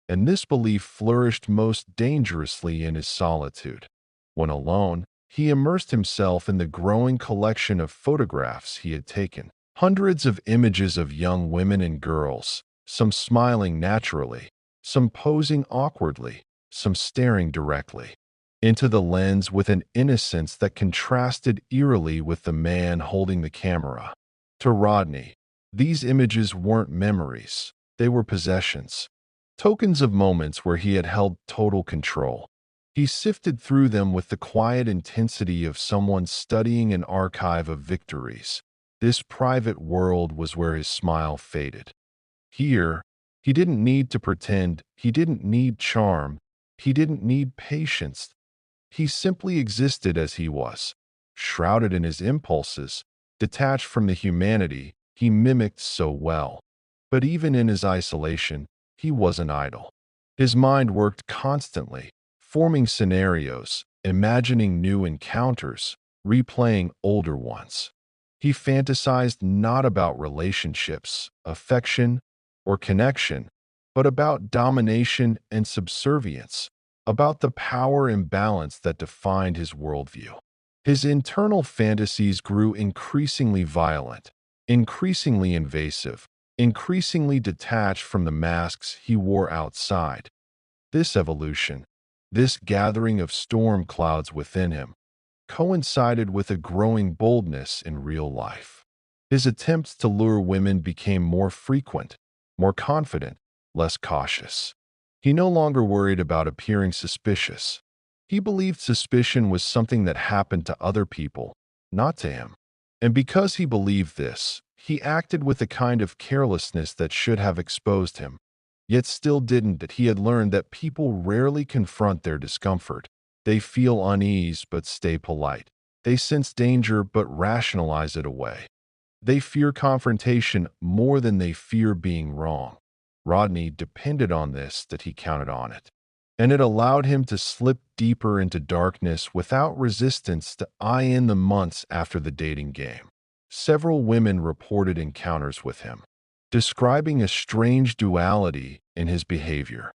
And this belief flourished most dangerously in his solitude. When alone, he immersed himself in the growing collection of photographs he had taken. Hundreds of images of young women and girls, some smiling naturally, some posing awkwardly, some staring directly into the lens with an innocence that contrasted eerily with the man holding the camera. To Rodney, these images weren't memories, they were possessions, tokens of moments where he had held total control. He sifted through them with the quiet intensity of someone studying an archive of victories. This private world was where his smile faded. Here, he didn't need to pretend, he didn't need charm, he didn't need patience. He simply existed as he was, shrouded in his impulses, detached from the humanity he mimicked so well. But even in his isolation, he wasn't idle. His mind worked constantly, forming scenarios, imagining new encounters, replaying older ones. He fantasized not about relationships, affection, or connection, but about domination and subservience, about the power imbalance that defined his worldview. His internal fantasies grew increasingly violent, increasingly invasive, increasingly detached from the masks he wore outside. This evolution, this gathering of storm clouds within him, coincided with a growing boldness in real life. His attempts to lure women became more frequent, more confident, less cautious. He no longer worried about appearing suspicious. He believed suspicion was something that happened to other people, not to him. And because he believed this, he acted with a kind of carelessness that should have exposed him, yet still didn't. That he had learned that people rarely confront their discomfort. They feel unease but stay polite. They sense danger but rationalize it away. They fear confrontation more than they fear being wrong. Rodney depended on this, that he counted on it. And it allowed him to slip deeper into darkness without resistance. In the months after the dating game, several women reported encounters with him, describing a strange duality in his behavior.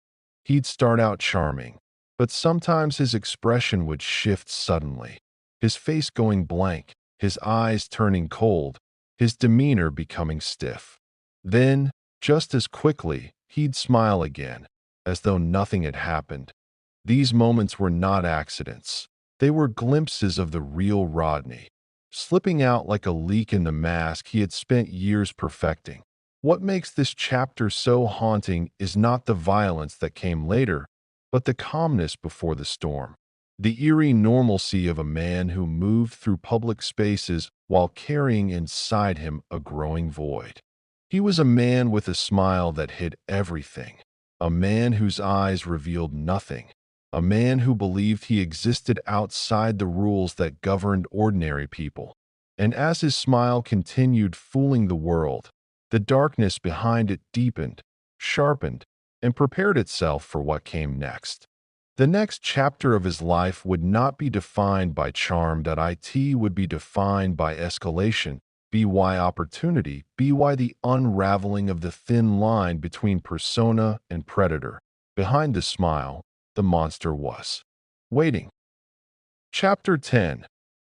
He'd start out charming, but sometimes his expression would shift suddenly, his face going blank, his eyes turning cold, his demeanor becoming stiff. Then, just as quickly, he'd smile again, as though nothing had happened. These moments were not accidents. They were glimpses of the real Rodney, slipping out like a leak in the mask he had spent years perfecting. What makes this chapter so haunting is not the violence that came later, but the calmness before the storm. The eerie normalcy of a man who moved through public spaces while carrying inside him a growing void. He was a man with a smile that hid everything, a man whose eyes revealed nothing, a man who believed he existed outside the rules that governed ordinary people. And as his smile continued fooling the world, the darkness behind it deepened, sharpened, and prepared itself for what came next. The next chapter of his life would not be defined by charm, that it would be defined by escalation, by opportunity, by the unraveling of the thin line between persona and predator. Behind the smile, the monster was waiting. Chapter 10.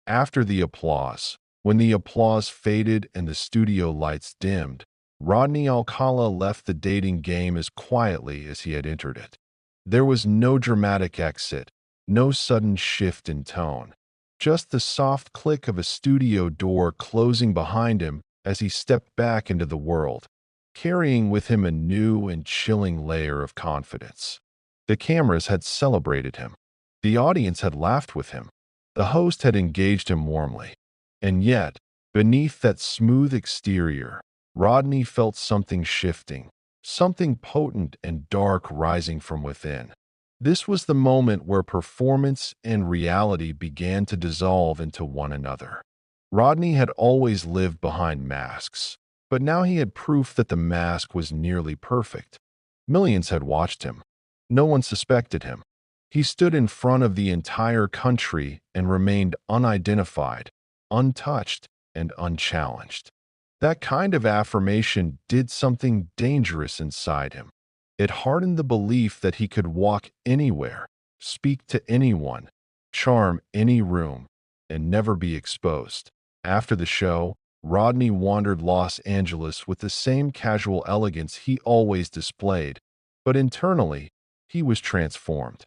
After the applause. When the applause faded and the studio lights dimmed, Rodney Alcala left the dating game as quietly as he had entered it. There was no dramatic exit, no sudden shift in tone, just the soft click of a studio door closing behind him as he stepped back into the world, carrying with him a new and chilling layer of confidence. The cameras had celebrated him. The audience had laughed with him. The host had engaged him warmly. And yet, beneath that smooth exterior, Rodney felt something shifting, something potent and dark rising from within. This was the moment where performance and reality began to dissolve into one another. Rodney had always lived behind masks, but now he had proof that the mask was nearly perfect. Millions had watched him. No one suspected him. He stood in front of the entire country and remained unidentified, untouched, and unchallenged. That kind of affirmation did something dangerous inside him. It hardened the belief that he could walk anywhere, speak to anyone, charm any room, and never be exposed. After the show, Rodney wandered Los Angeles with the same casual elegance he always displayed, but internally, he was transformed.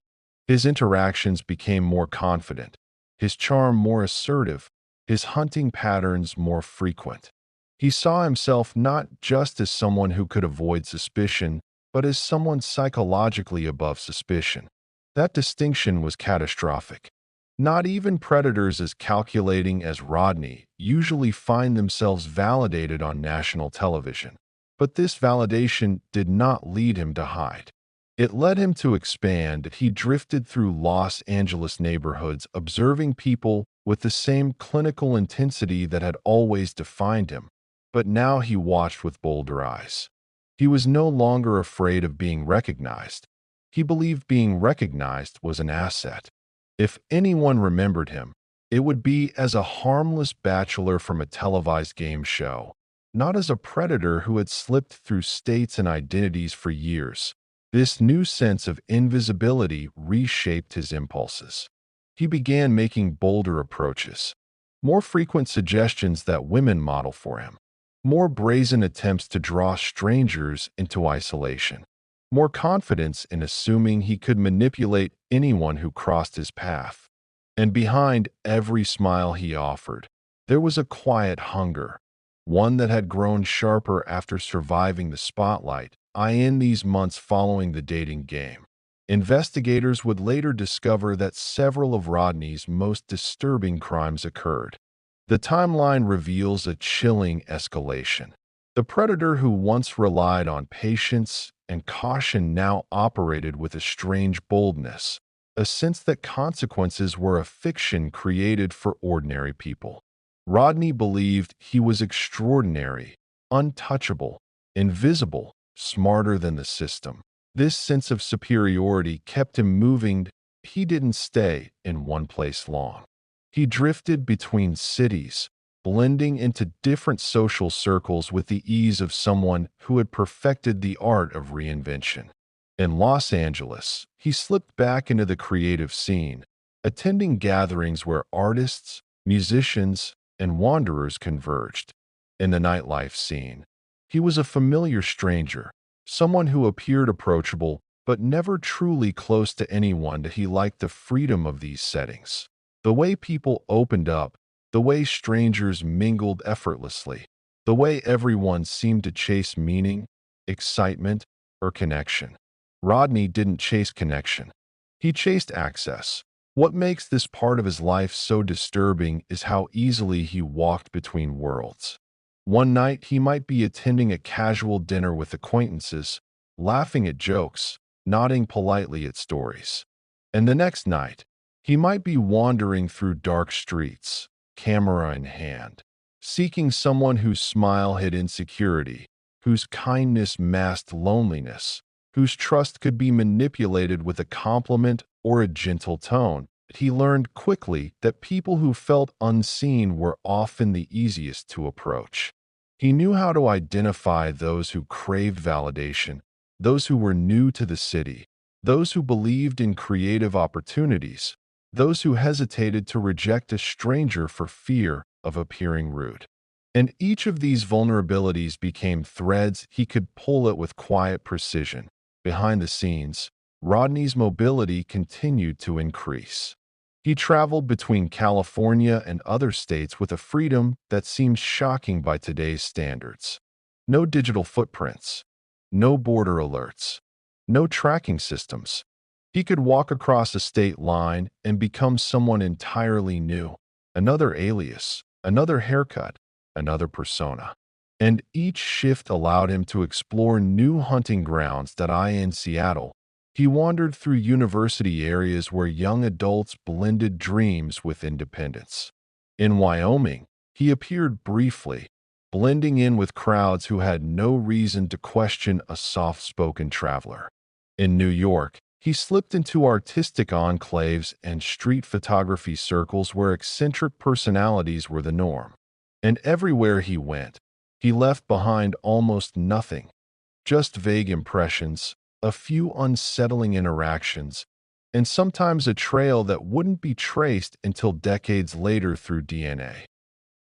His interactions became more confident, his charm more assertive, his hunting patterns more frequent. He saw himself not just as someone who could avoid suspicion, but as someone psychologically above suspicion. That distinction was catastrophic. Not even predators as calculating as Rodney usually find themselves validated on national television. But this validation did not lead him to hide. It led him to expand. He drifted through Los Angeles neighborhoods, observing people with the same clinical intensity that had always defined him. But now he watched with bolder eyes. He was no longer afraid of being recognized. He believed being recognized was an asset. If anyone remembered him, it would be as a harmless bachelor from a televised game show, not as a predator who had slipped through states and identities for years. This new sense of invisibility reshaped his impulses. He began making bolder approaches, more frequent suggestions that women model for him, more brazen attempts to draw strangers into isolation, more confidence in assuming he could manipulate anyone who crossed his path. And behind every smile he offered, there was a quiet hunger, one that had grown sharper after surviving the spotlight. In these months following the dating game, investigators would later discover that several of Rodney's most disturbing crimes occurred. The timeline reveals a chilling escalation. The predator who once relied on patience and caution now operated with a strange boldness, a sense that consequences were a fiction created for ordinary people. Rodney believed he was extraordinary, untouchable, invisible, smarter than the system. This sense of superiority kept him moving. He didn't stay in one place long. He drifted between cities, blending into different social circles with the ease of someone who had perfected the art of reinvention. In Los Angeles, he slipped back into the creative scene, attending gatherings where artists, musicians, and wanderers converged. In the nightlife scene, he was a familiar stranger, someone who appeared approachable but never truly close to anyone. That he liked the freedom of these settings. The way people opened up, the way strangers mingled effortlessly, the way everyone seemed to chase meaning, excitement, or connection. Rodney didn't chase connection. He chased access. What makes this part of his life so disturbing is how easily he walked between worlds. One night, he might be attending a casual dinner with acquaintances, laughing at jokes, nodding politely at stories. And the next night, he might be wandering through dark streets, camera in hand, seeking someone whose smile hid insecurity, whose kindness masked loneliness, whose trust could be manipulated with a compliment or a gentle tone. He learned quickly that people who felt unseen were often the easiest to approach. He knew how to identify those who craved validation, those who were new to the city, those who believed in creative opportunities, those who hesitated to reject a stranger for fear of appearing rude. And each of these vulnerabilities became threads he could pull at with quiet precision. Behind the scenes, Rodney's mobility continued to increase. He traveled between California and other states with a freedom that seemed shocking by today's standards. No digital footprints, no border alerts, no tracking systems. He could walk across a state line and become someone entirely new, another alias, another haircut, another persona. And each shift allowed him to explore new hunting grounds. In Seattle, he wandered through university areas where young adults blended dreams with independence. In Wyoming, he appeared briefly, blending in with crowds who had no reason to question a soft-spoken traveler. In New York, he slipped into artistic enclaves and street photography circles where eccentric personalities were the norm. And everywhere he went, he left behind almost nothing, just vague impressions, a few unsettling interactions, and sometimes a trail that wouldn't be traced until decades later through DNA.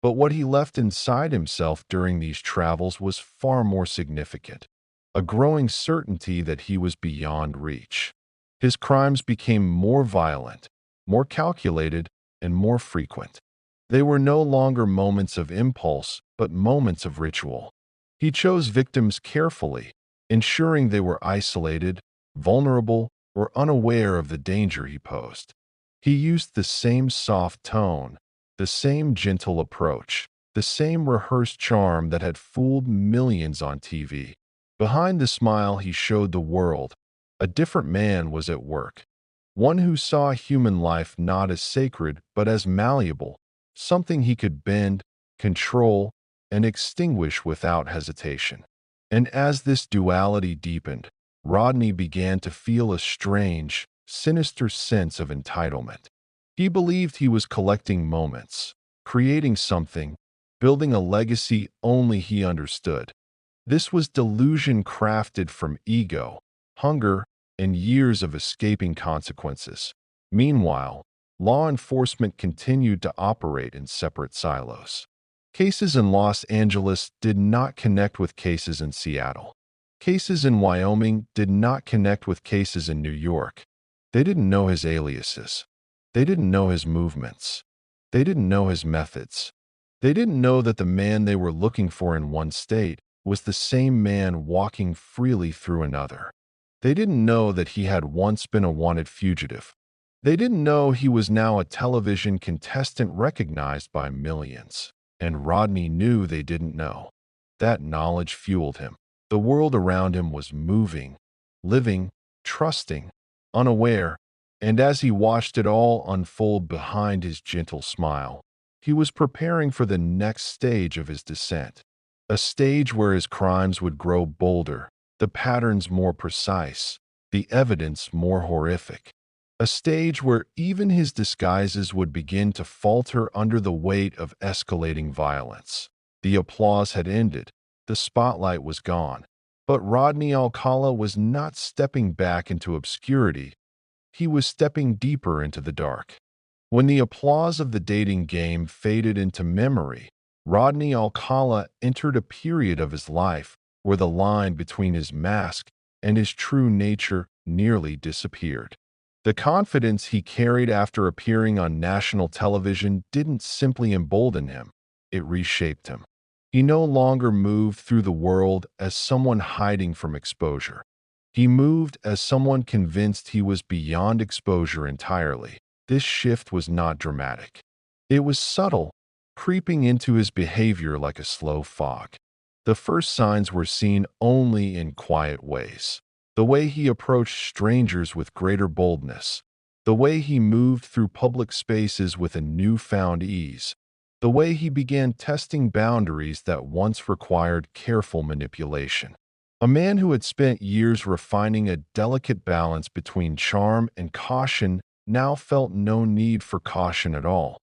But what he left inside himself during these travels was far more significant, a growing certainty that he was beyond reach. His crimes became more violent, more calculated, and more frequent. They were no longer moments of impulse, but moments of ritual. He chose victims carefully, ensuring they were isolated, vulnerable, or unaware of the danger he posed. He used the same soft tone, the same gentle approach, the same rehearsed charm that had fooled millions on TV. Behind the smile he showed the world, a different man was at work, one who saw human life not as sacred but as malleable, something he could bend, control, and extinguish without hesitation. And as this duality deepened, Rodney began to feel a strange, sinister sense of entitlement. He believed he was collecting moments, creating something, building a legacy only he understood. This was delusion crafted from ego, hunger, and years of escaping consequences. Meanwhile, law enforcement continued to operate in separate silos. Cases in Los Angeles did not connect with cases in Seattle. Cases in Wyoming did not connect with cases in New York. They didn't know his aliases. They didn't know his movements. They didn't know his methods. They didn't know that the man they were looking for in one state was the same man walking freely through another. They didn't know that he had once been a wanted fugitive. They didn't know he was now a television contestant recognized by millions. And Rodney knew they didn't know. That knowledge fueled him. The world around him was moving, living, trusting, unaware, and as he watched it all unfold behind his gentle smile, he was preparing for the next stage of his descent, a stage where his crimes would grow bolder, the patterns more precise, the evidence more horrific, a stage where even his disguises would begin to falter under the weight of escalating violence. The applause had ended, the spotlight was gone, But Rodney Alcala was not stepping back into obscurity. He was stepping deeper into the dark. When the applause of the dating game faded into memory, Rodney Alcala entered a period of his life where the line between his mask and his true nature nearly disappeared. The confidence he carried after appearing on national television didn't simply embolden him, it reshaped him. He no longer moved through the world as someone hiding from exposure. He moved as someone convinced he was beyond exposure entirely. This shift was not dramatic. It was subtle, creeping into his behavior like a slow fog. The first signs were seen only in quiet ways. The way he approached strangers with greater boldness, the way he moved through public spaces with a newfound ease, the way he began testing boundaries that once required careful manipulation. A man who had spent years refining a delicate balance between charm and caution now felt no need for caution at all.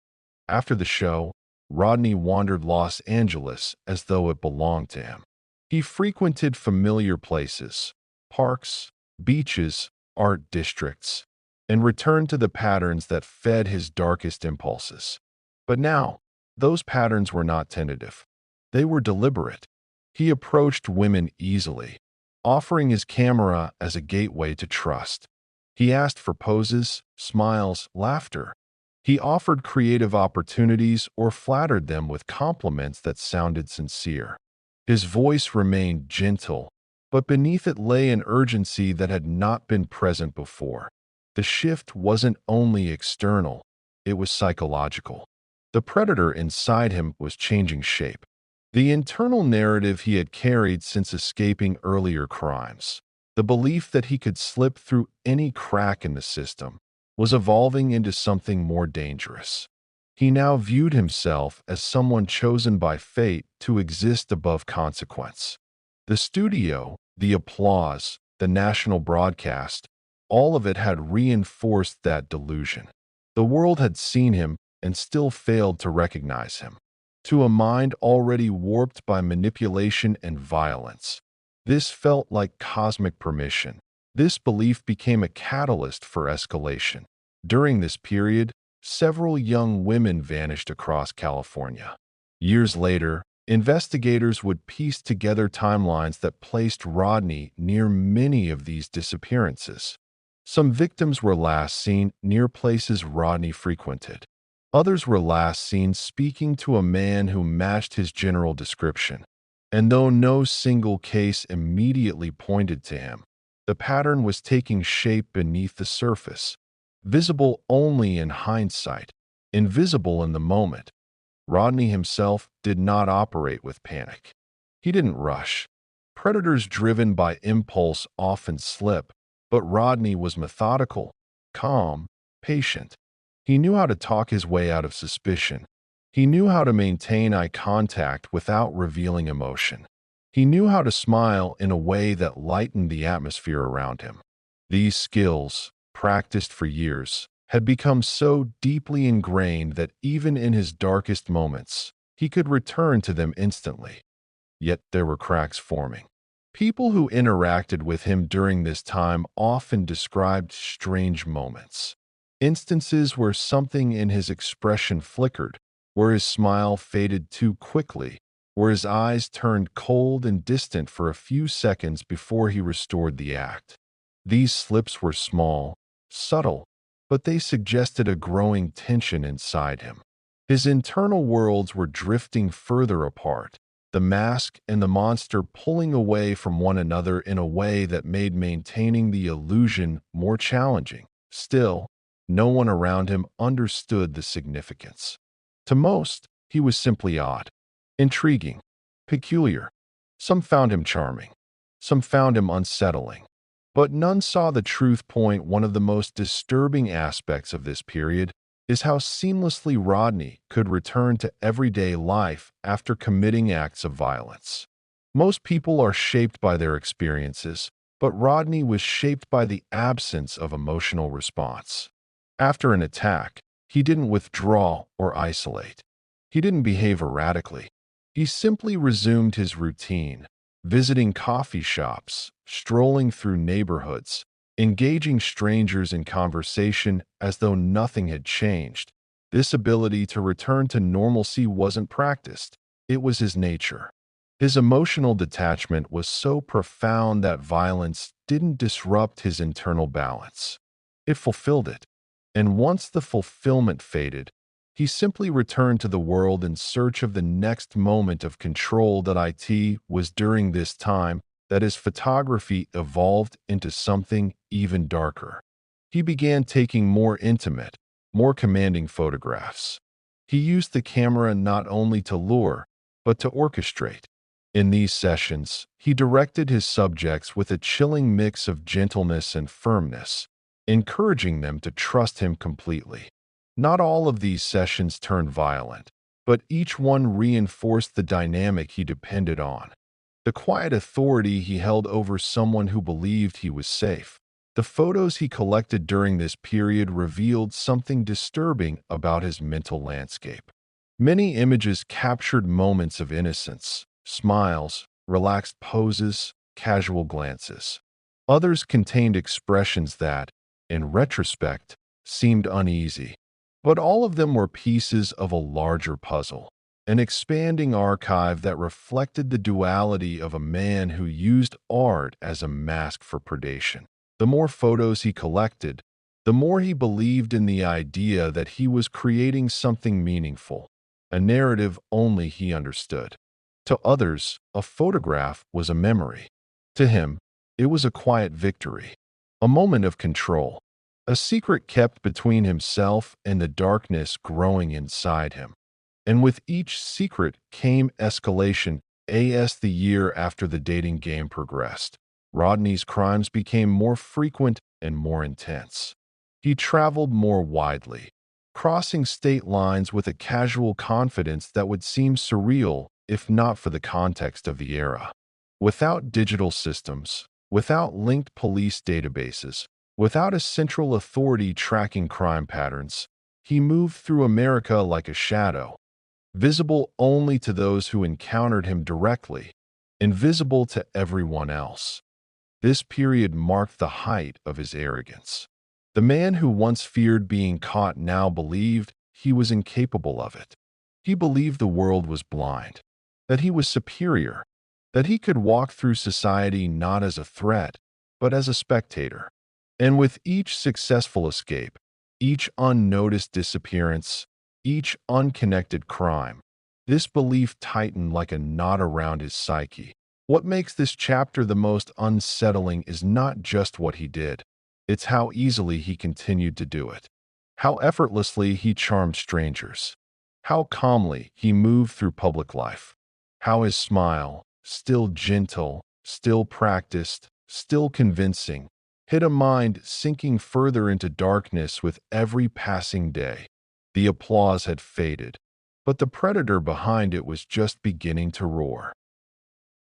After the show, Rodney wandered Los Angeles as though it belonged to him. He frequented familiar places, parks, beaches, art districts, and returned to the patterns that fed his darkest impulses. But now, those patterns were not tentative. They were deliberate. He approached women easily, offering his camera as a gateway to trust. He asked for poses, smiles, laughter. He offered creative opportunities or flattered them with compliments that sounded sincere. His voice remained gentle, but beneath it lay an urgency that had not been present before. The shift wasn't only external, it was psychological. The predator inside him was changing shape. The internal narrative he had carried since escaping earlier crimes, the belief that he could slip through any crack in the system, was evolving into something more dangerous. He now viewed himself as someone chosen by fate to exist above consequence. The studio, the applause, the national broadcast, all of it had reinforced that delusion. The world had seen him and still failed to recognize him. To a mind already warped by manipulation and violence, this felt like cosmic permission. This belief became a catalyst for escalation. During this period, several young women vanished across California. Years later, investigators would piece together timelines that placed Rodney near many of these disappearances. Some victims were last seen near places Rodney frequented. Others were last seen speaking to a man who matched his general description. And though no single case immediately pointed to him, the pattern was taking shape beneath the surface, visible only in hindsight, invisible in the moment. Rodney himself did not operate with panic. He didn't rush. Predators driven by impulse often slip, but Rodney was methodical, calm, patient. He knew how to talk his way out of suspicion. He knew how to maintain eye contact without revealing emotion. He knew how to smile in a way that lightened the atmosphere around him. These skills, practiced for years, had become so deeply ingrained that even in his darkest moments, he could return to them instantly. Yet there were cracks forming. People who interacted with him during this time often described strange moments. Instances where something in his expression flickered, where his smile faded too quickly, where his eyes turned cold and distant for a few seconds before he restored the act. These slips were small, subtle, but they suggested a growing tension inside him. His internal worlds were drifting further apart, the mask and the monster pulling away from one another in a way that made maintaining the illusion more challenging. Still, no one around him understood the significance. To most, he was simply odd, intriguing, peculiar. Some found him charming. Some found him unsettling. But none saw the truth point. One of the most disturbing aspects of this period is how seamlessly Rodney could return to everyday life after committing acts of violence. Most people are shaped by their experiences, but Rodney was shaped by the absence of emotional response. After an attack, he didn't withdraw or isolate. He didn't behave erratically. He simply resumed his routine, visiting coffee shops, strolling through neighborhoods, engaging strangers in conversation as though nothing had changed. This ability to return to normalcy wasn't practiced, it was his nature. His emotional detachment was so profound that violence didn't disrupt his internal balance. It fulfilled it. And once the fulfillment faded, he simply returned to the world in search of the next moment of control. That it was during this time that his photography evolved into something even darker. He began taking more intimate, more commanding photographs. He used the camera not only to lure, but to orchestrate. In these sessions, he directed his subjects with a chilling mix of gentleness and firmness, encouraging them to trust him completely. Not all of these sessions turned violent, but each one reinforced the dynamic he depended on. The quiet authority he held over someone who believed he was safe. The photos he collected during this period revealed something disturbing about his mental landscape. Many images captured moments of innocence, smiles, relaxed poses, casual glances. Others contained expressions that, in retrospect, seemed uneasy. But all of them were pieces of a larger puzzle, an expanding archive that reflected the duality of a man who used art as a mask for predation. The more photos he collected, the more he believed in the idea that he was creating something meaningful, a narrative only he understood. To others, a photograph was a memory. To him, it was a quiet victory, a moment of control, a secret kept between himself and the darkness growing inside him. And with each secret came escalation. As the year after the dating game progressed, Rodney's crimes became more frequent and more intense. He traveled more widely, crossing state lines with a casual confidence that would seem surreal if not for the context of the era. Without digital systems, without linked police databases, without a central authority tracking crime patterns, he moved through America like a shadow, visible only to those who encountered him directly, invisible to everyone else. This period marked the height of his arrogance. The man who once feared being caught now believed he was incapable of it. He believed the world was blind, that he was superior, that he could walk through society not as a threat, but as a spectator. And with each successful escape, each unnoticed disappearance, each unconnected crime, this belief tightened like a knot around his psyche. What makes this chapter the most unsettling is not just what he did, it's how easily he continued to do it, how effortlessly he charmed strangers, how calmly he moved through public life, how his smile, still gentle, still practiced, still convincing, hid a mind sinking further into darkness with every passing day. The applause had faded, but the predator behind it was just beginning to roar.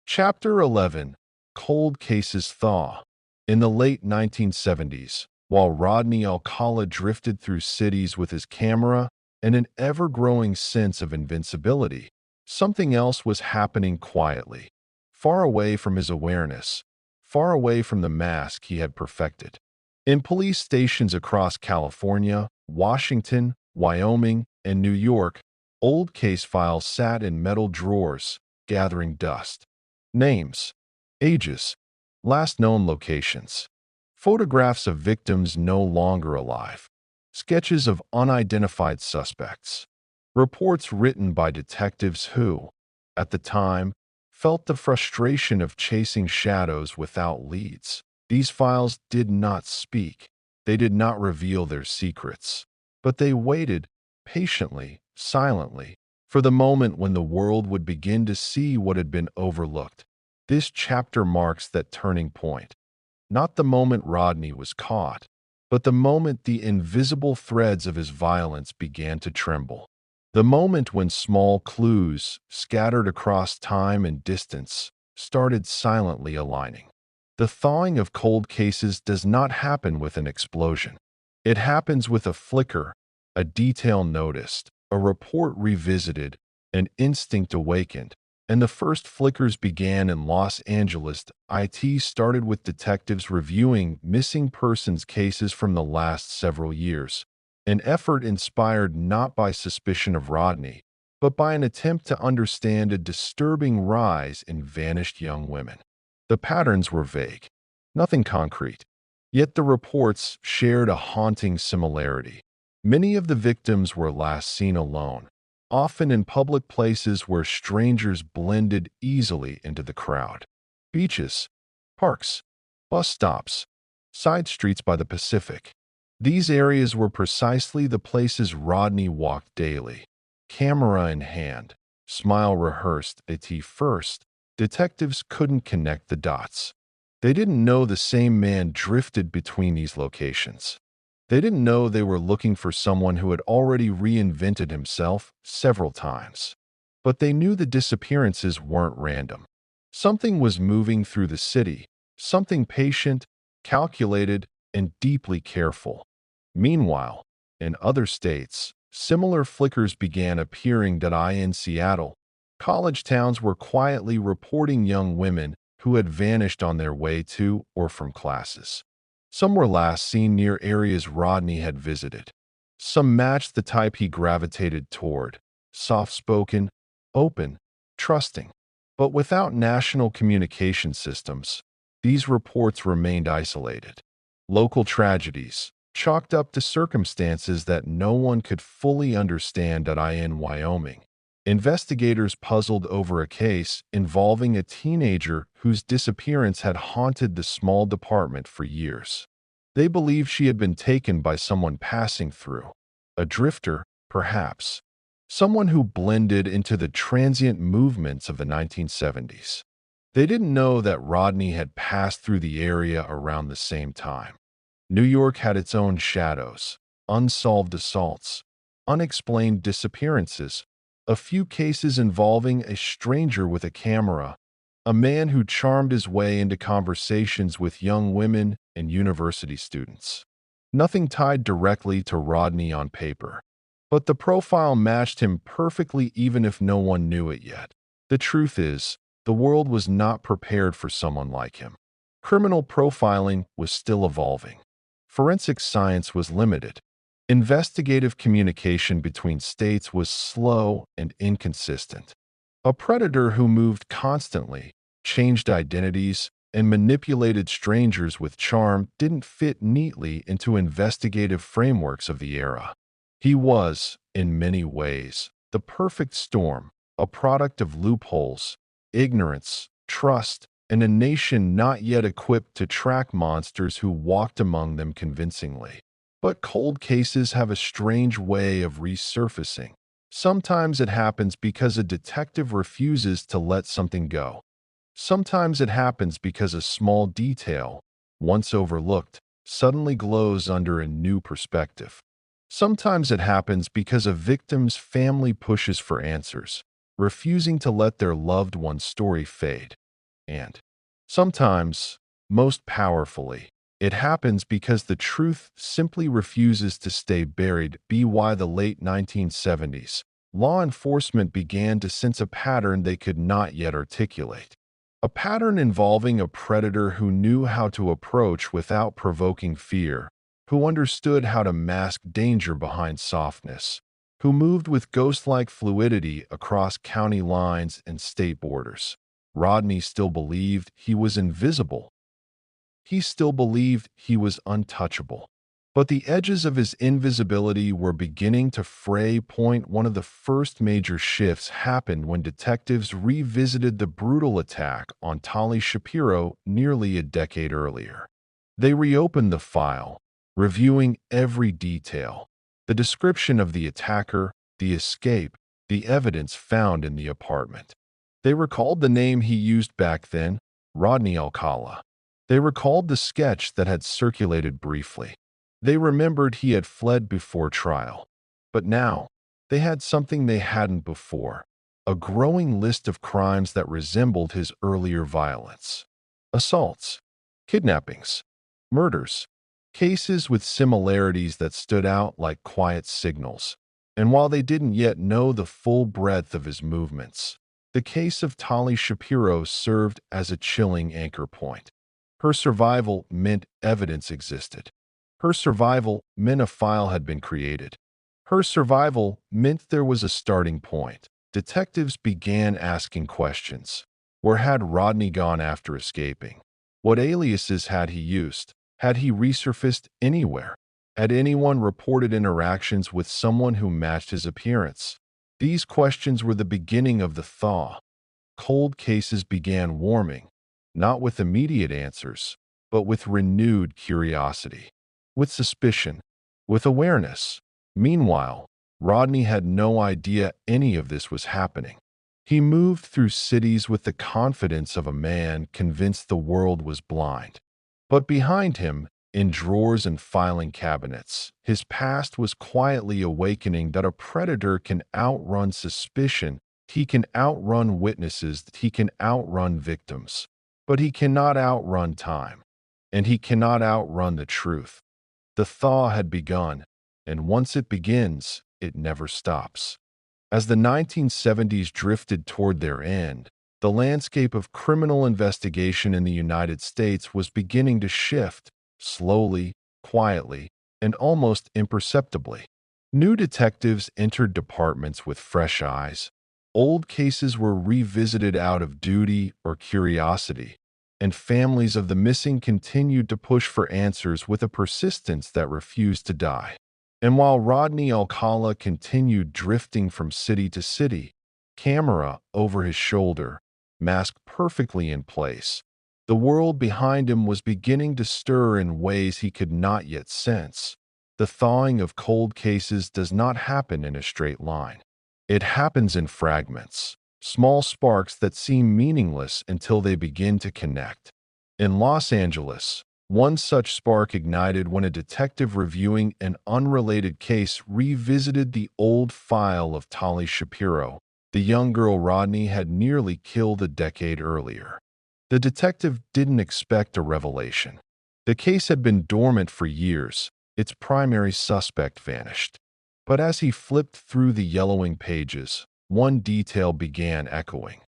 Chapter 11. Cold Cases Thaw. In the late 1970s, while Rodney Alcala drifted through cities with his camera and an ever-growing sense of invincibility, something else was happening quietly, far away from his awareness, far away from the mask he had perfected. In police stations across California, Washington, Wyoming, and New York, old case files sat in metal drawers, gathering dust. Names, ages, last known locations, photographs of victims no longer alive, sketches of unidentified suspects, reports written by detectives who, at the time, felt the frustration of chasing shadows without leads. These files did not speak. They did not reveal their secrets, but they waited, patiently, silently, for the moment when the world would begin to see what had been overlooked. This chapter marks that turning point. Not the moment Rodney was caught, but the moment the invisible threads of his violence began to tremble. The moment when small clues, scattered across time and distance, started silently aligning. The thawing of cold cases does not happen with an explosion. It happens with a flicker, a detail noticed, a report revisited, an instinct awakened. And the first flickers began in Los Angeles. IT started with detectives reviewing missing persons cases from the last several years, an effort inspired not by suspicion of Rodney, but by an attempt to understand a disturbing rise in vanished young women. The patterns were vague, nothing concrete, yet the reports shared a haunting similarity. Many of the victims were last seen alone, often in public places where strangers blended easily into the crowd. Beaches, parks, bus stops, side streets by the Pacific. These areas were precisely the places Rodney walked daily, camera in hand, smile rehearsed. At first, detectives couldn't connect the dots. They didn't know the same man drifted between these locations. They didn't know they were looking for someone who had already reinvented himself several times. But they knew the disappearances weren't random. Something was moving through the city, something patient, calculated, and deeply careful. Meanwhile, in other states, similar flickers began appearing. In Seattle, college towns were quietly reporting young women who had vanished on their way to or from classes. Some were last seen near areas Rodney had visited. Some matched the type he gravitated toward, soft-spoken, open, trusting. But without national communication systems, these reports remained isolated. Local tragedies, chalked up to circumstances that no one could fully understand. In Wyoming, investigators puzzled over a case involving a teenager whose disappearance had haunted the small department for years. They believed she had been taken by someone passing through, a drifter, perhaps, someone who blended into the transient movements of the 1970s. They didn't know that Rodney had passed through the area around the same time. New York had its own shadows, unsolved assaults, unexplained disappearances, a few cases involving a stranger with a camera, a man who charmed his way into conversations with young women and university students. Nothing tied directly to Rodney on paper, but the profile matched him perfectly even if no one knew it yet. The truth is, the world was not prepared for someone like him. Criminal profiling was still evolving. Forensic science was limited. Investigative communication between states was slow and inconsistent. A predator who moved constantly, changed identities, and manipulated strangers with charm didn't fit neatly into investigative frameworks of the era. He was, in many ways, the perfect storm, a product of loopholes, ignorance, trust, and a nation not yet equipped to track monsters who walked among them convincingly. But cold cases have a strange way of resurfacing. Sometimes it happens because a detective refuses to let something go. Sometimes it happens because a small detail, once overlooked, suddenly glows under a new perspective. Sometimes it happens because a victim's family pushes for answers, refusing to let their loved one's story fade. And sometimes, most powerfully, it happens because the truth simply refuses to stay buried. By the late 1970s, law enforcement began to sense a pattern they could not yet articulate. A pattern involving a predator who knew how to approach without provoking fear, who understood how to mask danger behind softness, who moved with ghost-like fluidity across county lines and state borders. Rodney still believed he was invisible. He still believed he was untouchable. But the edges of his invisibility were beginning to fray. One of the first major shifts happened when detectives revisited the brutal attack on Tali Shapiro nearly a decade earlier. They reopened the file, reviewing every detail, the description of the attacker, the escape, the evidence found in the apartment. They recalled the name he used back then, Rodney Alcala. They recalled the sketch that had circulated briefly. They remembered he had fled before trial. But now, they had something they hadn't before, a growing list of crimes that resembled his earlier violence. Assaults, kidnappings, murders, cases with similarities that stood out like quiet signals. And while they didn't yet know the full breadth of his movements, The case of Tali Shapiro served as a chilling anchor point. Her survival meant evidence existed. Her survival meant a file had been created. Her survival meant there was a starting point. Detectives began asking questions. Where had Rodney gone after escaping? What aliases had he used? Had he resurfaced anywhere? Had anyone reported interactions with someone who matched his appearance? These questions were the beginning of the thaw. Cold cases began warming, not with immediate answers, but with renewed curiosity, with suspicion, with awareness. Meanwhile, Rodney had no idea any of this was happening. He moved through cities with the confidence of a man convinced the world was blind. But behind him, in drawers and filing cabinets, his past was quietly awakening that a predator can outrun suspicion, he can outrun witnesses, he can outrun victims, but he cannot outrun time, and he cannot outrun the truth. The thaw had begun, and once it begins, it never stops. As the 1970s drifted toward their end, the landscape of criminal investigation in the United States was beginning to shift, slowly, quietly, and almost imperceptibly. New detectives entered departments with fresh eyes. Old cases were revisited out of duty or curiosity, and families of the missing continued to push for answers with a persistence that refused to die. And while Rodney Alcala continued drifting from city to city, camera over his shoulder, mask perfectly in place, the world behind him was beginning to stir in ways he could not yet sense. The thawing of cold cases does not happen in a straight line. It happens in fragments, small sparks that seem meaningless until they begin to connect. In Los Angeles, one such spark ignited when a detective reviewing an unrelated case revisited the old file of Tali Shapiro, the young girl Rodney had nearly killed a decade earlier. The detective didn't expect a revelation. The case had been dormant for years. Its primary suspect vanished. But as he flipped through the yellowing pages, one detail began echoing.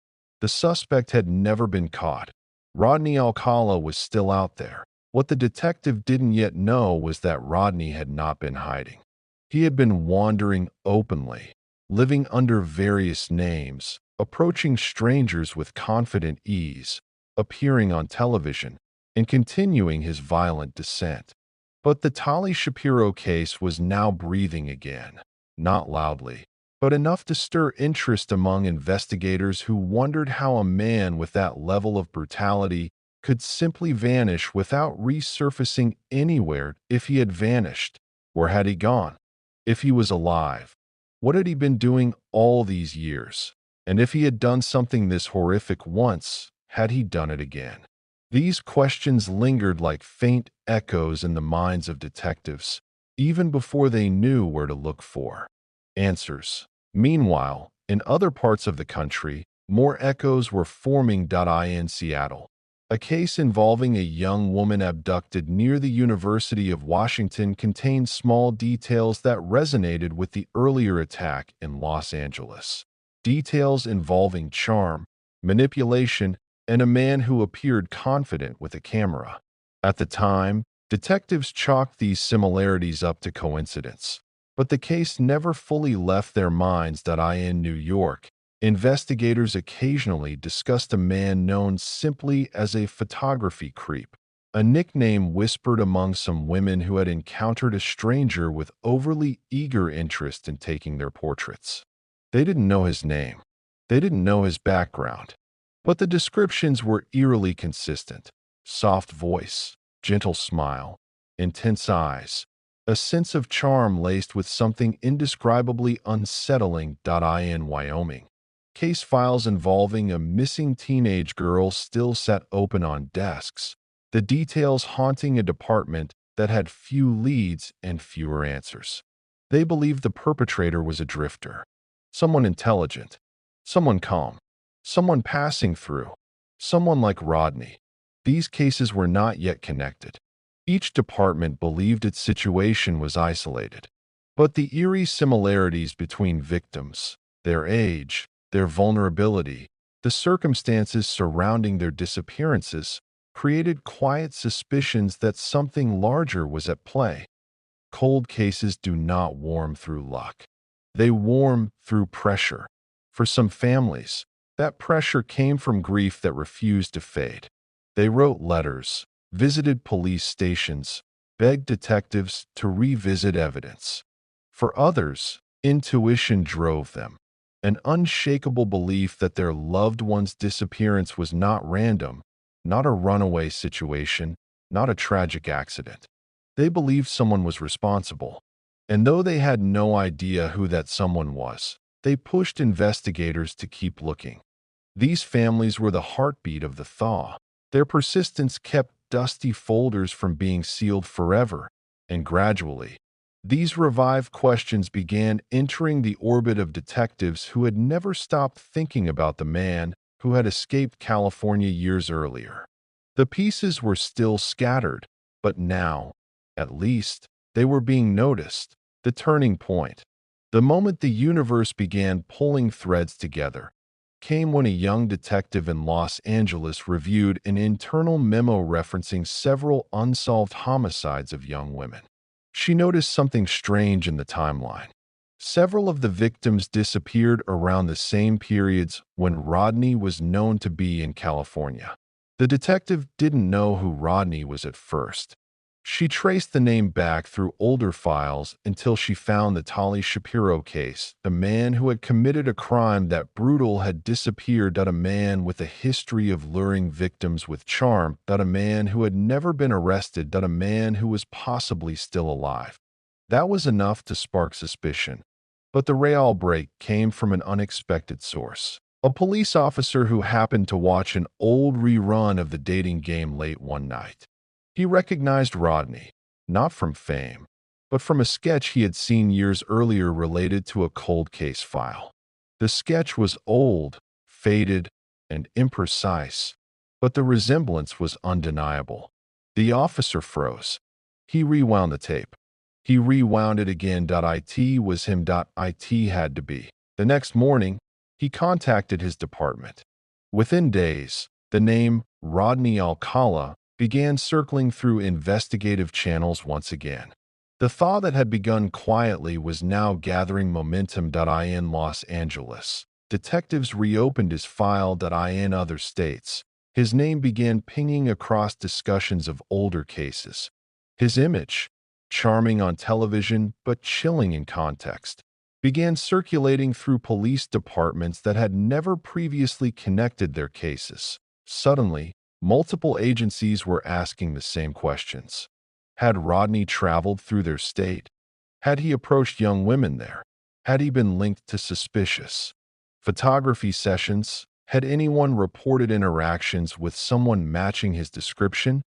The suspect had never been caught. Rodney Alcala was still out there. What the detective didn't yet know was that Rodney had not been hiding. He had been wandering openly, living under various names, approaching strangers with confident ease, appearing on television, and continuing his violent descent. But the Tali Shapiro case was now breathing again, not loudly, but enough to stir interest among investigators who wondered how a man with that level of brutality could simply vanish without resurfacing anywhere. If he had vanished, where had he gone? If he was alive, what had he been doing all these years? And if he had done something this horrific once, had he done it again? These questions lingered like faint echoes in the minds of detectives, even before they knew where to look for answers. Meanwhile, in other parts of the country, more echoes were forming. In Seattle, a case involving a young woman abducted near the University of Washington contained small details that resonated with the earlier attack in Los Angeles. Details involving charm, manipulation, and a man who appeared confident with a camera. At the time, detectives chalked these similarities up to coincidence. But the case never fully left their minds. In New York, investigators occasionally discussed a man known simply as a photography creep, a nickname whispered among some women who had encountered a stranger with overly eager interest in taking their portraits. They didn't know his name. They didn't know his background. But the descriptions were eerily consistent. Soft voice, gentle smile, intense eyes, a sense of charm laced with something indescribably unsettling. In Wyoming, case files involving a missing teenage girl still sat open on desks, the details haunting a department that had few leads and fewer answers. They believed the perpetrator was a drifter, someone intelligent, someone calm, someone passing through, someone like Rodney. These cases were not yet connected. Each department believed its situation was isolated. But the eerie similarities between victims, their age, their vulnerability, The circumstances surrounding their disappearances created quiet suspicions that something larger was at play. Cold cases do not warm through luck. They warm through pressure. For some families, that pressure came from grief that refused to fade. They wrote letters, visited police stations, begged detectives to revisit evidence. For others, intuition drove them, an unshakable belief that their loved one's disappearance was not random, not a runaway situation, not a tragic accident. They believed someone was responsible, and though they had no idea who that someone was, they pushed investigators to keep looking. These families were the heartbeat of the Thaw. Their persistence kept dusty folders from being sealed forever, and gradually, these revived questions began entering the orbit of detectives who had never stopped thinking about the man who had escaped California years earlier. The pieces were still scattered, but now, at least, they were being noticed. The turning point, the moment the universe began pulling threads together, came when a young detective in Los Angeles reviewed an internal memo referencing several unsolved homicides of young women. She noticed something strange in the timeline. Several of the victims disappeared around the same periods when Rodney was known to be in California. The detective didn't know who Rodney was at first. She traced the name back through older files until she found the Tali Shapiro case, the man who had committed a crime that brutal had disappeared, a man with a history of luring victims with charm, a man who had never been arrested, a man who was possibly still alive. That was enough to spark suspicion. But the real break came from an unexpected source. A police officer who happened to watch an old rerun of the dating game late one night. He recognized Rodney, not from fame, but from a sketch he had seen years earlier related to a cold case file. The sketch was old, faded, and imprecise, but the resemblance was undeniable. The officer froze. He rewound the tape. He rewound it again. It was him. It had to be. The next morning, he contacted his department. Within days, the name Rodney Alcala began circling through investigative channels once again. The thaw that had begun quietly was now gathering momentum. In Los Angeles, detectives reopened his file. In other states, his name began pinging across discussions of older cases. His image, charming on television but chilling in context, began circulating through police departments that had never previously connected their cases. Suddenly, multiple agencies were asking the same questions. Had Rodney traveled through their state? Had he approached young women there? Had he been linked to suspicious photography sessions? Had anyone reported interactions with someone matching his description?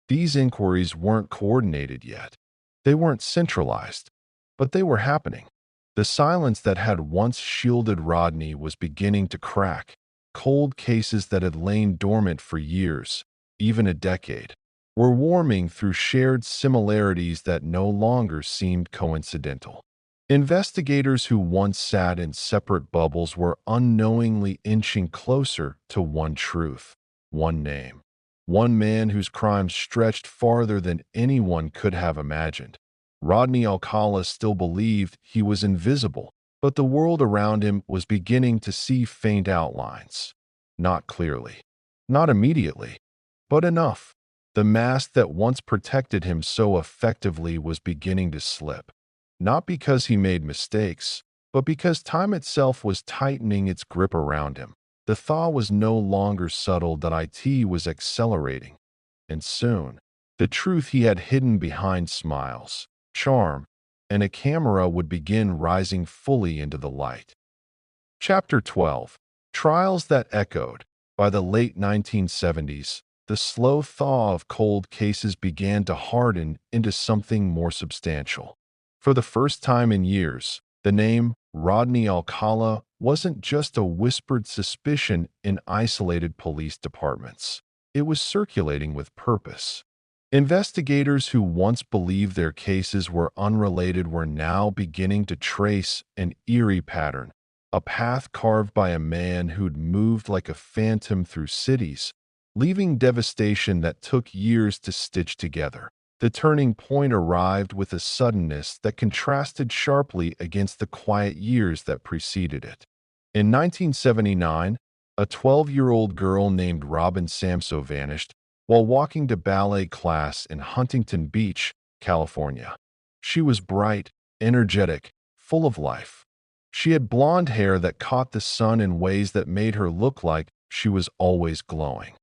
These inquiries weren't coordinated yet. They weren't centralized, but they were happening. The silence that had once shielded Rodney was beginning to crack. Cold cases that had lain dormant for years, even a decade, were warming through shared similarities that no longer seemed coincidental. Investigators who once sat in separate bubbles were unknowingly inching closer to one truth, one name, one man whose crimes stretched farther than anyone could have imagined. Rodney Alcala still believed he was invisible, but the world around him was beginning to see faint outlines. Not clearly, not immediately, but enough. The mask that once protected him so effectively was beginning to slip. Not because he made mistakes, but because time itself was tightening its grip around him. The thaw was no longer subtle. It was accelerating. And soon, the truth he had hidden behind smiles, charm, and a camera would begin rising fully into the light. Chapter 12. Trials that Echoed. By the late 1970s, the slow thaw of cold cases began to harden into something more substantial. For the first time in years, the name Rodney Alcala wasn't just a whispered suspicion in isolated police departments. It was circulating with purpose. Investigators who once believed their cases were unrelated were now beginning to trace an eerie pattern. a path carved by a man who'd moved like a phantom through cities, leaving devastation that took years to stitch together. The turning point arrived with a suddenness that contrasted sharply against the quiet years that preceded it. In 1979, a 12-year-old girl named Robin Samso vanished while walking to ballet class in Huntington Beach, California. She was bright, energetic, full of life. She had blonde hair that caught the sun in ways that made her look like she was always glowing.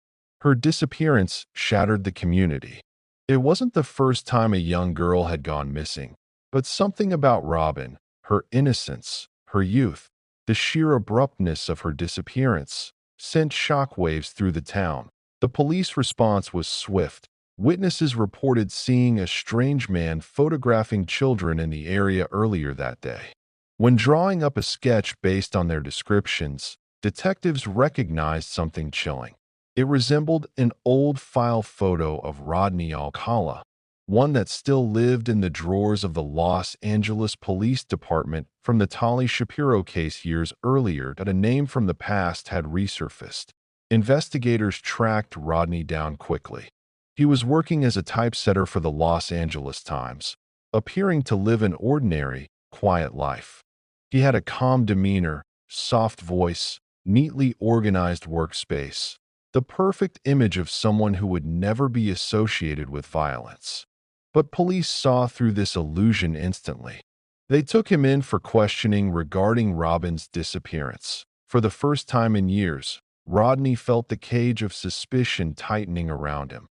Her disappearance shattered the community. It wasn't the first time a young girl had gone missing, but something about Robin, her innocence, her youth, the sheer abruptness of her disappearance, sent shockwaves through the town. The police response was swift. Witnesses reported seeing a strange man photographing children in the area earlier that day. When drawing up a sketch based on their descriptions, detectives recognized something chilling. It resembled an old file photo of Rodney Alcala, one that still lived in the drawers of the Los Angeles Police Department from the Tali Shapiro case years earlier. That a name from the past had resurfaced. Investigators tracked Rodney down quickly. He was working as a typesetter for the Los Angeles Times, appearing to live an ordinary, quiet life. He had a calm demeanor, soft voice, neatly organized workspace, the perfect image of someone who would never be associated with violence. But police saw through this illusion instantly. They took him in for questioning regarding Robin's disappearance. For the first time in years, Rodney felt the cage of suspicion tightening around him.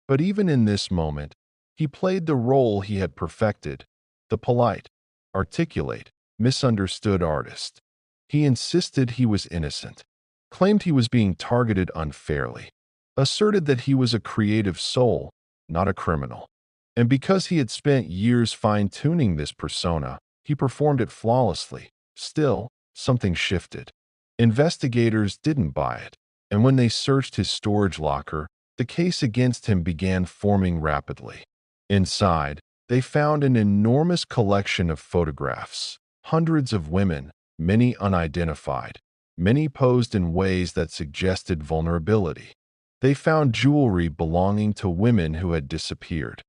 But even in this moment, he played the role he had perfected, the polite, articulate, misunderstood artist. He insisted he was innocent, claimed he was being targeted unfairly, asserted that he was a creative soul, not a criminal. And because he had spent years fine-tuning this persona, he performed it flawlessly. Still, something shifted. Investigators didn't buy it, and when they searched his storage locker, the case against him began forming rapidly. Inside, they found an enormous collection of photographs, hundreds of women, many unidentified. Many posed in ways that suggested vulnerability. They found jewelry belonging to women who had disappeared.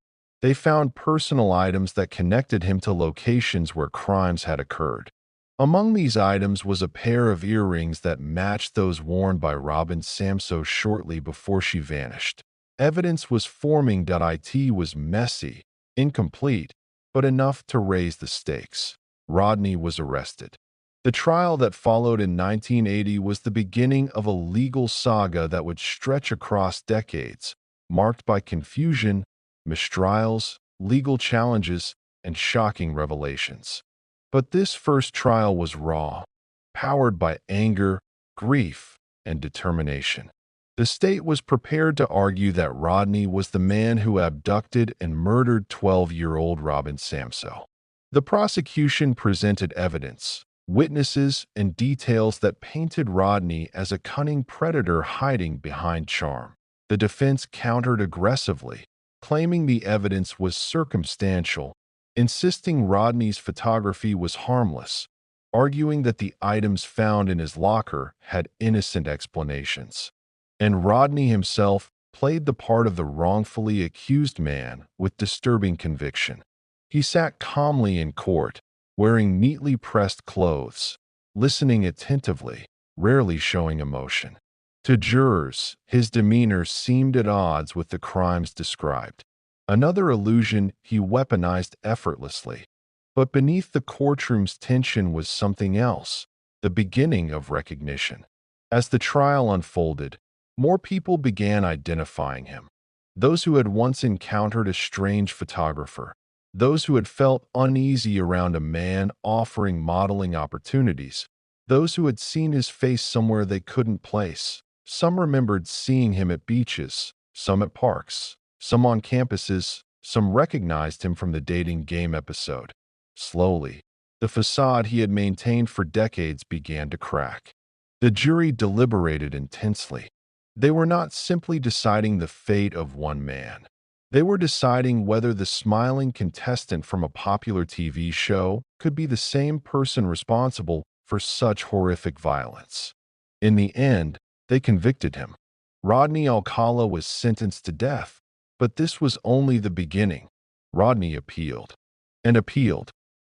They found personal items that connected him to locations where crimes had occurred. Among these items was a pair of earrings that matched those worn by Robin Samso shortly before she vanished. Evidence was forming. It was messy, incomplete, but enough to raise the stakes. Rodney was arrested. The trial that followed in 1980 was the beginning of a legal saga that would stretch across decades, marked by confusion, mistrials, legal challenges, and shocking revelations. But this first trial was raw, powered by anger, grief, and determination. The state was prepared to argue that Rodney was the man who abducted and murdered 12-year-old Robin Samso. The prosecution presented evidence, witnesses, and details that painted Rodney as a cunning predator hiding behind charm. The defense countered aggressively, claiming the evidence was circumstantial, insisting Rodney's photography was harmless, arguing that the items found in his locker had innocent explanations. And Rodney himself played the part of the wrongfully accused man with disturbing conviction. He sat calmly in court, wearing neatly pressed clothes, listening attentively, rarely showing emotion. To jurors, his demeanor seemed at odds with the crimes described. Another illusion he weaponized effortlessly. But beneath the courtroom's tension was something else, the beginning of recognition. As the trial unfolded, more people began identifying him. Those who had once encountered a strange photographer, those who had felt uneasy around a man offering modeling opportunities, those who had seen his face somewhere they couldn't place. Some remembered seeing him at beaches, some at parks, some on campuses, some recognized him from the dating game episode. Slowly, the facade he had maintained for decades began to crack. The jury deliberated intensely. They were not simply deciding the fate of one man. They were deciding whether the smiling contestant from a popular TV show could be the same person responsible for such horrific violence. In the end, they convicted him. Rodney Alcala was sentenced to death, but this was only the beginning. Rodney appealed, and appealed,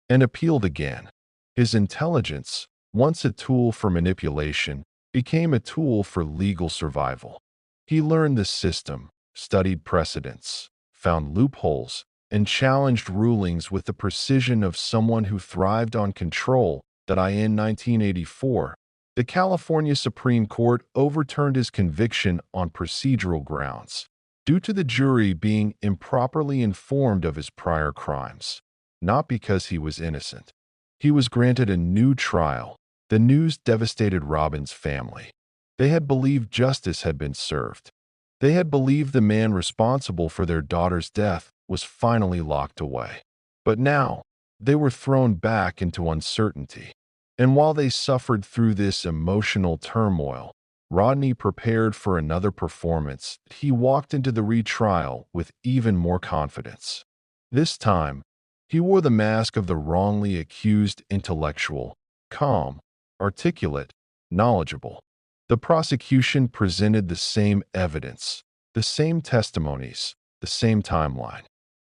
and appealed again. His intelligence, once a tool for manipulation, became a tool for legal survival. He learned the system, studied precedents, found loopholes, and challenged rulings with the precision of someone who thrived on control. In 1984, the California Supreme Court overturned his conviction on procedural grounds, due to the jury being improperly informed of his prior crimes, not because he was innocent. He was granted a new trial. The news devastated Robin's family. They had believed justice had been served. They had believed the man responsible for their daughter's death was finally locked away. But now, they were thrown back into uncertainty. And while they suffered through this emotional turmoil, Rodney prepared for another performance. He walked into the retrial with even more confidence. This time, he wore the mask of the wrongly accused intellectual, calm, articulate, knowledgeable. The prosecution presented the same evidence, the same testimonies, the same timeline.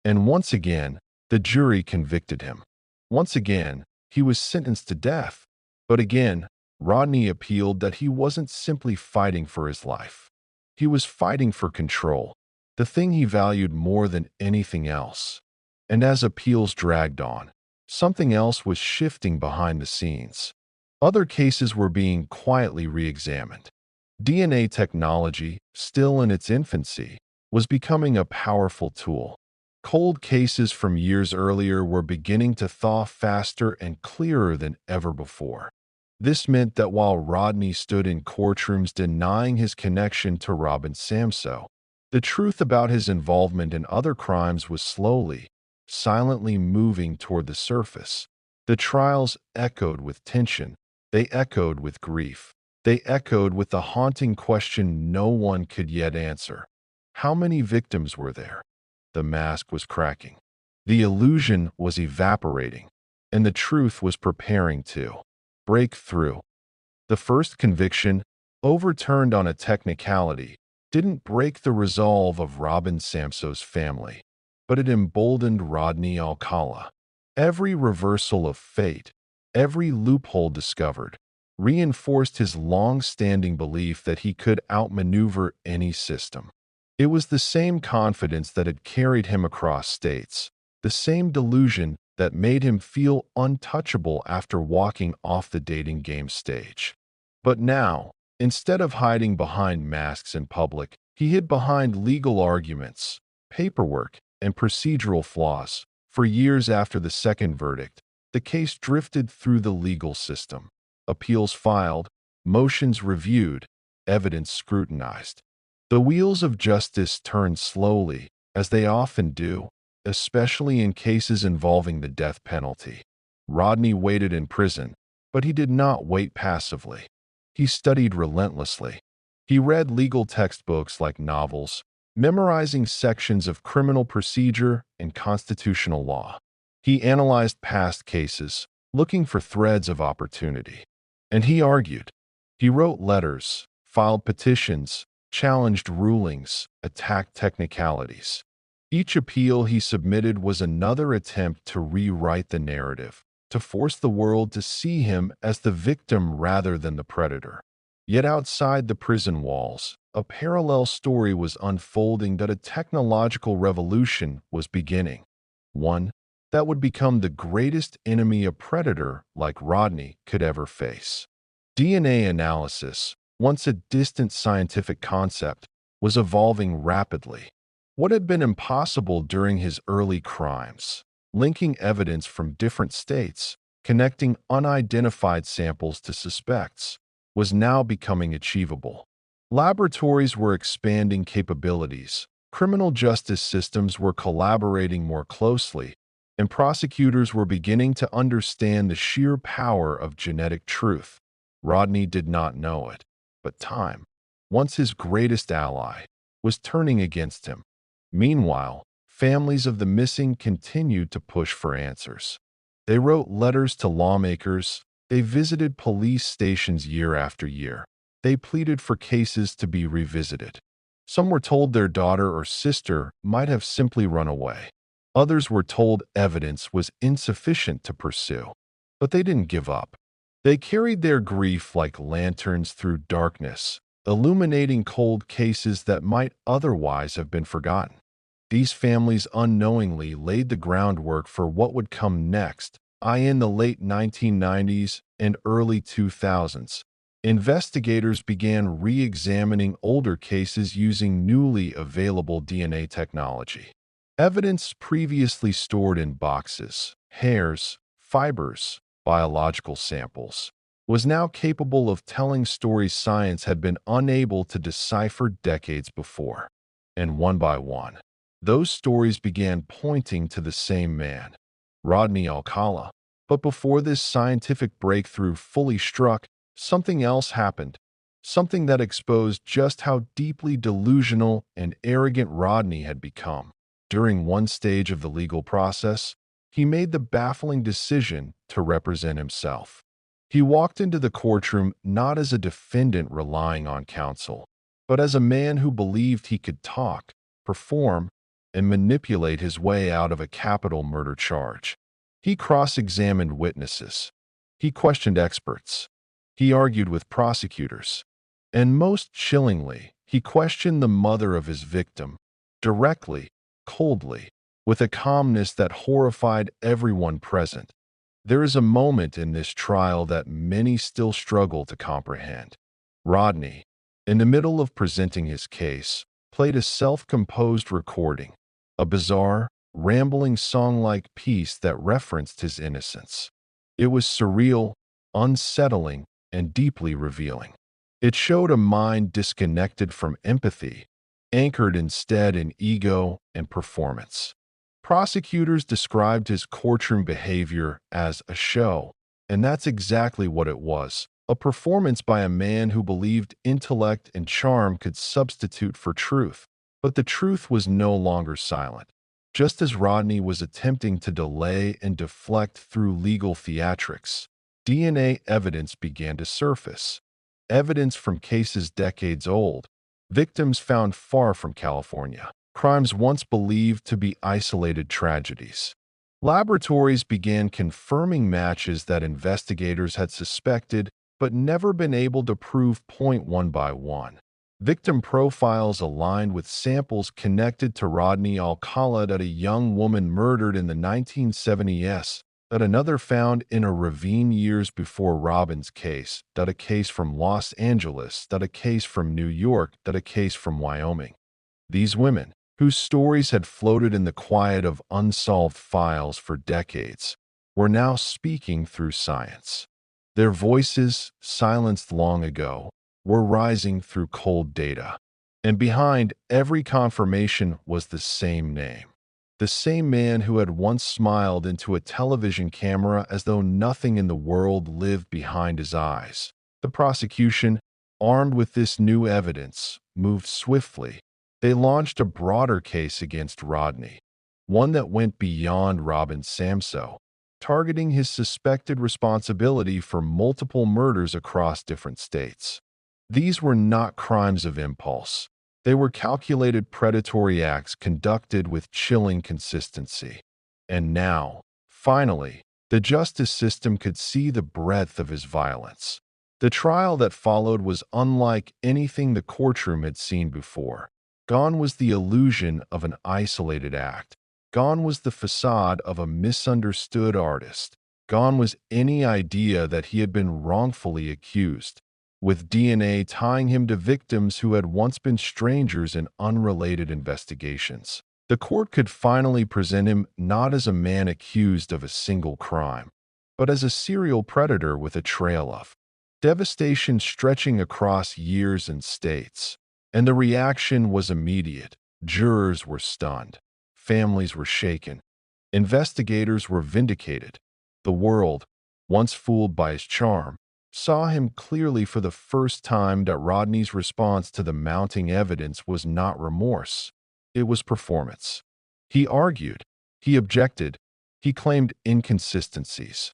And once again, the jury convicted him. Once again, he was sentenced to death. But again, Rodney appealed that he wasn't simply fighting for his life. He was fighting for control, the thing he valued more than anything else. And as appeals dragged on, something else was shifting behind the scenes. Other cases were being quietly re-examined. DNA technology, still in its infancy, was becoming a powerful tool. Cold cases from years earlier were beginning to thaw faster and clearer than ever before. This meant that while Rodney stood in courtrooms denying his connection to Robin Samso, the truth about his involvement in other crimes was slowly, silently moving toward the surface. The trials echoed with tension. They echoed with grief. They echoed with the haunting question no one could yet answer. How many victims were there? The mask was cracking. The illusion was evaporating, and the truth was preparing to break through. The first conviction, overturned on a technicality, didn't break the resolve of Robin Samso's family, but it emboldened Rodney Alcala. Every reversal of fate, every loophole discovered, reinforced his long-standing belief that he could outmaneuver any system. It was the same confidence that had carried him across states, the same delusion that made him feel untouchable after walking off the dating game stage. But now, instead of hiding behind masks in public, he hid behind legal arguments, paperwork, and procedural flaws. For years after the second verdict, the case drifted through the legal system. Appeals filed, motions reviewed, evidence scrutinized. The wheels of justice turned slowly, as they often do, especially in cases involving the death penalty. Rodney waited in prison, but he did not wait passively. He studied relentlessly. He read legal textbooks like novels, memorizing sections of criminal procedure and constitutional law. He analyzed past cases, looking for threads of opportunity. And he argued. He wrote letters, filed petitions, challenged rulings, attacked technicalities. Each appeal he submitted was another attempt to rewrite the narrative, to force the world to see him as the victim rather than the predator. Yet outside the prison walls, a parallel story was unfolding that a technological revolution was beginning. One that would become the greatest enemy a predator like Rodney could ever face. DNA analysis, once a distant scientific concept, was evolving rapidly. What had been impossible during his early crimes, linking evidence from different states, connecting unidentified samples to suspects, was now becoming achievable. Laboratories were expanding capabilities, criminal justice systems were collaborating more closely, and prosecutors were beginning to understand the sheer power of genetic truth. Rodney did not know it, but time, once his greatest ally, was turning against him. Meanwhile, families of the missing continued to push for answers. They wrote letters to lawmakers, They visited police stations year after year. They pleaded for cases to be revisited. Some were told their daughter or sister might have simply run away. Others were told evidence was insufficient to pursue. But they didn't give up. They carried their grief like lanterns through darkness, illuminating cold cases that might otherwise have been forgotten. These families unknowingly laid the groundwork for what would come next. In the late 1990s and early 2000s, investigators began re-examining older cases using newly available DNA technology. Evidence previously stored in boxes, hairs, fibers, biological samples, was now capable of telling stories science had been unable to decipher decades before. And one by one, those stories began pointing to the same man, Rodney Alcala. But before this scientific breakthrough fully struck, something else happened. Something that exposed just how deeply delusional and arrogant Rodney had become. During one stage of the legal process, he made the baffling decision to represent himself. He walked into the courtroom not as a defendant relying on counsel, but as a man who believed he could talk, perform, and manipulate his way out of a capital murder charge. He cross-examined witnesses. He questioned experts. He argued with prosecutors. And most chillingly, he questioned the mother of his victim, directly, coldly, with a calmness that horrified everyone present. There is a moment in this trial that many still struggle to comprehend. Rodney, in the middle of presenting his case, played a self-composed recording, a bizarre, rambling song-like piece that referenced his innocence. It was surreal, unsettling, and deeply revealing. It showed a mind disconnected from empathy, anchored instead in ego and performance. Prosecutors described his courtroom behavior as a show, and that's exactly what it was, a performance by a man who believed intellect and charm could substitute for truth. But the truth was no longer silent. Just as Rodney was attempting to delay and deflect through legal theatrics, DNA evidence began to surface. Evidence from cases decades old, victims found far from California, crimes once believed to be isolated tragedies. Laboratories began confirming matches that investigators had suspected but never been able to prove point one by one. Victim profiles aligned with samples connected to Rodney Alcala, that a young woman murdered in the 1970s, that another found in a ravine years before Robin's case, that a case from Los Angeles, that a case from New York, that a case from Wyoming. These women, whose stories had floated in the quiet of unsolved files for decades, were now speaking through science. Their voices, silenced long ago, were rising through cold data. And behind every confirmation was the same name. The same man who had once smiled into a television camera as though nothing in the world lived behind his eyes. The prosecution, armed with this new evidence, moved swiftly. They launched a broader case against Rodney, one that went beyond Robin Samso, targeting his suspected responsibility for multiple murders across different states. These were not crimes of impulse. They were calculated predatory acts conducted with chilling consistency. And now, finally, the justice system could see the breadth of his violence. The trial that followed was unlike anything the courtroom had seen before. Gone was the illusion of an isolated act. Gone was the facade of a misunderstood artist. Gone was any idea that he had been wrongfully accused, with DNA tying him to victims who had once been strangers in unrelated investigations. The court could finally present him not as a man accused of a single crime, but as a serial predator with a trail of devastation stretching across years and states. And the reaction was immediate. Jurors were stunned. Families were shaken. Investigators were vindicated. The world, once fooled by his charm, saw him clearly for the first time that Rodney's response to the mounting evidence was not remorse. It was performance. He argued. He objected. He claimed inconsistencies.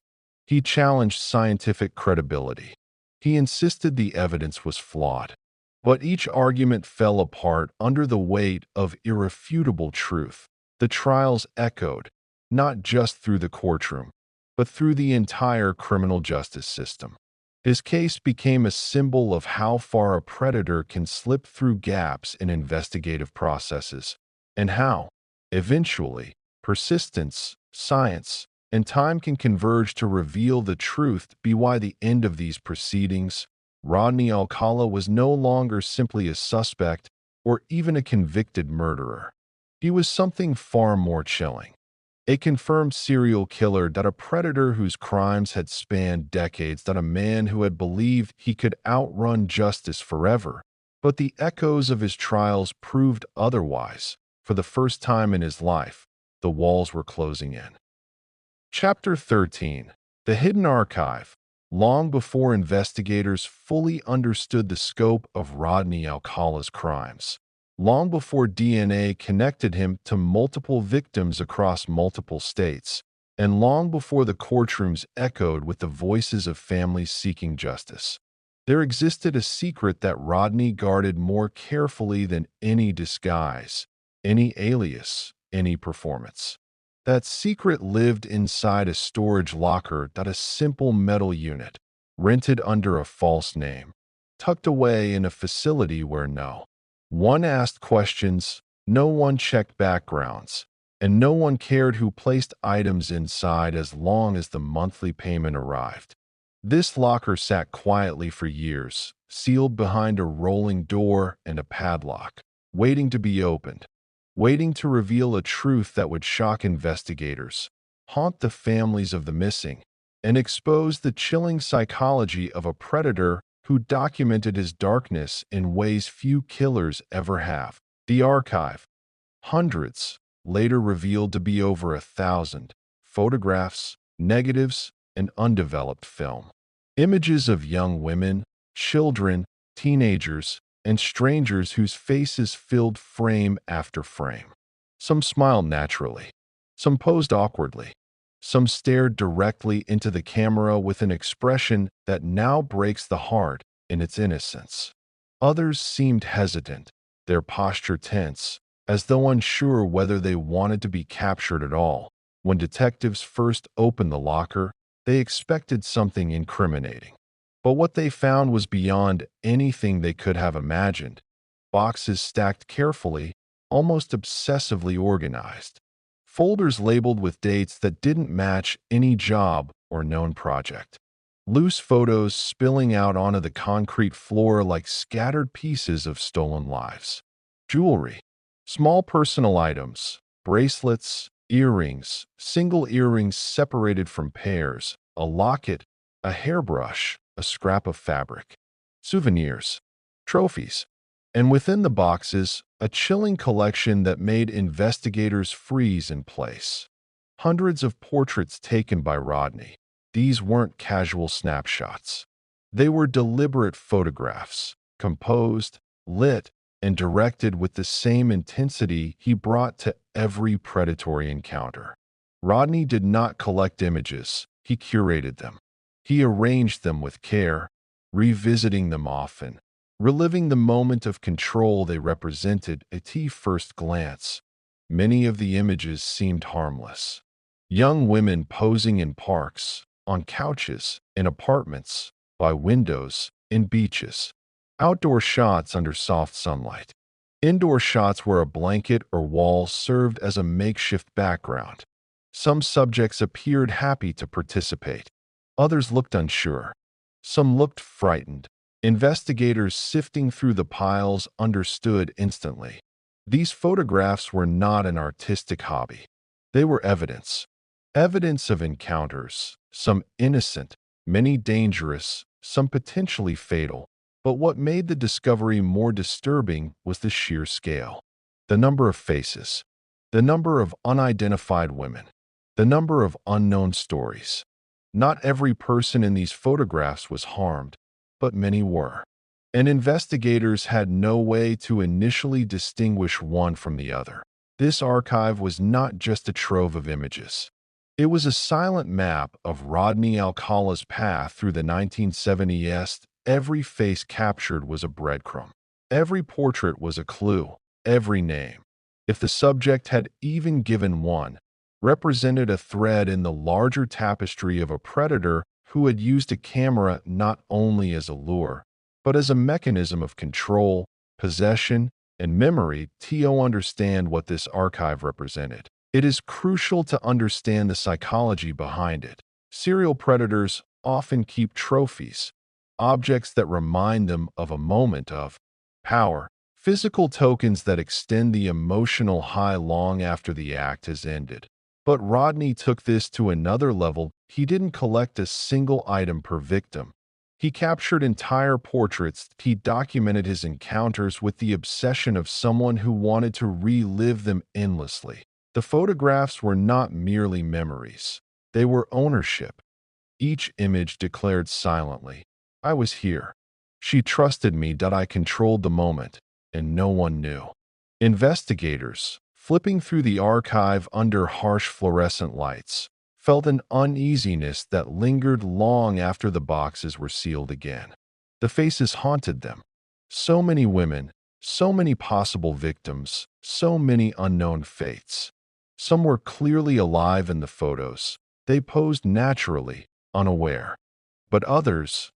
He challenged scientific credibility. He insisted the evidence was flawed. But each argument fell apart under the weight of irrefutable truth. The trials echoed, not just through the courtroom, but through the entire criminal justice system. His case became a symbol of how far a predator can slip through gaps in investigative processes, and how, eventually, persistence, science, and time can converge to reveal the truth. By the end of these proceedings, Rodney Alcala was no longer simply a suspect or even a convicted murderer. He was something far more chilling. A confirmed serial killer, that a predator whose crimes had spanned decades, that a man who had believed he could outrun justice forever. But the echoes of his trials proved otherwise. For the first time in his life, the walls were closing in. Chapter 13. The Hidden Archive. Long before investigators fully understood the scope of Rodney Alcala's crimes, long before DNA connected him to multiple victims across multiple states, and long before the courtrooms echoed with the voices of families seeking justice, there existed a secret that Rodney guarded more carefully than any disguise, any alias, any performance. That secret lived inside a storage locker, that a simple metal unit, rented under a false name, tucked away in a facility where no one asked questions, no one checked backgrounds, and no one cared who placed items inside as long as the monthly payment arrived. This locker sat quietly for years, sealed behind a rolling door and a padlock, waiting to be opened, waiting to reveal a truth that would shock investigators, haunt the families of the missing, and expose the chilling psychology of a predator who documented his darkness in ways few killers ever have. The archive, hundreds, later revealed to be over 1,000 photographs, negatives, and undeveloped film. Images of young women, children, teenagers, and strangers whose faces filled frame after frame. Some smiled naturally, some posed awkwardly, some stared directly into the camera with an expression that now breaks the heart in its innocence. Others seemed hesitant, their posture tense, as though unsure whether they wanted to be captured at all. When detectives first opened the locker, they expected something incriminating. But what they found was beyond anything they could have imagined. Boxes stacked carefully, almost obsessively organized. Folders labeled with dates that didn't match any job or known project. Loose photos spilling out onto the concrete floor like scattered pieces of stolen lives. Jewelry, small personal items, bracelets, earrings, single earrings separated from pairs, a locket, a hairbrush, a scrap of fabric. Souvenirs, trophies, and within the boxes, a chilling collection that made investigators freeze in place. Hundreds of portraits taken by Rodney. These weren't casual snapshots. They were deliberate photographs, composed, lit, and directed with the same intensity he brought to every predatory encounter. Rodney did not collect images, he curated them. He arranged them with care, revisiting them often, reliving the moment of control they represented at first glance. Many of the images seemed harmless. Young women posing in parks, on couches, in apartments, by windows, in beaches. Outdoor shots under soft sunlight. Indoor shots where a blanket or wall served as a makeshift background. Some subjects appeared happy to participate. Others looked unsure. Some looked frightened. Investigators sifting through the piles understood instantly. These photographs were not an artistic hobby. They were evidence. Evidence of encounters, some innocent, many dangerous, some potentially fatal. But what made the discovery more disturbing was the sheer scale. The number of faces, the number of unidentified women, the number of unknown stories. Not every person in these photographs was harmed, but many were. And investigators had no way to initially distinguish one from the other. This archive was not just a trove of images. It was a silent map of Rodney Alcala's path through the 1970s. Every face captured was a breadcrumb. Every portrait was a clue. Every name, if the subject had even given one, represented a thread in the larger tapestry of a predator who had used a camera not only as a lure, but as a mechanism of control, possession, and memory. To understand what this archive represented, it is crucial to understand the psychology behind it. Serial predators often keep trophies, objects that remind them of a moment of power, physical tokens that extend the emotional high long after the act has ended. But Rodney took this to another level. He didn't collect a single item per victim. He captured entire portraits. He documented his encounters with the obsession of someone who wanted to relive them endlessly. The photographs were not merely memories. They were ownership. Each image declared silently, "I was here. She trusted me that I controlled the moment, and no one knew." Investigators, flipping through the archive under harsh fluorescent lights, felt an uneasiness that lingered long after the boxes were sealed again. The faces haunted them. So many women, so many possible victims, so many unknown fates. Some were clearly alive in the photos. They posed naturally, unaware. But others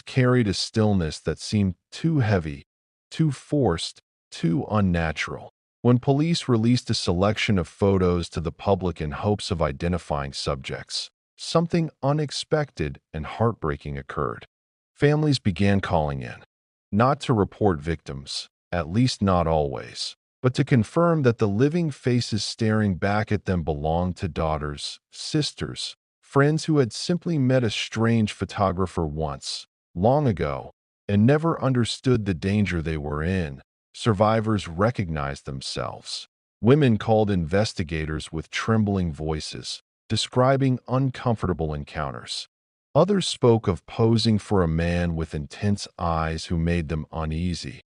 carried a stillness that seemed too heavy, too forced, too unnatural. When police released a selection of photos to the public in hopes of identifying subjects, something unexpected and heartbreaking occurred. Families began calling in, not to report victims, at least not always, but to confirm that the living faces staring back at them belonged to daughters, sisters, friends who had simply met a strange photographer once, long ago, and never understood the danger they were in. Survivors recognized themselves. Women called investigators with trembling voices, describing uncomfortable encounters. Others spoke of posing for a man with intense eyes who made them uneasy.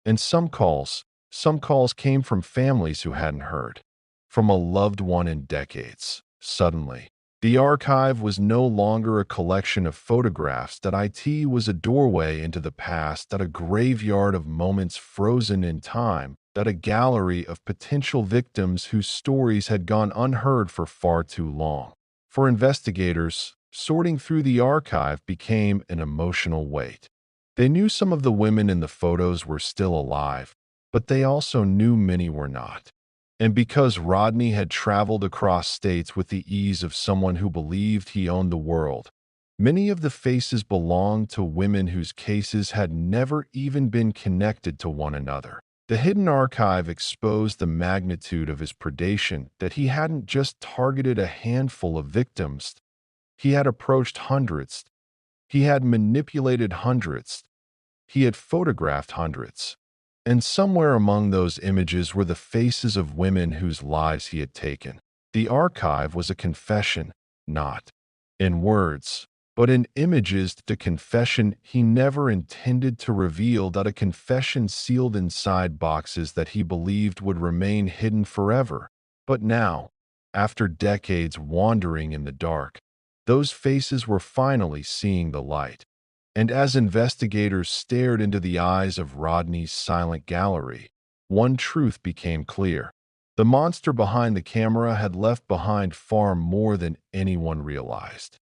And some calls came from families who hadn't heard from a loved one in decades. Suddenly, the archive was no longer a collection of photographs. That it was a doorway into the past, that a graveyard of moments frozen in time, that a gallery of potential victims whose stories had gone unheard for far too long. For investigators, sorting through the archive became an emotional weight. They knew some of the women in the photos were still alive, but they also knew many were not. And because Rodney had traveled across states with the ease of someone who believed he owned the world, many of the faces belonged to women whose cases had never even been connected to one another. The hidden archive exposed the magnitude of his predation, that he hadn't just targeted a handful of victims. He had approached hundreds. He had manipulated hundreds. He had photographed hundreds. And somewhere among those images were the faces of women whose lives he had taken. The archive was a confession, not in words, but in images. The confession he never intended to reveal, that a confession sealed inside boxes that he believed would remain hidden forever. But now, after decades wandering in the dark, those faces were finally seeing the light. And as investigators stared into the eyes of Rodney's silent gallery, one truth became clear. The monster behind the camera had left behind far more than anyone realized.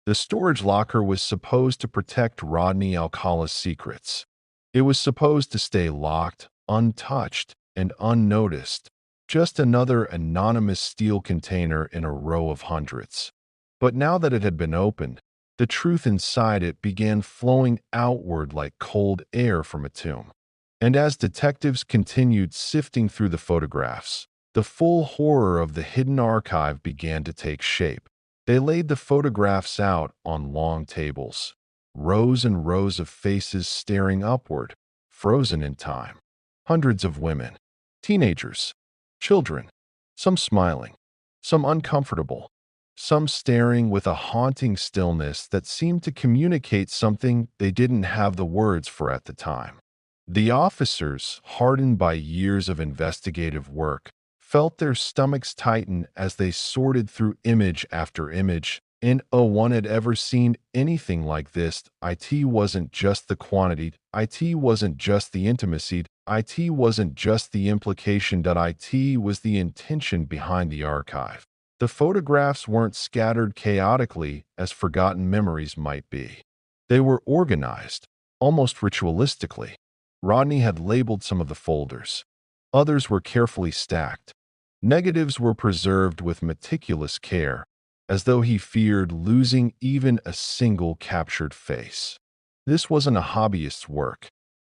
The storage locker was supposed to protect Rodney Alcala's secrets. It was supposed to stay locked, untouched, and unnoticed, just another anonymous steel container in a row of hundreds. But now that it had been opened, the truth inside it began flowing outward like cold air from a tomb. And as detectives continued sifting through the photographs, the full horror of the hidden archive began to take shape. They laid the photographs out on long tables, rows and rows of faces staring upward, frozen in time. Hundreds of women, teenagers, children, some smiling, some uncomfortable, some staring with a haunting stillness that seemed to communicate something they didn't have the words for at the time. The officers, hardened by years of investigative work, felt their stomachs tighten as they sorted through image after image. No one had ever seen anything like this. It wasn't just the quantity. It wasn't just the intimacy. It wasn't just the implication. It was the intention behind the archive. The photographs weren't scattered chaotically as forgotten memories might be. They were organized, almost ritualistically. Rodney had labeled some of the folders. Others were carefully stacked. Negatives were preserved with meticulous care, as though he feared losing even a single captured face. This wasn't a hobbyist's work.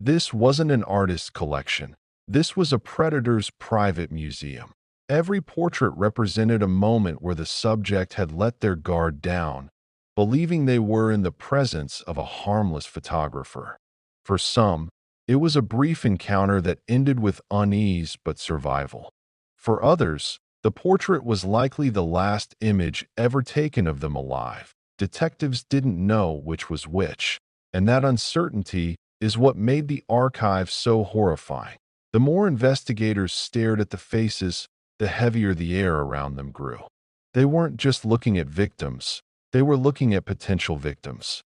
This wasn't an artist's collection. This was a predator's private museum. Every portrait represented a moment where the subject had let their guard down, believing they were in the presence of a harmless photographer. For some, it was a brief encounter that ended with unease but survival. For others, the portrait was likely the last image ever taken of them alive. Detectives didn't know which was which, and that uncertainty is what made the archive so horrifying. The more investigators stared at the faces, the heavier the air around them grew. They weren't just looking at victims, they were looking at potential victims.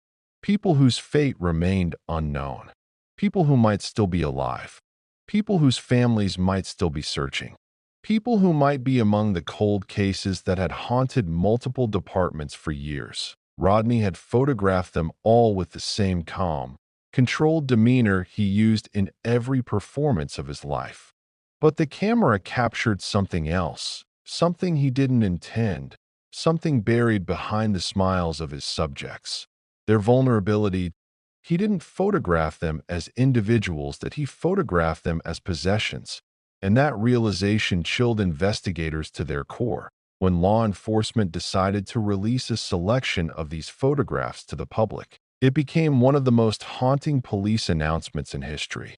People whose fate remained unknown. People who might still be alive. People whose families might still be searching. People who might be among the cold cases that had haunted multiple departments for years. Rodney had photographed them all with the same calm, controlled demeanor he used in every performance of his life. But the camera captured something else, something he didn't intend, something buried behind the smiles of his subjects. Their vulnerability. He didn't photograph them as individuals, that he photographed them as possessions. And that realization chilled investigators to their core when law enforcement decided to release a selection of these photographs to the public. It became one of the most haunting police announcements in history.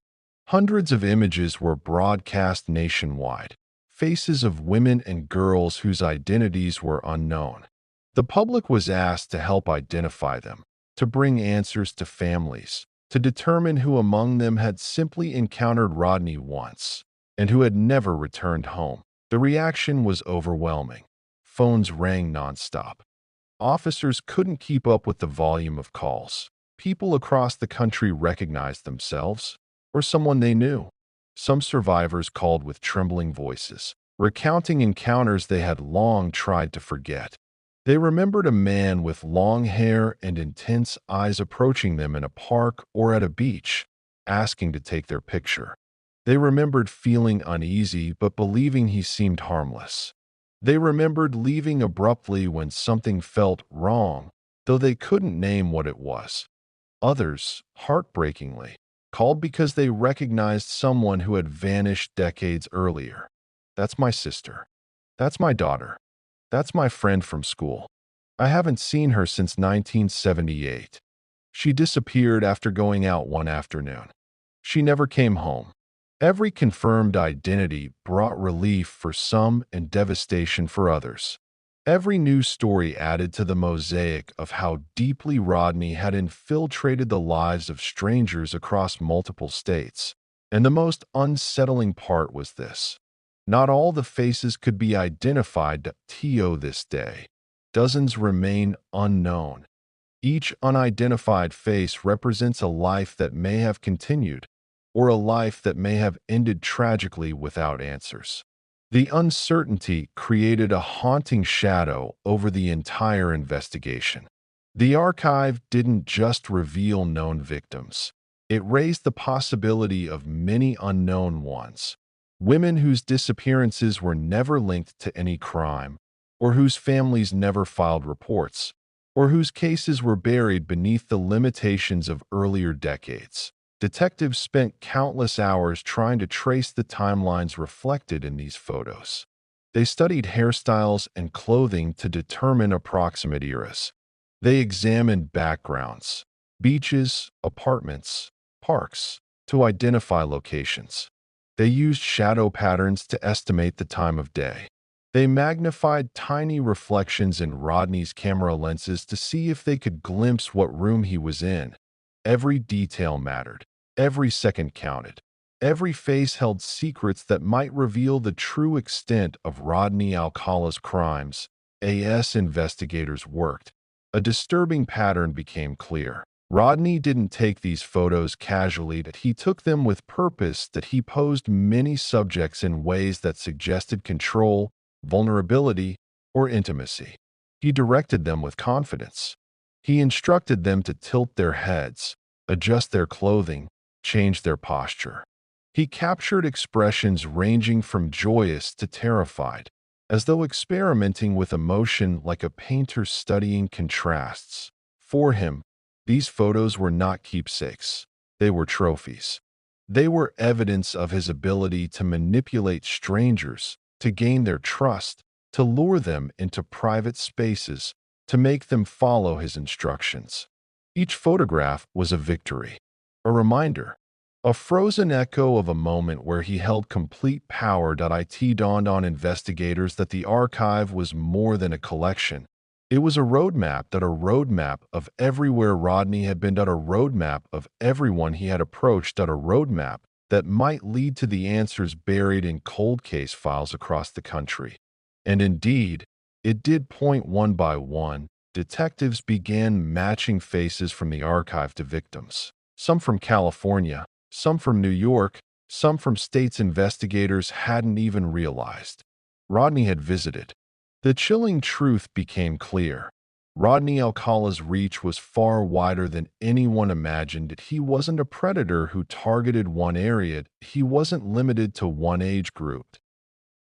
Hundreds of images were broadcast nationwide, faces of women and girls whose identities were unknown. The public was asked to help identify them, to bring answers to families, to determine who among them had simply encountered Rodney once and who had never returned home. The reaction was overwhelming. Phones rang nonstop. Officers couldn't keep up with the volume of calls. People across the country recognized themselves, or someone they knew. Some survivors called with trembling voices, recounting encounters they had long tried to forget. They remembered a man with long hair and intense eyes approaching them in a park or at a beach, asking to take their picture. They remembered feeling uneasy but believing he seemed harmless. They remembered leaving abruptly when something felt wrong, though they couldn't name what it was. Others, heartbreakingly, called because they recognized someone who had vanished decades earlier. That's my sister. That's my daughter. That's my friend from school. I haven't seen her since 1978. She disappeared after going out one afternoon. She never came home. Every confirmed identity brought relief for some and devastation for others. Every news story added to the mosaic of how deeply Rodney had infiltrated the lives of strangers across multiple states. And the most unsettling part was this. Not all the faces could be identified to this day. Dozens remain unknown. Each unidentified face represents a life that may have continued, or a life that may have ended tragically without answers. The uncertainty created a haunting shadow over the entire investigation. The archive didn't just reveal known victims. It raised the possibility of many unknown ones. Women whose disappearances were never linked to any crime, or whose families never filed reports, or whose cases were buried beneath the limitations of earlier decades. Detectives spent countless hours trying to trace the timelines reflected in these photos. They studied hairstyles and clothing to determine approximate eras. They examined backgrounds, beaches, apartments, parks, to identify locations. They used shadow patterns to estimate the time of day. They magnified tiny reflections in Rodney's camera lenses to see if they could glimpse what room he was in. Every detail mattered. Every second counted. Every face held secrets that might reveal the true extent of Rodney Alcala's crimes. As investigators worked, a disturbing pattern became clear. Rodney didn't take these photos casually, that he took them with purpose, that he posed many subjects in ways that suggested control, vulnerability, or intimacy. He directed them with confidence. He instructed them to tilt their heads, adjust their clothing, change their posture. He captured expressions ranging from joyous to terrified, as though experimenting with emotion like a painter studying contrasts. For him, these photos were not keepsakes. They were trophies. They were evidence of his ability to manipulate strangers, to gain their trust, to lure them into private spaces, to make them follow his instructions. Each photograph was a victory, a reminder, a frozen echo of a moment where he held complete power. It dawned on investigators that the archive was more than a collection. It was a roadmap of everywhere Rodney had been, a roadmap of everyone he had approached, a roadmap that might lead to the answers buried in cold case files across the country. And indeed, it did. Point one by one, detectives began matching faces from the archive to victims. Some from California, some from New York, some from states investigators hadn't even realized Rodney had visited. The chilling truth became clear. Rodney Alcala's reach was far wider than anyone imagined. He wasn't a predator who targeted one area. He wasn't limited to one age group.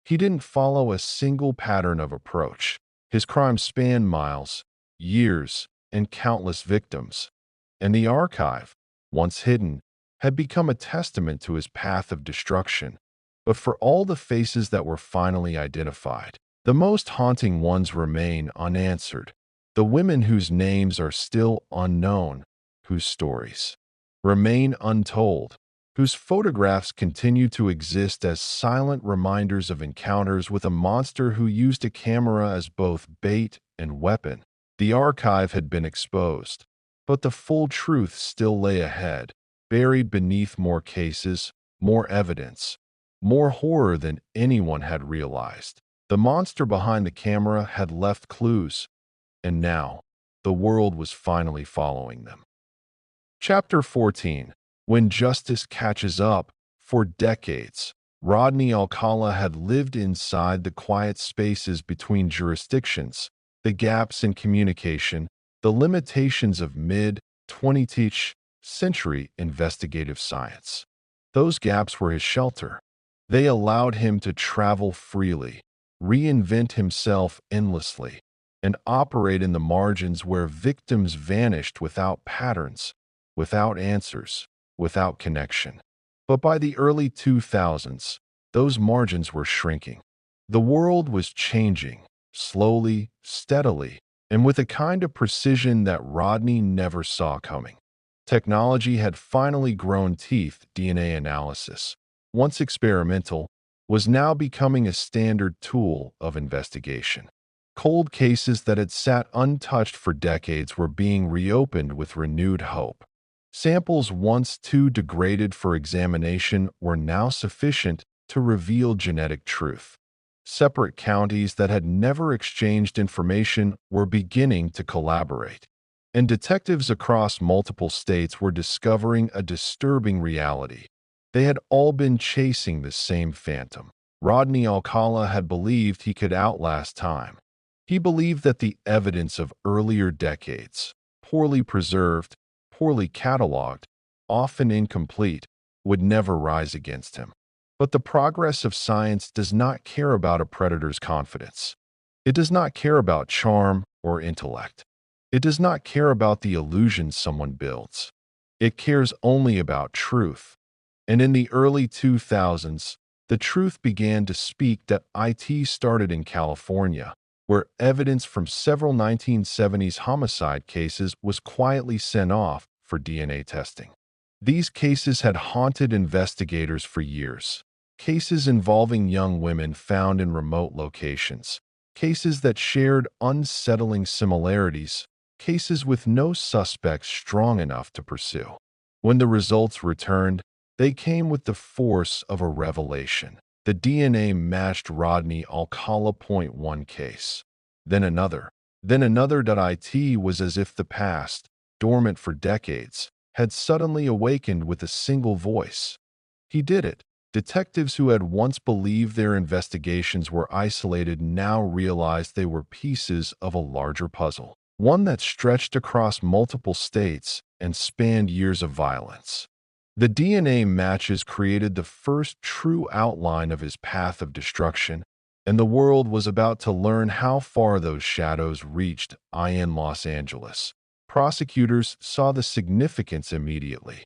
He didn't follow a single pattern of approach. His crimes spanned miles, years, and countless victims. And the archive, once hidden, had become a testament to his path of destruction. But for all the faces that were finally identified, the most haunting ones remain unanswered. The women whose names are still unknown, whose stories remain untold, whose photographs continue to exist as silent reminders of encounters with a monster who used a camera as both bait and weapon. The archive had been exposed, but the full truth still lay ahead, buried beneath more cases, more evidence, more horror than anyone had realized. The monster behind the camera had left clues, and now the world was finally following them. Chapter 14. When Justice Catches Up. For decades, Rodney Alcala had lived inside the quiet spaces between jurisdictions, the gaps in communication, the limitations of mid-20th century investigative science. Those gaps were his shelter. They allowed him to travel freely, reinvent himself endlessly, and operate in the margins where victims vanished without patterns, without answers, without connection. But by the early 2000s, those margins were shrinking. The world was changing, slowly, steadily, and with a kind of precision that Rodney never saw coming. Technology had finally grown teeth. DNA analysis, once experimental, was now becoming a standard tool of investigation. Cold cases that had sat untouched for decades were being reopened with renewed hope. Samples once too degraded for examination were now sufficient to reveal genetic truth. Separate counties that had never exchanged information were beginning to collaborate. And detectives across multiple states were discovering a disturbing reality. They had all been chasing the same phantom. Rodney Alcala had believed he could outlast time. He believed that the evidence of earlier decades, poorly preserved, poorly cataloged, often incomplete, would never rise against him. But the progress of science does not care about a predator's confidence. It does not care about charm or intellect. It does not care about the illusions someone builds. It cares only about truth. And in the early 2000s, the truth began to speak. That it started in California, where evidence from several 1970s homicide cases was quietly sent off for DNA testing. These cases had haunted investigators for years. Cases involving young women found in remote locations. Cases that shared unsettling similarities. Cases with no suspects strong enough to pursue. When the results returned, They came with the force of a revelation. The DNA matched Rodney Alcala point one case. Then another. Then another. It was as if the past, dormant for decades, had suddenly awakened with a single voice. He did it. Detectives who had once believed their investigations were isolated now realized they were pieces of a larger puzzle, one that stretched across multiple states and spanned years of violence. The DNA matches created the first true outline of his path of destruction, and the world was about to learn how far those shadows reached in Los Angeles. Prosecutors saw the significance immediately.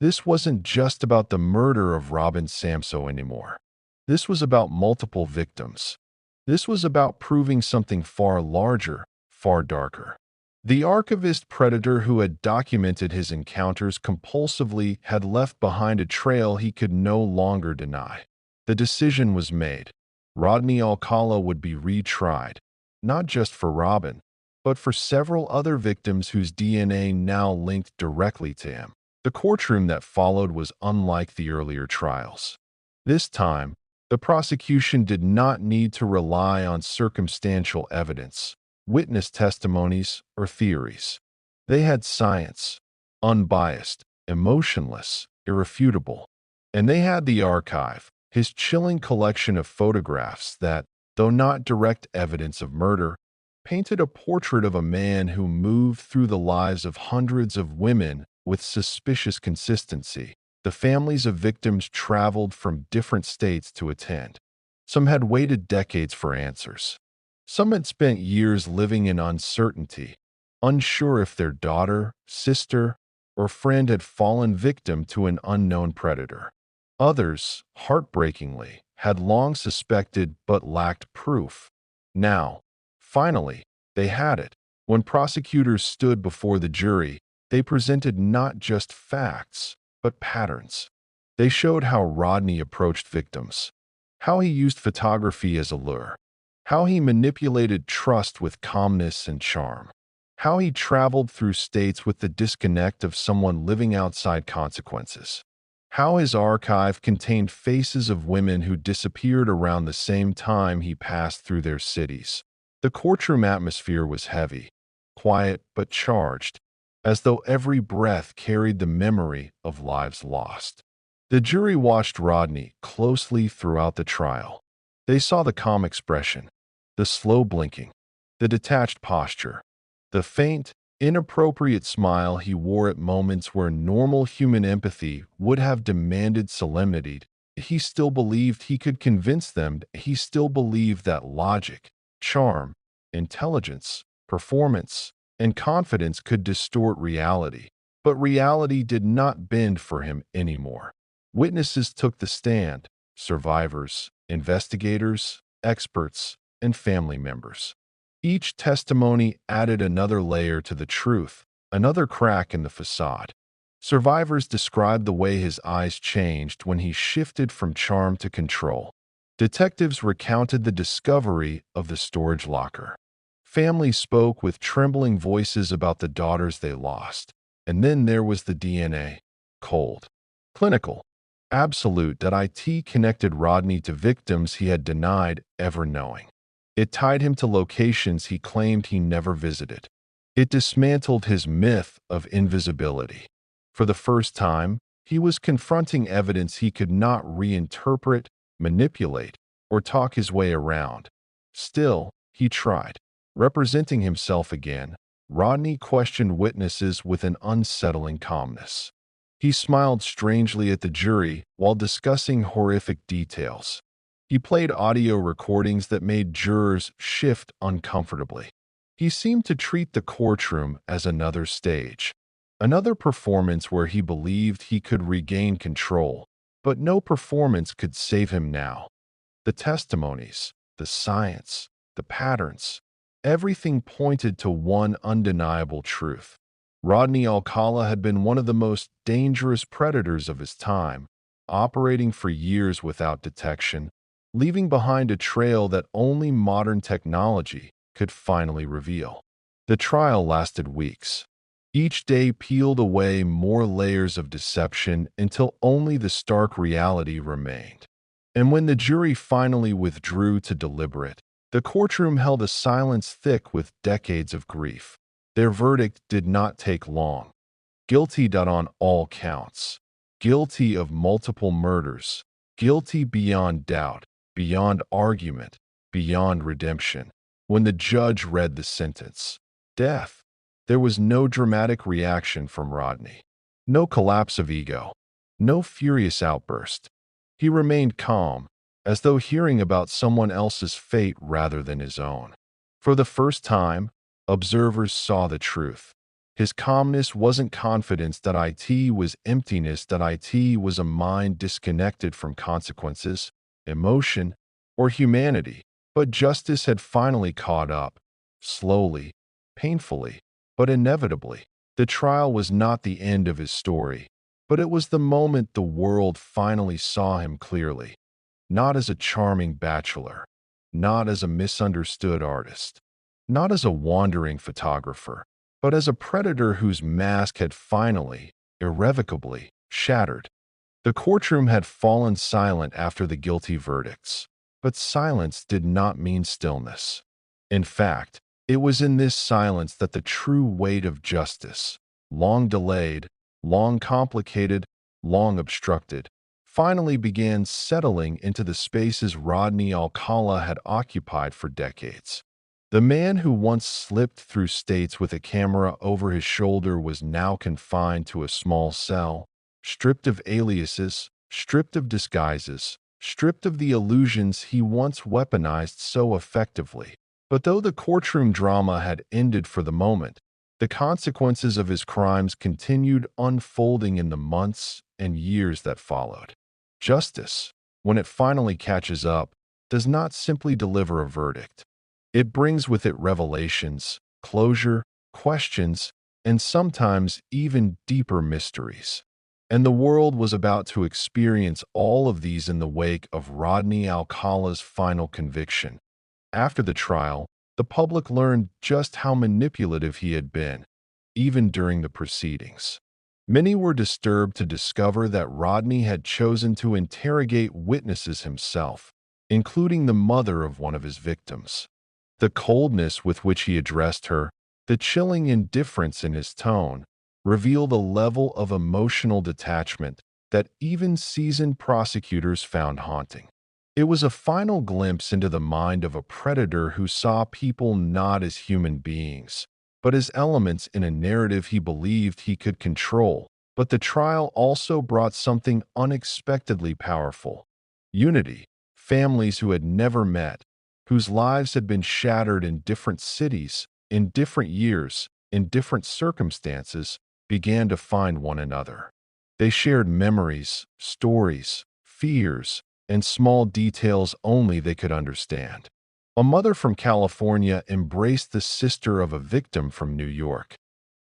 This wasn't just about the murder of Robin Samso anymore. This was about multiple victims. This was about proving something far larger, far darker. The archivist predator who had documented his encounters compulsively had left behind a trail he could no longer deny. The decision was made. Rodney Alcala would be retried, not just for Robin, but for several other victims whose DNA now linked directly to him. The courtroom that followed was unlike the earlier trials. This time, the prosecution did not need to rely on circumstantial evidence, witness testimonies, or theories. They had science, unbiased, emotionless, irrefutable. And they had the archive, his chilling collection of photographs that, though not direct evidence of murder, painted a portrait of a man who moved through the lives of hundreds of women with suspicious consistency. The families of victims traveled from different states to attend. Some had waited decades for answers. Some had spent years living in uncertainty, unsure if their daughter, sister, or friend had fallen victim to an unknown predator. Others, heartbreakingly, had long suspected but lacked proof. Now, finally, they had it. When prosecutors stood before the jury, they presented not just facts, but patterns. They showed how Rodney approached victims, how he used photography as a lure, how he manipulated trust with calmness and charm, how he traveled through states with the disconnect of someone living outside consequences, how his archive contained faces of women who disappeared around the same time he passed through their cities. The courtroom atmosphere was heavy, quiet but charged, as though every breath carried the memory of lives lost. The jury watched Rodney closely throughout the trial. They saw the calm expression, the slow blinking, the detached posture, the faint, inappropriate smile he wore at moments where normal human empathy would have demanded solemnity. He still believed he could convince them. He still believed that logic, charm, intelligence, performance, and confidence could distort reality. But reality did not bend for him anymore. Witnesses took the stand, survivors, investigators, experts, and family members. Each testimony added another layer to the truth, another crack in the facade. Survivors described the way his eyes changed when he shifted from charm to control. Detectives recounted the discovery of the storage locker. Families spoke with trembling voices about the daughters they lost. And then there was the DNA. Cold. Clinical. Absolute. That it connected Rodney to victims he had denied ever knowing. It tied him to locations he claimed he never visited. It dismantled his myth of invisibility. For the first time, he was confronting evidence he could not reinterpret, manipulate, or talk his way around. Still, he tried. Representing himself again, Rodney questioned witnesses with an unsettling calmness. He smiled strangely at the jury while discussing horrific details. He played audio recordings that made jurors shift uncomfortably. He seemed to treat the courtroom as another stage, another performance where he believed he could regain control, but no performance could save him now. The testimonies, the science, the patterns, everything pointed to one undeniable truth. Rodney Alcala had been one of the most dangerous predators of his time, operating for years without detection, leaving behind a trail that only modern technology could finally reveal. The trial lasted weeks. Each day peeled away more layers of deception until only the stark reality remained. And when the jury finally withdrew to deliberate, the courtroom held a silence thick with decades of grief. Their verdict did not take long. Guilty on all counts. Guilty of multiple murders. Guilty beyond doubt, beyond argument, beyond redemption. When the judge read the sentence, death, there was no dramatic reaction from Rodney. No collapse of ego. No furious outburst. He remained calm, as though hearing about someone else's fate rather than his own. For the first time, observers saw the truth. His calmness wasn't confidence that it was emptiness, that it was a mind disconnected from consequences, emotion, or humanity. But justice had finally caught up, slowly, painfully, but inevitably. The trial was not the end of his story, but it was the moment the world finally saw him clearly. Not as a charming bachelor, not as a misunderstood artist, not as a wandering photographer, but as a predator whose mask had finally, irrevocably, shattered. The courtroom had fallen silent after the guilty verdicts, but silence did not mean stillness. In fact, it was in this silence that the true weight of justice, long delayed, long complicated, long obstructed, finally began settling into the spaces Rodney Alcala had occupied for decades. The man who once slipped through states with a camera over his shoulder was now confined to a small cell, stripped of aliases, stripped of disguises, stripped of the illusions he once weaponized so effectively. But though the courtroom drama had ended for the moment, the consequences of his crimes continued unfolding in the months and years that followed. Justice, when it finally catches up, does not simply deliver a verdict. It brings with it revelations, closure, questions, and sometimes even deeper mysteries. And the world was about to experience all of these in the wake of Rodney Alcala's final conviction. After the trial, the public learned just how manipulative he had been, even during the proceedings. Many were disturbed to discover that Rodney had chosen to interrogate witnesses himself, including the mother of one of his victims. The coldness with which he addressed her, the chilling indifference in his tone, revealed a level of emotional detachment that even seasoned prosecutors found haunting. It was a final glimpse into the mind of a predator who saw people not as human beings, but as elements in a narrative he believed he could control. But the trial also brought something unexpectedly powerful: unity. Families who had never met, whose lives had been shattered in different cities, in different years, in different circumstances, began to find one another. They shared memories, stories, fears, and small details only they could understand. A mother from California embraced the sister of a victim from New York.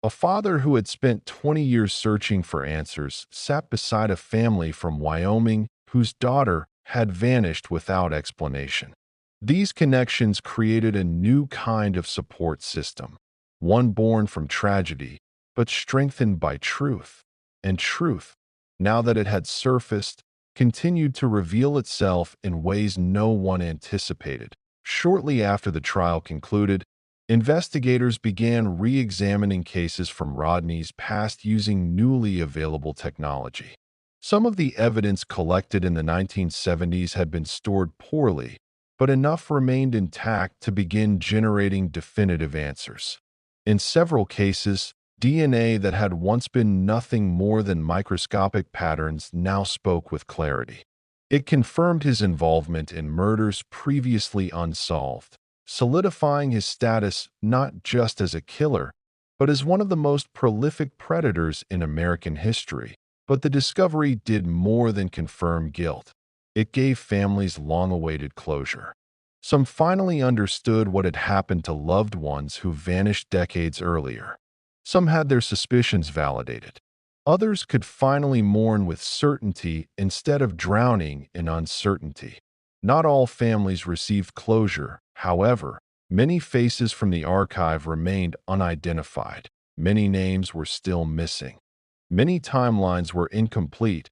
A father who had spent 20 years searching for answers sat beside a family from Wyoming whose daughter had vanished without explanation. These connections created a new kind of support system, one born from tragedy, but strengthened by truth. And truth, now that it had surfaced, continued to reveal itself in ways no one anticipated. Shortly after the trial concluded, investigators began re-examining cases from Rodney's past using newly available technology. Some of the evidence collected in the 1970s had been stored poorly, but enough remained intact to begin generating definitive answers. In several cases, DNA that had once been nothing more than microscopic patterns now spoke with clarity. It confirmed his involvement in murders previously unsolved, solidifying his status not just as a killer, but as one of the most prolific predators in American history. But the discovery did more than confirm guilt. It gave families long-awaited closure. Some finally understood what had happened to loved ones who vanished decades earlier. Some had their suspicions validated. Others could finally mourn with certainty instead of drowning in uncertainty. Not all families received closure, however. Many faces from the archive remained unidentified. Many names were still missing. Many timelines were incomplete,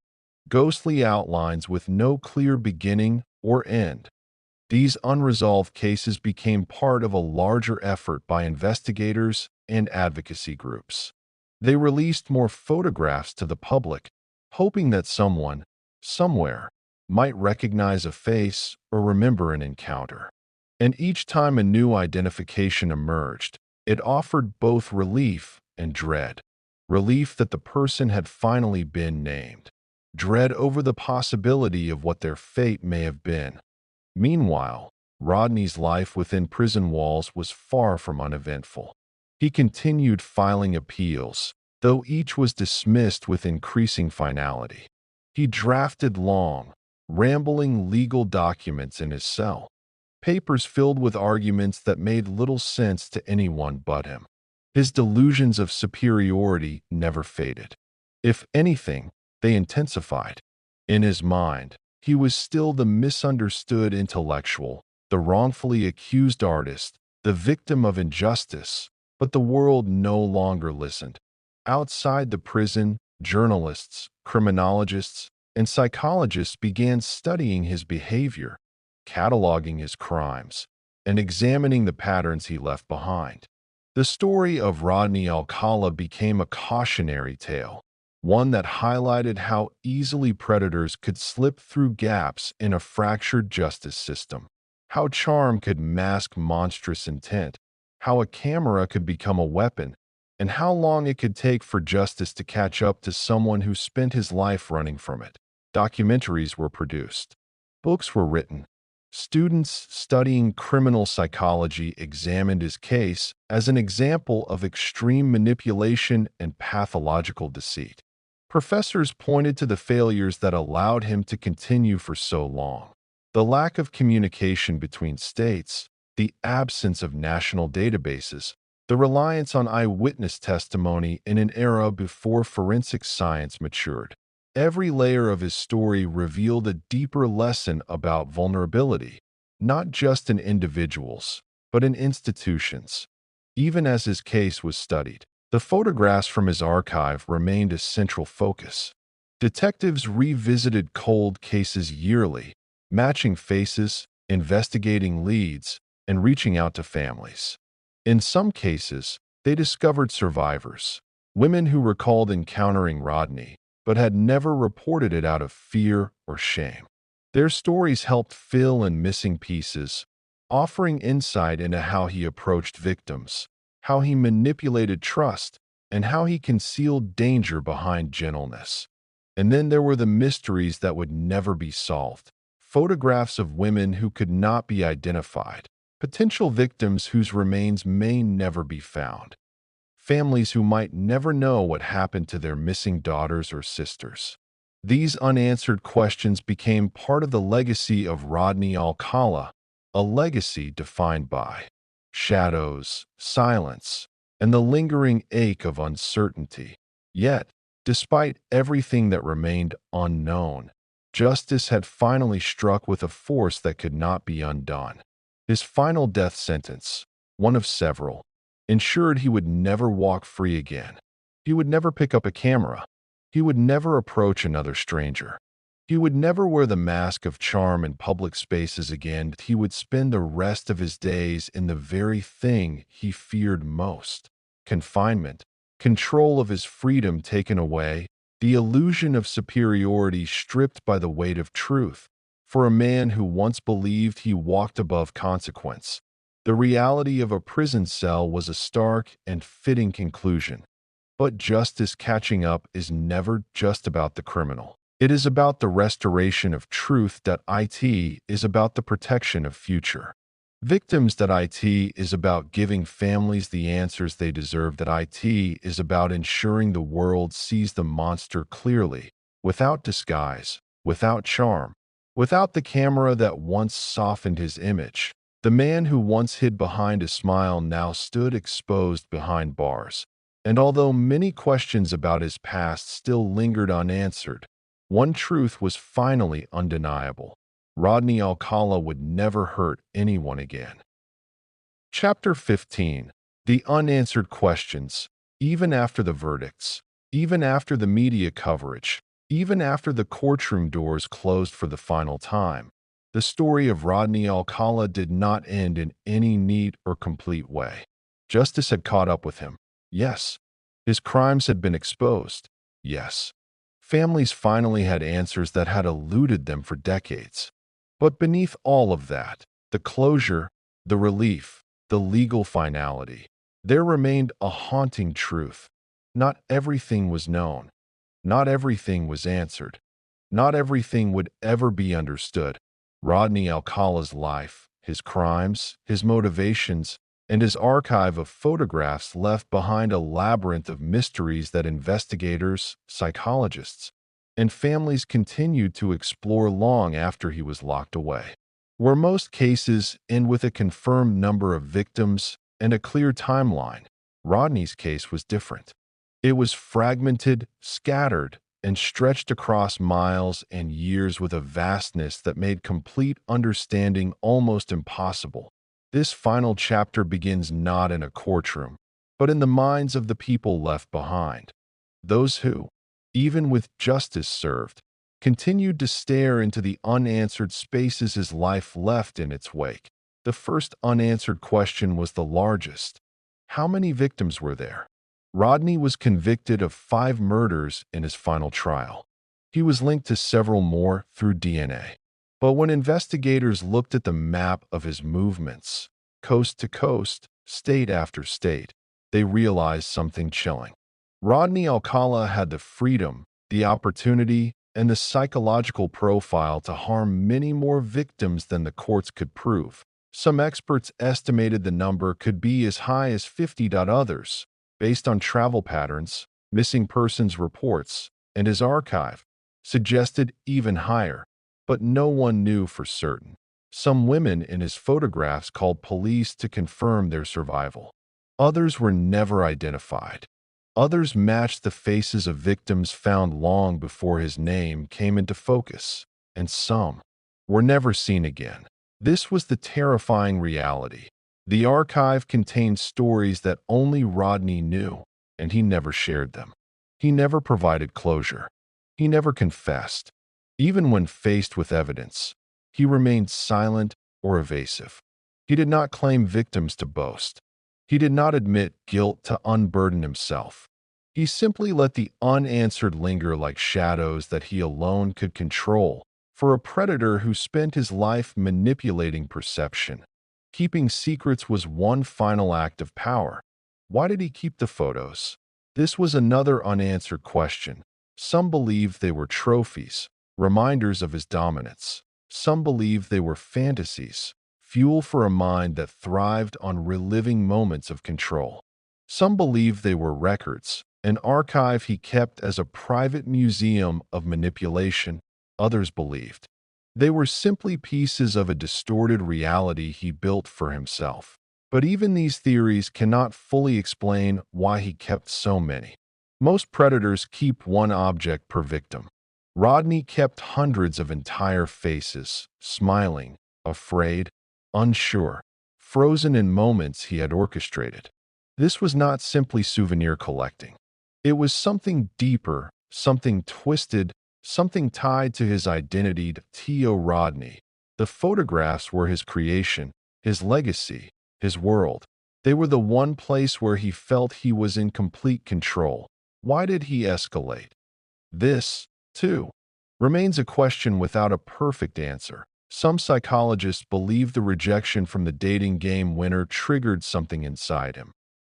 ghostly outlines with no clear beginning or end. These unresolved cases became part of a larger effort by investigators and advocacy groups. They released more photographs to the public, hoping that someone, somewhere, might recognize a face or remember an encounter. And each time a new identification emerged, it offered both relief and dread. Relief that the person had finally been named. Dread over the possibility of what their fate may have been. Meanwhile, Rodney's life within prison walls was far from uneventful. He continued filing appeals, though each was dismissed with increasing finality. He drafted long, rambling legal documents in his cell, papers filled with arguments that made little sense to anyone but him. His delusions of superiority never faded. If anything, they intensified. In his mind, he was still the misunderstood intellectual, the wrongfully accused artist, the victim of injustice, but the world no longer listened. Outside the prison, journalists, criminologists, and psychologists began studying his behavior, cataloging his crimes, and examining the patterns he left behind. The story of Rodney Alcala became a cautionary tale, one that highlighted how easily predators could slip through gaps in a fractured justice system, how charm could mask monstrous intent, how a camera could become a weapon, and how long it could take for justice to catch up to someone who spent his life running from it. Documentaries were produced. Books were written. Students studying criminal psychology examined his case as an example of extreme manipulation and pathological deceit. Professors pointed to the failures that allowed him to continue for so long. The lack of communication between states, the absence of national databases, the reliance on eyewitness testimony in an era before forensic science matured. Every layer of his story revealed a deeper lesson about vulnerability, not just in individuals, but in institutions. Even as his case was studied, the photographs from his archive remained a central focus. Detectives revisited cold cases yearly, matching faces, investigating leads, and reaching out to families. In some cases, they discovered survivors, women who recalled encountering Rodney, but had never reported it out of fear or shame. Their stories helped fill in missing pieces, offering insight into how he approached victims, how he manipulated trust, and how he concealed danger behind gentleness. And then there were the mysteries that would never be solved. Photographs of women who could not be identified, potential victims whose remains may never be found, families who might never know what happened to their missing daughters or sisters. These unanswered questions became part of the legacy of Rodney Alcala, a legacy defined by shadows, silence, and the lingering ache of uncertainty. Yet, despite everything that remained unknown, justice had finally struck with a force that could not be undone. His final death sentence, one of several, ensured he would never walk free again. He would never pick up a camera. He would never approach another stranger. He would never wear the mask of charm in public spaces again. He would spend the rest of his days in the very thing he feared most: confinement, control of his freedom taken away, the illusion of superiority stripped by the weight of truth. For a man who once believed he walked above consequence, the reality of a prison cell was a stark and fitting conclusion. But justice catching up is never just about the criminal. It is about the restoration of truth. That it is about the protection of future victims. That it is about giving families the answers they deserve. That it is about ensuring the world sees the monster clearly, without disguise, without charm, without the camera that once softened his image. The man who once hid behind a smile now stood exposed behind bars. And although many questions about his past still lingered unanswered, one truth was finally undeniable: Rodney Alcala would never hurt anyone again. Chapter 15. The Unanswered Questions. Even after the verdicts, even after the media coverage, even after the courtroom doors closed for the final time, the story of Rodney Alcala did not end in any neat or complete way. Justice had caught up with him. Yes. His crimes had been exposed. Yes. Families finally had answers that had eluded them for decades. But beneath all of that, the closure, the relief, the legal finality, there remained a haunting truth. Not everything was known. Not everything was answered. Not everything would ever be understood. Rodney Alcala's life, his crimes, his motivations, and his archive of photographs left behind a labyrinth of mysteries that investigators, psychologists, and families continued to explore long after he was locked away. Where most cases end with a confirmed number of victims and a clear timeline, Rodney's case was different. It was fragmented, scattered, and stretched across miles and years with a vastness that made complete understanding almost impossible. This final chapter begins not in a courtroom, but in the minds of the people left behind. Those who, even with justice served, continued to stare into the unanswered spaces his life left in its wake. The first unanswered question was the largest. How many victims were there? Rodney was convicted of 5 murders in his final trial. He was linked to several more through DNA. But when investigators looked at the map of his movements, coast to coast, state after state, they realized something chilling. Rodney Alcala had the freedom, the opportunity, and the psychological profile to harm many more victims than the courts could prove. Some experts estimated the number could be as high as 50. Others, based on travel patterns, missing persons reports, and his archive, suggested even higher, but no one knew for certain. Some women in his photographs called police to confirm their survival. Others were never identified. Others matched the faces of victims found long before his name came into focus, and some were never seen again. This was the terrifying reality. The archive contained stories that only Rodney knew, and he never shared them. He never provided closure. He never confessed. Even when faced with evidence, he remained silent or evasive. He did not claim victims to boast. He did not admit guilt to unburden himself. He simply let the unanswered linger like shadows that he alone could control. For a predator who spent his life manipulating perception, keeping secrets was one final act of power. Why did he keep the photos? This was another unanswered question. Some believed they were trophies, reminders of his dominance. Some believed they were fantasies, fuel for a mind that thrived on reliving moments of control. Some believed they were records, an archive he kept as a private museum of manipulation. Others believed they were simply pieces of a distorted reality he built for himself. But even these theories cannot fully explain why he kept so many. Most predators keep one object per victim. Rodney kept hundreds of entire faces, smiling, afraid, unsure, frozen in moments he had orchestrated. This was not simply souvenir collecting. It was something deeper, something twisted, something tied to his identity. Thaw Rodney. The photographs were his creation, his legacy, his world. They were the one place where he felt he was in complete control. Why did he escalate? This, too, remains a question without a perfect answer. Some psychologists believe the rejection from the dating game winner triggered something inside him,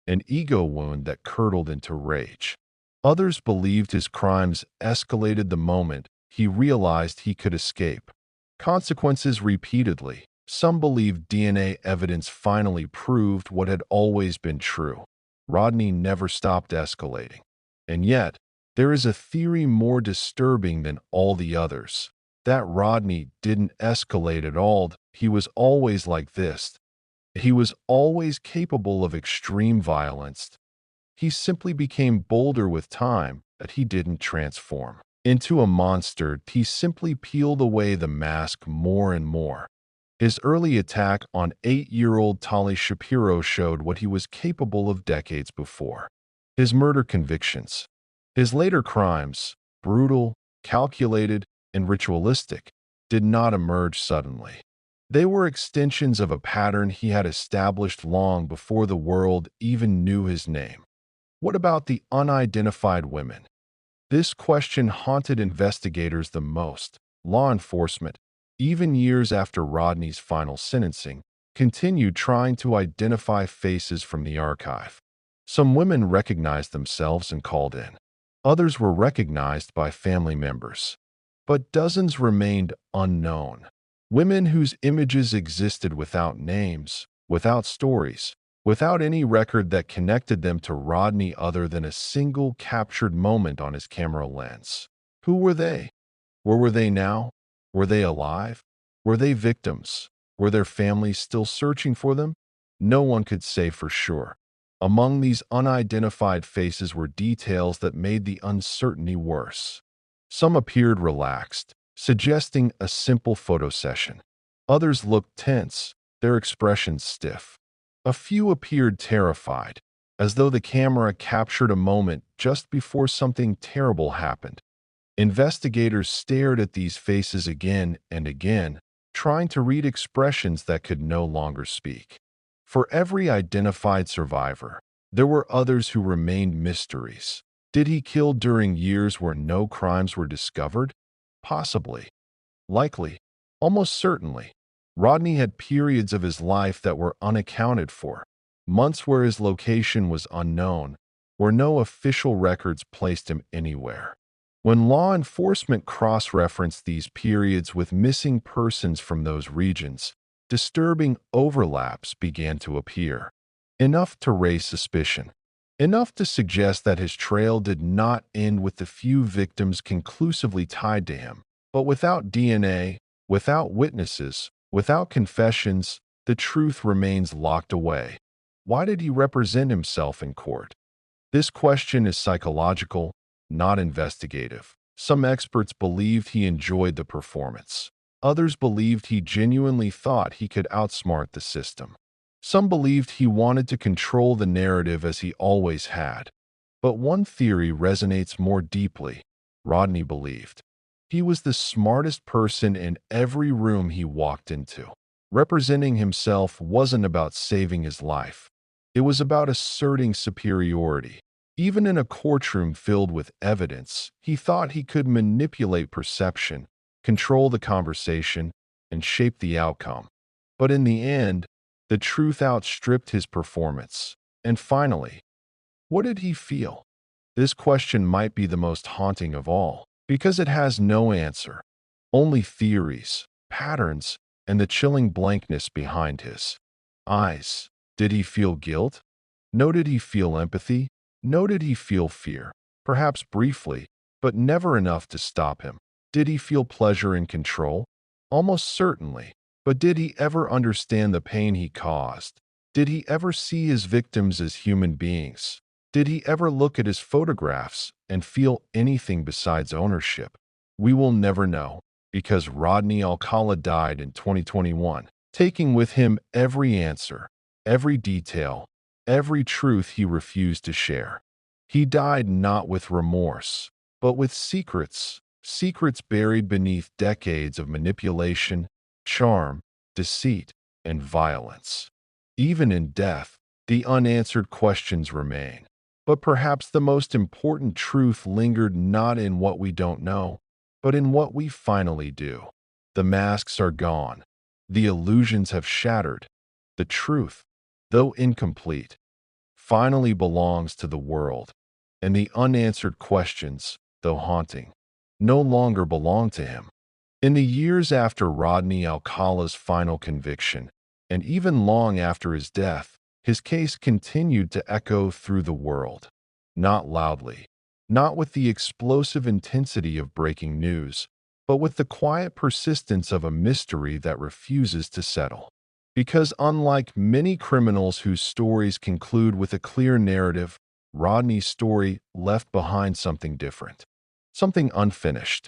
an ego wound that curdled into rage. Others believed his crimes escalated the moment he realized he could escape. Consequences repeatedly. Some believed DNA evidence finally proved what had always been true. Rodney never stopped escalating. And yet, there is a theory more disturbing than all the others. That Rodney didn't escalate at all. He was always like this. He was always capable of extreme violence. He simply became bolder with time, that he didn't transform into a monster. He simply peeled away the mask more and more. His early attack on 8-year-old Tali Shapiro showed what he was capable of decades before. his murder convictions. His later crimes, brutal, calculated, and ritualistic, did not emerge suddenly. They were extensions of a pattern he had established long before the world even knew his name. What about the unidentified women? This question haunted investigators the most. Law enforcement, even years after Rodney's final sentencing, continued trying to identify faces from the archive. Some women recognized themselves and called in. Others were recognized by family members. But dozens remained unknown. Women whose images existed without names, without stories, without any record that connected them to Rodney other than a single captured moment on his camera lens. Who were they? Where were they now? Were they alive? Were they victims? Were their families still searching for them? No one could say for sure. Among these unidentified faces were details that made the uncertainty worse. Some appeared relaxed, suggesting a simple photo session. Others looked tense, their expressions stiff. A few appeared terrified, as though the camera captured a moment just before something terrible happened. Investigators stared at these faces again and again, trying to read expressions that could no longer speak. For every identified survivor, there were others who remained mysteries. Did he kill during years where no crimes were discovered? Possibly. Likely. Almost certainly. Rodney had periods of his life that were unaccounted for, months where his location was unknown, where no official records placed him anywhere. When law enforcement cross-referenced these periods with missing persons from those regions, disturbing overlaps began to appear. Enough to raise suspicion. Enough to suggest that his trail did not end with the few victims conclusively tied to him. But without DNA, without witnesses, without confessions, the truth remains locked away. Why did he represent himself in court? This question is psychological, not investigative. Some experts believed he enjoyed the performance. Others believed he genuinely thought he could outsmart the system. Some believed he wanted to control the narrative as he always had. But one theory resonates more deeply. Rodney believed he was the smartest person in every room he walked into. Representing himself wasn't about saving his life. It was about asserting superiority. Even in a courtroom filled with evidence, he thought he could manipulate perception, control the conversation, and shape the outcome. But in the end, the truth outstripped his performance. And finally, what did he feel? This question might be the most haunting of all, because it has no answer. Only theories, patterns, and the chilling blankness behind his eyes. Did he feel guilt? No. Did he feel empathy? No. Did he feel fear? Perhaps briefly, but never enough to stop him. Did he feel pleasure and control? Almost certainly. But did he ever understand the pain he caused? Did he ever see his victims as human beings? Did he ever look at his photographs and feel anything besides ownership? We will never know, because Rodney Alcala died in 2021, taking with him every answer, every detail, every truth he refused to share. He died not with remorse, but with secrets, secrets buried beneath decades of manipulation, charm, deceit, and violence. Even in death, the unanswered questions remain. But perhaps the most important truth lingered not in what we don't know, but in what we finally do. The masks are gone. The illusions have shattered. The truth, though incomplete, finally belongs to the world. And the unanswered questions, though haunting, no longer belong to him. In the years after Rodney Alcala's final conviction, and even long after his death, his case continued to echo through the world. Not loudly, not with the explosive intensity of breaking news, but with the quiet persistence of a mystery that refuses to settle. Because unlike many criminals whose stories conclude with a clear narrative, Rodney's story left behind something different, something unfinished.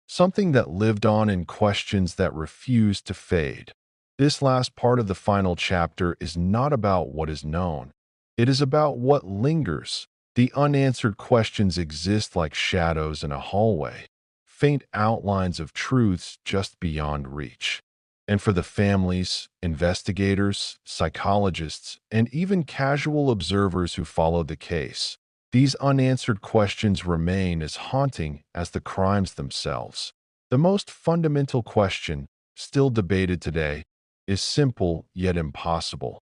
Something that lived on in questions that refused to fade. This last part of the final chapter is not about what is known. It is about what lingers, The unanswered questions exist like shadows in a hallway, faint outlines of truths just beyond reach. And for the families, investigators, psychologists, and even casual observers who followed the case, these unanswered questions remain as haunting as the crimes themselves. The most fundamental question, still debated today, is simple yet impossible.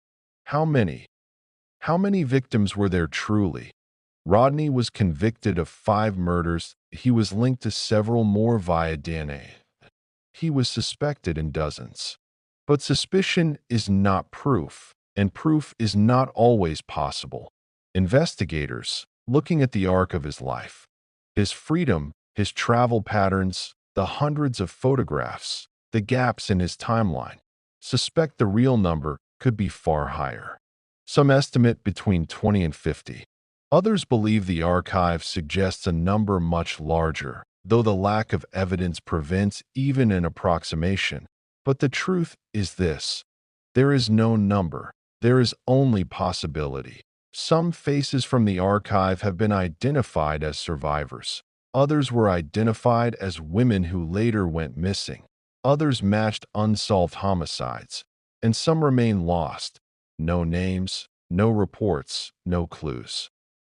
How many? How many victims were there truly? Rodney was convicted of 5 murders. He was linked to several more via DNA. He was suspected in dozens. But suspicion is not proof, and proof is not always possible. Investigators, looking at the arc of his life, his freedom, his travel patterns, the hundreds of photographs, the gaps in his timeline, suspect the real number could be far higher. Some estimate between 20 and 50. Others believe the archive suggests a number much larger, though the lack of evidence prevents even an approximation. But the truth is this: there is no number, there is only possibility. Some faces from the archive have been identified as survivors. Others were identified as women who later went missing. Others matched unsolved homicides. And some remain lost. No names, no reports, no clues.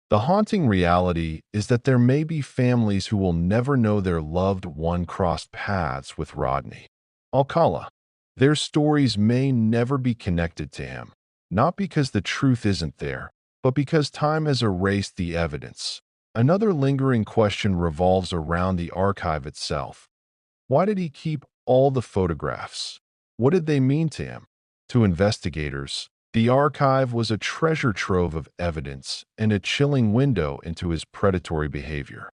The haunting reality is that there may be families who will never know their loved one crossed paths with Rodney Alcala. Their stories may never be connected to him, not because the truth isn't there, but because time has erased the evidence. Another lingering question revolves around the archive itself. Why did he keep all the photographs? What did they mean to him? To investigators, the archive was a treasure trove of evidence and a chilling window into his predatory behavior.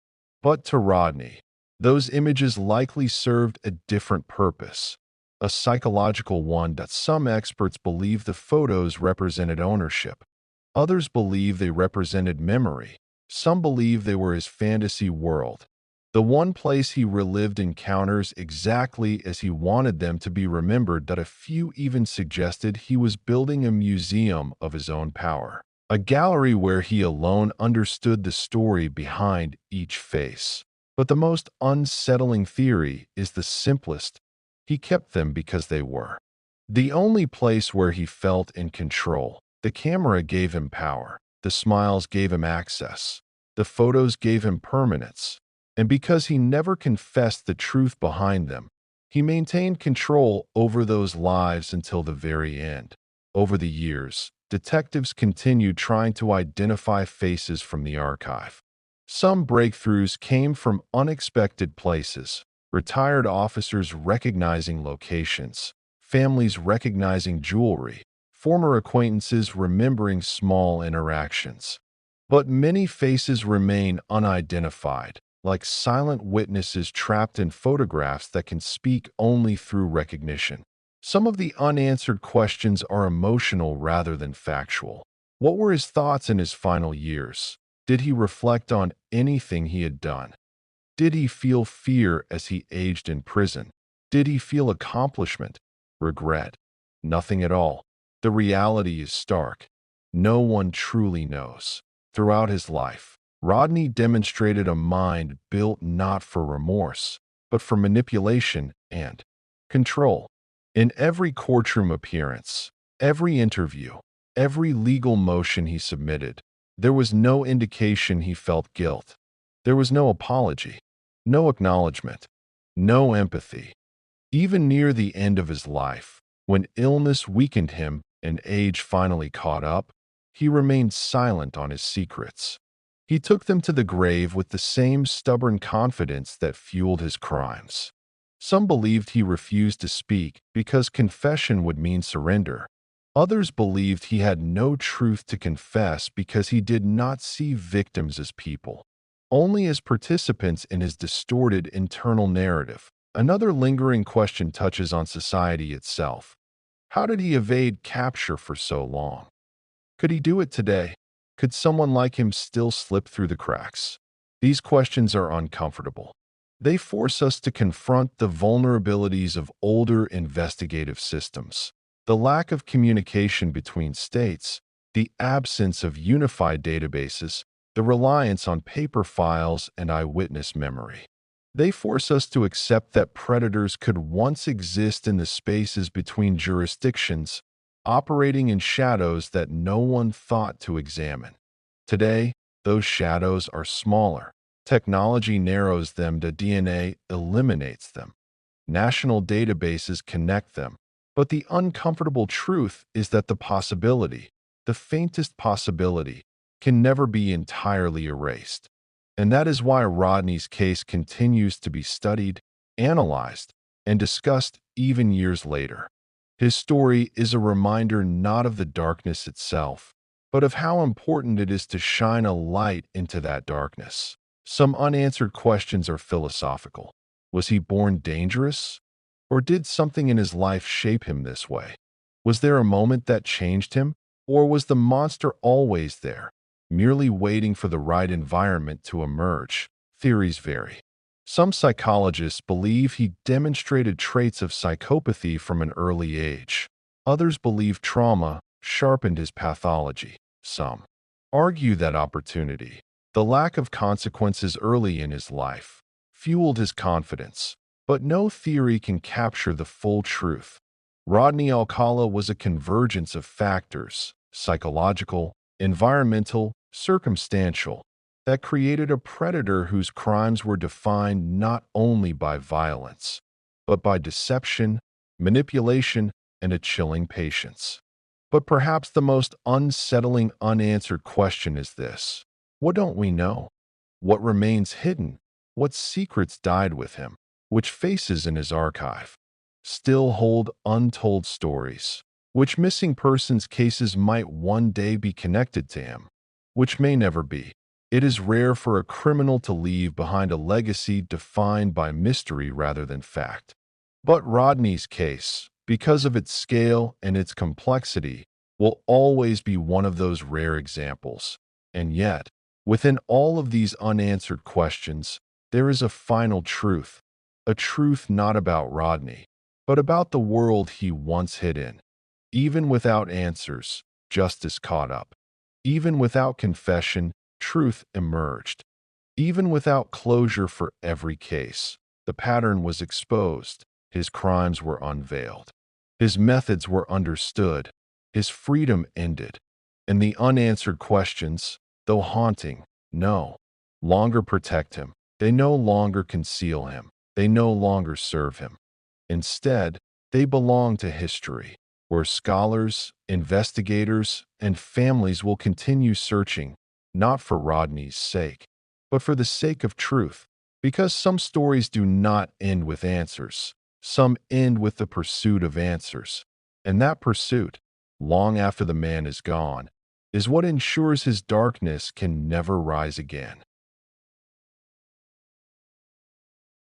But to Rodney, those images likely served a different purpose, a psychological one that some experts believe the photos represented ownership. Others believe they represented memory. Some believe they were his fantasy world, the one place he relived encounters exactly as he wanted them to be remembered. That a few even suggested he was building a museum of his own power, a gallery where he alone understood the story behind each face. But the most unsettling theory is the simplest: he kept them because they were the only place where he felt in control. The camera gave him power. The smiles gave him access. The photos gave him permanence. And because he never confessed the truth behind them, he maintained control over those lives until the very end. Over the years, detectives continued trying to identify faces from the archive. Some breakthroughs came from unexpected places: retired officers recognizing locations, families recognizing jewelry, former acquaintances remembering small interactions. But many faces remain unidentified, like silent witnesses trapped in photographs that can speak only through recognition. Some of the unanswered questions are emotional rather than factual. What were his thoughts in his final years? Did he reflect on anything he had done? Did he feel fear as he aged in prison? Did he feel accomplishment, regret? Nothing at all. The reality is stark. No one truly knows. Throughout his life, Rodney demonstrated a mind built not for remorse, but for manipulation and control. In every courtroom appearance, every interview, every legal motion he submitted, there was no indication he felt guilt. There was no apology, no acknowledgement, no empathy. Even near the end of his life, when illness weakened him and age finally caught up, he remained silent on his secrets. He took them to the grave with the same stubborn confidence that fueled his crimes. Some believed he refused to speak because confession would mean surrender. Others believed he had no truth to confess because he did not see victims as people, only as participants in his distorted internal narrative. Another lingering question touches on society itself. How did he evade capture for so long? Could he do it today? Could someone like him still slip through the cracks? These questions are uncomfortable. They force us to confront the vulnerabilities of older investigative systems. The lack of communication between states, the absence of unified databases, the reliance on paper files and eyewitness memory. They force us to accept that predators could once exist in the spaces between jurisdictions, operating in shadows that no one thought to examine. Today, those shadows are smaller. Technology narrows them, the DNA eliminates them. National databases connect them. But the uncomfortable truth is that the possibility, the faintest possibility, can never be entirely erased. And that is why Rodney's case continues to be studied, analyzed, and discussed even years later. His story is a reminder not of the darkness itself, but of how important it is to shine a light into that darkness. Some unanswered questions are philosophical. Was he born dangerous? Or did something in his life shape him this way? Was there a moment that changed him? Or was the monster always there, merely waiting for the right environment to emerge? Theories vary. Some psychologists believe he demonstrated traits of psychopathy from an early age. Others believe trauma sharpened his pathology. Some argue that opportunity, the lack of consequences early in his life, fueled his confidence. But no theory can capture the full truth. Rodney Alcala was a convergence of factors, psychological, environmental, circumstantial, that created a predator whose crimes were defined not only by violence, but by deception, manipulation, and a chilling patience. But perhaps the most unsettling unanswered question is this: what don't we know? What remains hidden? What secrets died with him? Which faces in his archive still hold untold stories? Which missing persons cases might one day be connected to him? Which may never be. It is rare for a criminal to leave behind a legacy defined by mystery rather than fact. But Rodney's case, because of its scale and its complexity, will always be one of those rare examples. And yet, within all of these unanswered questions, there is a final truth. A truth not about Rodney, but about the world he once hid in. Even without answers, justice caught up. Even without confession, truth emerged. Even without closure for every case, the pattern was exposed. His crimes were unveiled. His methods were understood. His freedom ended. And the unanswered questions, though haunting, no longer protect him. They no longer conceal him. They no longer serve him. Instead, they belong to history, where scholars, investigators, and families will continue searching, not for Rodney's sake, but for the sake of truth. Because some stories do not end with answers. Some end with the pursuit of answers. And that pursuit, long after the man is gone, is what ensures his darkness can never rise again.